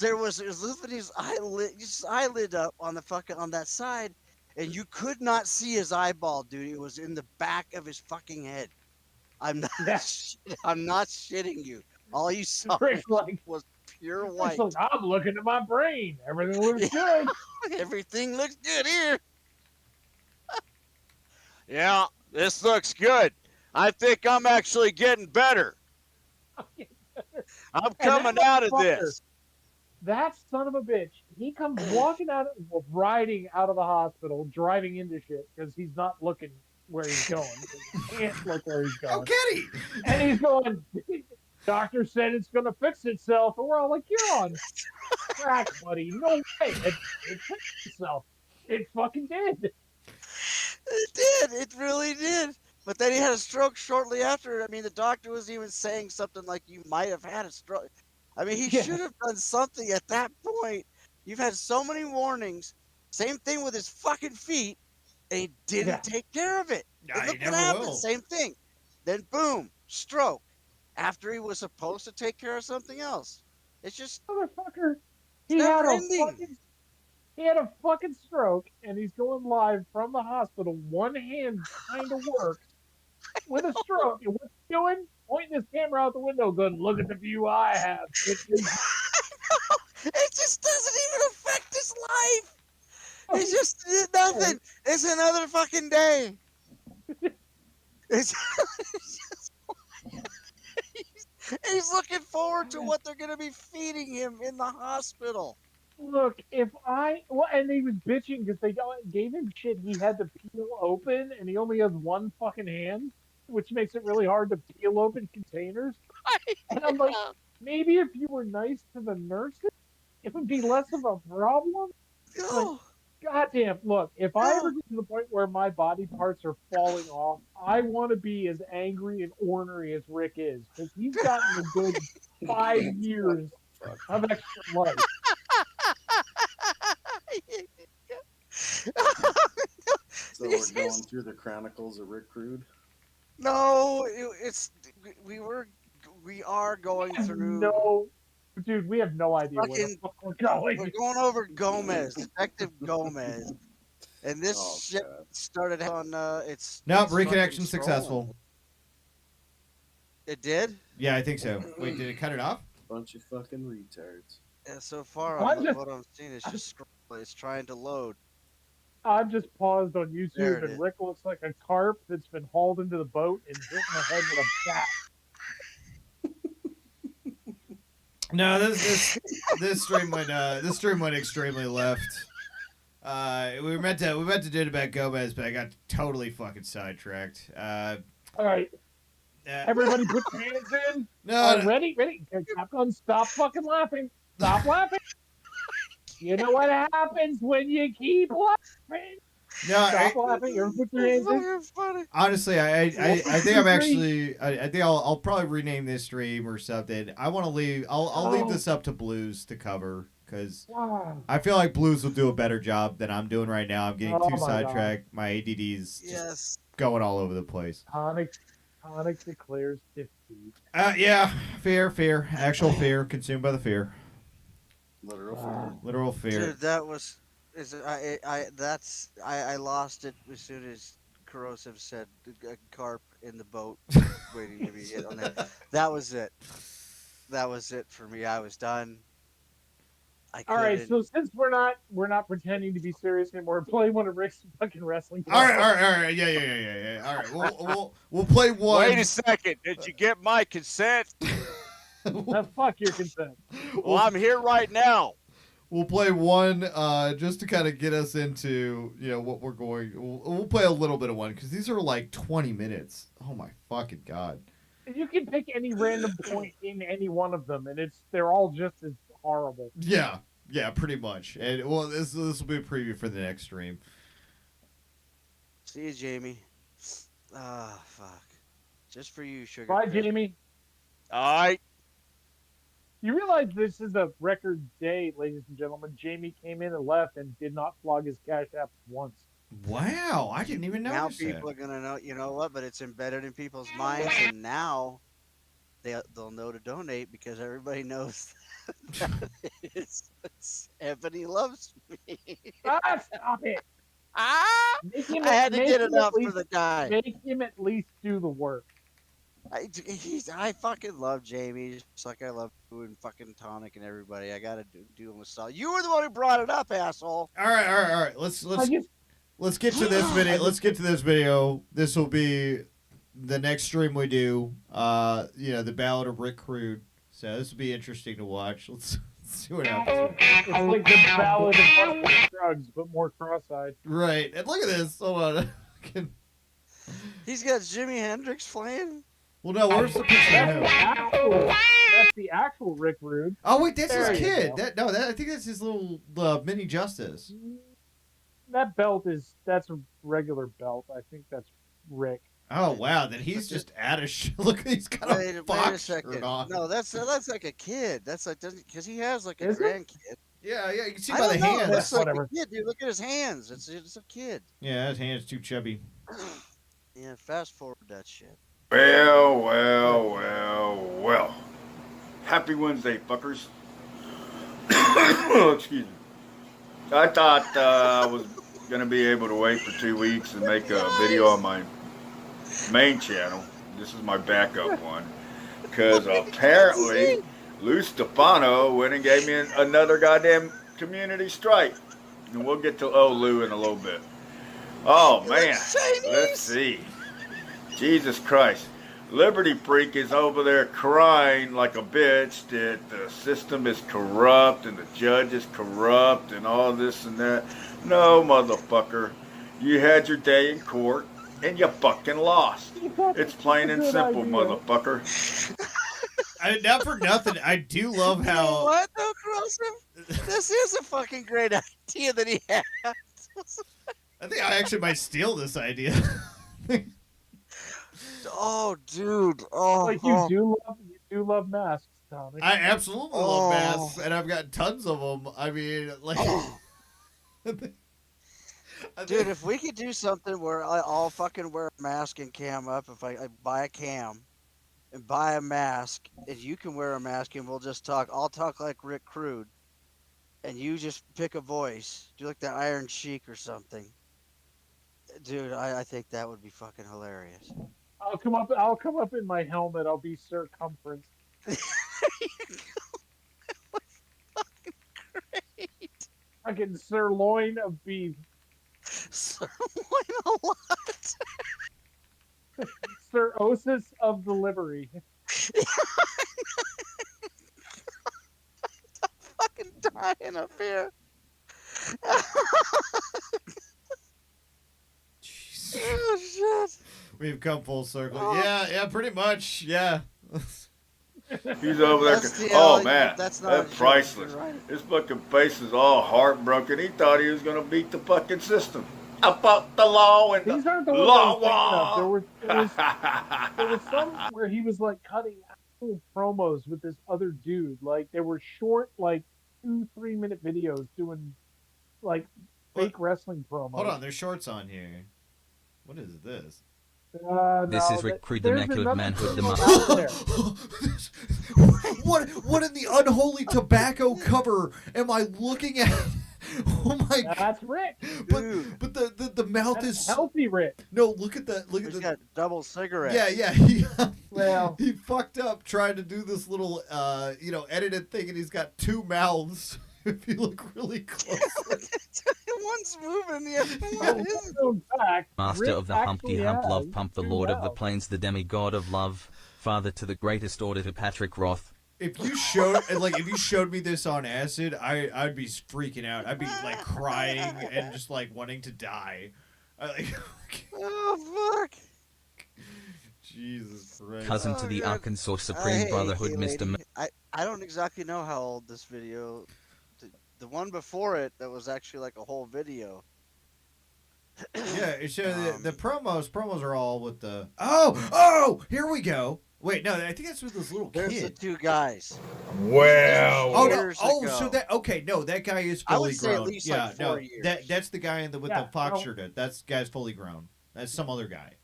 it was lifting his eyelid up on the fucking on that side, and you could not see his eyeball, dude. It was in the back of his fucking head. I'm not. Yeah. I'm not shitting you. All you saw Rick's like, was pure Rick's white. like, I'm looking at my brain. Everything looks good. Everything looks good here. Yeah, this looks good. I think I'm actually getting better. I'm coming that out of motherfucker- this. That son of a bitch. He comes riding out of the hospital, driving into shit because he's not looking where he's going. He can't look where he's How going. can he? And he's going, doctor said it's going to fix itself. And we're all like, you're on crack, buddy. No way. It fixed itself. It fucking did. It did. It really did. But then he had a stroke shortly after. I mean, the doctor was even saying something like, "You might have had a stroke." I mean, he Yeah. should have done something at that point. You've had so many warnings. Same thing with his fucking feet, and he didn't Yeah. take care of it. Nah, And he look what never happened. will. Same thing. Then boom, stroke. After he was supposed to take care of something else. It's just Motherfucker. He never had a ending. fucking. He had a fucking stroke, and he's going live from the hospital. One hand kind of works with a stroke. And what's he doing? Pointing his camera out the window, going, "Look at the view I have." it just doesn't even affect his life. It's just nothing. It's another fucking day. It's he's looking forward to what they're gonna be feeding him in the hospital. Look, and he was bitching because they gave him shit he had to peel open, and he only has one fucking hand, which makes it really hard to peel open containers. And I'm like, maybe if you were nice to the nurses, it would be less of a problem. No. Goddamn, look, if I ever get to the point where my body parts are falling off, I want to be as angry and ornery as Rick is, because he's gotten a good 5 years of extra life. So we're going through the chronicles of Rick Rude. No, we are going through. No, Dude, we have no idea where the Fucking- fuck we're going. We're going over Gomez, Detective Gomez, and this Oh, shit God. started on. It's Nope, it's fucking reconnection scrolling. successful. It did. Yeah, I think so. Wait, did it cut it off? Bunch of fucking retards. Yeah, so far, I'm just- what I'm seeing is just scrolling. It's trying to load. I just paused on There YouTube, it and is. Rick looks like a carp that's been hauled into the boat and hit in the head with a bat. No, this stream went extremely left. We meant to do it about Gomez, but I got totally fucking sidetracked. All right, everybody, put your hands in. no, Ready? Capcom, stop fucking laughing. Stop laughing. You know what happens when you keep laughing. no. Stop laughing. Everyone put your hands in. Fucking funny. Honestly, I think I'm Three. actually. I think I'll probably rename this stream or something. I want to leave. I'll leave this up to Blues to cover because Wow. I feel like Blues will do a better job than I'm doing right now. I'm getting Oh too my God. sidetracked. My ADD's just Yes. going all over the place. Tonic declares defeat. Yeah, fear, actual fear, consumed by the fear, Literal Wow. fear. literal fear. Dude, that was. I lost it as soon as Corrosive said a carp in the boat waiting to be hit on it. That was it. That was it for me. I was done. I All right, couldn't- so since we're not pretending to be serious anymore, play one of Rick's fucking wrestling. All right, yeah. All right, we'll play one. Wait a second. Did you get my consent? Fuck your consent. Well, I'm here right now. We'll play one just to kind of get us into what we're going. We'll play a little bit of one because these are like 20 minutes. Oh my fucking god! You can pick any random point in any one of them, and they're all just as horrible. Yeah, pretty much. And well, this will be a preview for the next stream. See you, Jamie. Ah, fuck. Just for you, Sugar. Bye, Crisp. Jamie. All right. You realize this is a record day, ladies and gentlemen. Jamie came in and left and did not flog his Cash App once. Wow, I didn't even Now notice people that. are gonna know. You know what? But it's embedded in people's minds, and now they'll know to donate because everybody knows that Ebony loves me. Stop it! Ah! Make him, I had to make get him it at up for least- the guy. Make him at least do the work. I fucking love Jamie, just like I love doing fucking Tonic and everybody. I gotta do him a solid. You were the one who brought it up, asshole. All right. Let's I just, get to this video. Let's get to this video. This will be the next stream we do. The Ballad of Rick Crude. So this will be interesting to watch. Let's see what happens. it's like the ballad of Buster Scruggs, but more cross-eyed. Right, and look at this. Hold on. He's got Jimi Hendrix playing. Well, no, where's the picture of him? That's the actual Rick Rude. Oh wait, that's There his you kid. go. I think that's his little mini Justice. That belt that's a regular belt. I think that's Rick. Oh wow, then he's just out of shit. Look, he's got a Wait a fox second. shirt on. No, that's like a kid. That's like doesn't because he has like a Is it? grandkid. Yeah, you can see I by the don't know, hands. That's like Whatever. a kid, dude. Look at his hands. It's a kid. Yeah, his hand's too chubby. Yeah, fast forward that shit. Well. Happy Wednesday, fuckers. Excuse me. I thought I was going to be able to wait for 2 weeks and make a video on my main channel. This is my backup one. Because apparently, Lou Stefano went and gave me another goddamn community strike. And we'll get to Lou in a little bit. Oh, man. Let's see. Jesus Christ. Liberty Freak is over there crying like a bitch that the system is corrupt and the judge is corrupt and all this and that. No, motherfucker. You had your day in court and you fucking lost. It's plain and Good simple, idea. motherfucker. Not for nothing. I do love You know how. what though, Corrosive? This is a fucking great idea that he has. I think I actually might steal this idea. Oh, dude. Oh, Like you do love masks, Tommy. I absolutely Oh. love masks, and I've got tons of them. I mean, like. I think- Dude, if we could do something where I'll fucking wear a mask and cam up, if I buy a cam, and buy a mask, and you can wear a mask, and we'll just talk. I'll talk like Rick Crude, and you just pick a voice. Do like the Iron Sheik or something. Dude, I think that would be fucking hilarious. I'll come up in my helmet. I'll be circumference. Great. Fucking sirloin of beef. Sirloin a lot. Cirrhosis of delivery. Fucking dying up here. Oh shit. We've come full circle. Yeah, pretty much. Yeah. He's over there. That's the- Oh man, that's not a that's joke, priceless. you're right. His fucking face is all heartbroken. He thought he was gonna beat the fucking system. About the law and These the aren't the ones I was thinking law. of. There was some where he was like cutting actual promos with this other dude. Like they were short, like 2-3 minute videos doing like fake wrestling promos. Hold on, there's shorts on here. What is this? This No, is Rick Crude, the there's immaculate another manhood, the promo out there. What in the unholy tobacco cover am I looking at? Oh my god. That's Rick. But the mouth That's is healthy Rick. No, look at that. Look at He's the got double cigarettes. Yeah. Well, he fucked up trying to do this little edited thing, and he's got two mouths. If you look really close. One's moving, the other one isn't. In fact, Master Rick of the Humpty actually Hump has Love Pump, the two Lord of the mouths. Plains, the demigod of love, father to the greatest order to Patrick Roth. If you showed me this on acid, I'd be freaking out. I'd be like crying and just like wanting to die. Oh fuck. Jesus Christ. Cousin to Oh, the God. Arkansas Supreme Hey, Brotherhood, hey, Mr. lady, I don't exactly know how old this video. The one before it that was actually like a whole video. Yeah, it shows the promos are all with the here we go. Wait, no, I think that's with this little There's the kid. two guys. Well, Oh, no, years so ago. that guy is I fully would say at grown. least, Yeah, like, no, 4 years. that's the guy with Yeah, the fox no. shirt. That guy's fully grown. That's some other guy.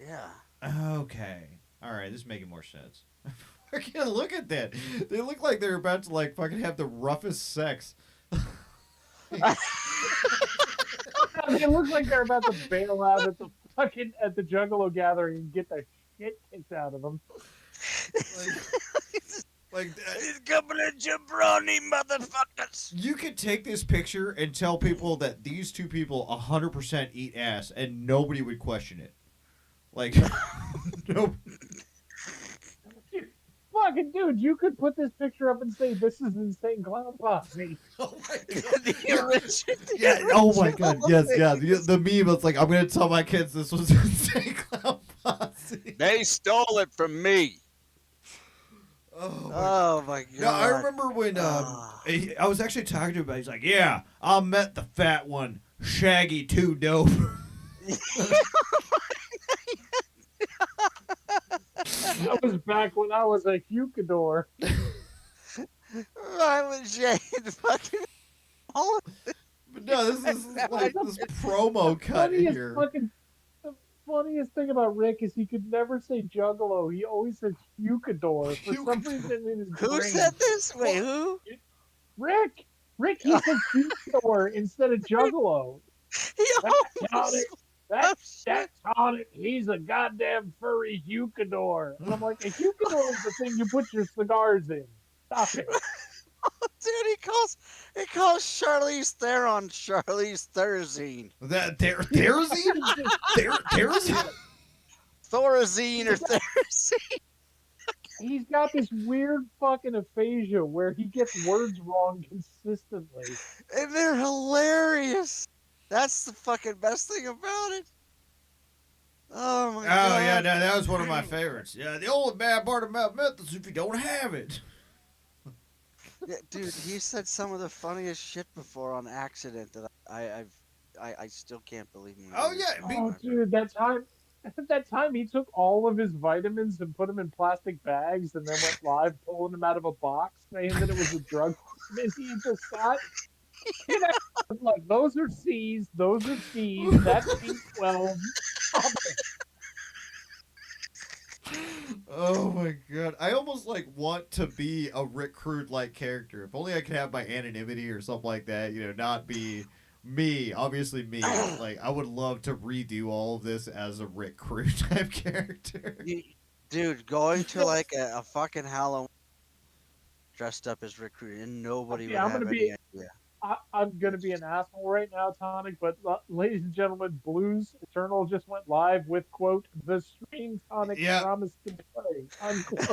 Yeah. Okay, all right, this is making more sense. I can't look at that. They look like they're about to like fucking have the roughest sex. It looks like they're about to bail out at the Juggalo gathering and get the shit kicked out of them. He's coming in jabroni, motherfuckers. You could take this picture and tell people that these two people 100% eat ass, and nobody would question it. Like, no. Fucking dude, you could put this picture up and say this is Insane Clown Posse. Oh my The original. Yeah. Oh my god. Yes. Yeah. The meme. It's like I'm gonna tell my kids this was Insane Clown Posse. They stole it from me. Oh my god. No, I remember when I was actually talking to him about. He's like, "Yeah, I met the fat one, Shaggy Too Dope." That was back when I was a Hucador. I was Jade fucking all of it. But no, this is like this promo cut here. The funniest thing about Rick is he could never say Juggalo. He always says Hucador. For some reason in his Who brain. said this? Wait, who? Rick! Rick, he said Hucador instead of Juggalo. He That's on almost. it. That's on it. He's a goddamn furry Hucador. And I'm like, a Hucador is the thing you put your cigars in. Stop it. Dude, he calls Charlize Theron Charlize Therazine. That Therazine? Therazine? Thorazine or Therazine. He's got this weird fucking aphasia where he gets words wrong consistently. And they're hilarious. That's the fucking best thing about it. Oh my god. Oh yeah, no, that was one of my favorites. Yeah, the only bad part about meth is if you don't have it. Yeah, dude, he said some of the funniest shit before on accident that I still can't believe him. Oh yeah, Oh, dude, that time he took all of his vitamins and put them in plastic bags and then went live pulling them out of a box saying that it was a drug he had just got. You know, like, those are C's, those are C's, that's B12. Oh my god. I almost like want to be a Rick Crude like character. If only I could have my anonymity or something like that, not be me, obviously me. Like I would love to redo all of this as a Rick Crude type character. Dude, going to like a fucking Halloween dressed up as Rick Rude and nobody would I'm have gonna any be. idea. I'm gonna be an asshole right now, Tonic. But ladies and gentlemen, Blues Eternal just went live with quote the stream Tonic Yeah. promised to play unquote.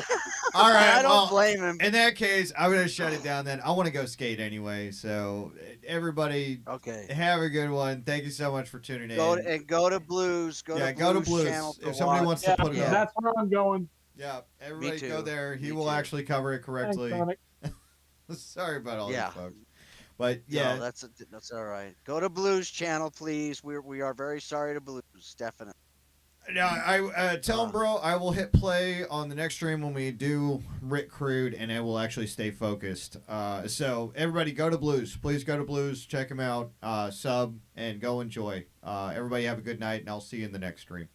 All right, I don't well, blame him. in that case, I'm gonna shut it down. Then I want to go skate anyway. So everybody, Okay. have a good one. Thank you so much for tuning in. Go to Blues. Go to Blues channel if somebody wants to put it up. That's where I'm going. Yeah, everybody Me go too. there. He Me will too. actually cover it correctly. Thanks, Tonic. Sorry about all Yeah. this, folks. But yeah, No, that's all right. Go to Blues channel, please. We are very sorry to Blues, definitely. no, I tell him, bro. I will hit play on the next stream when we do Rick Crude, and it will actually stay focused. So everybody, go to Blues. Please go to Blues. Check him out. Sub and go enjoy. Everybody have a good night, and I'll see you in the next stream.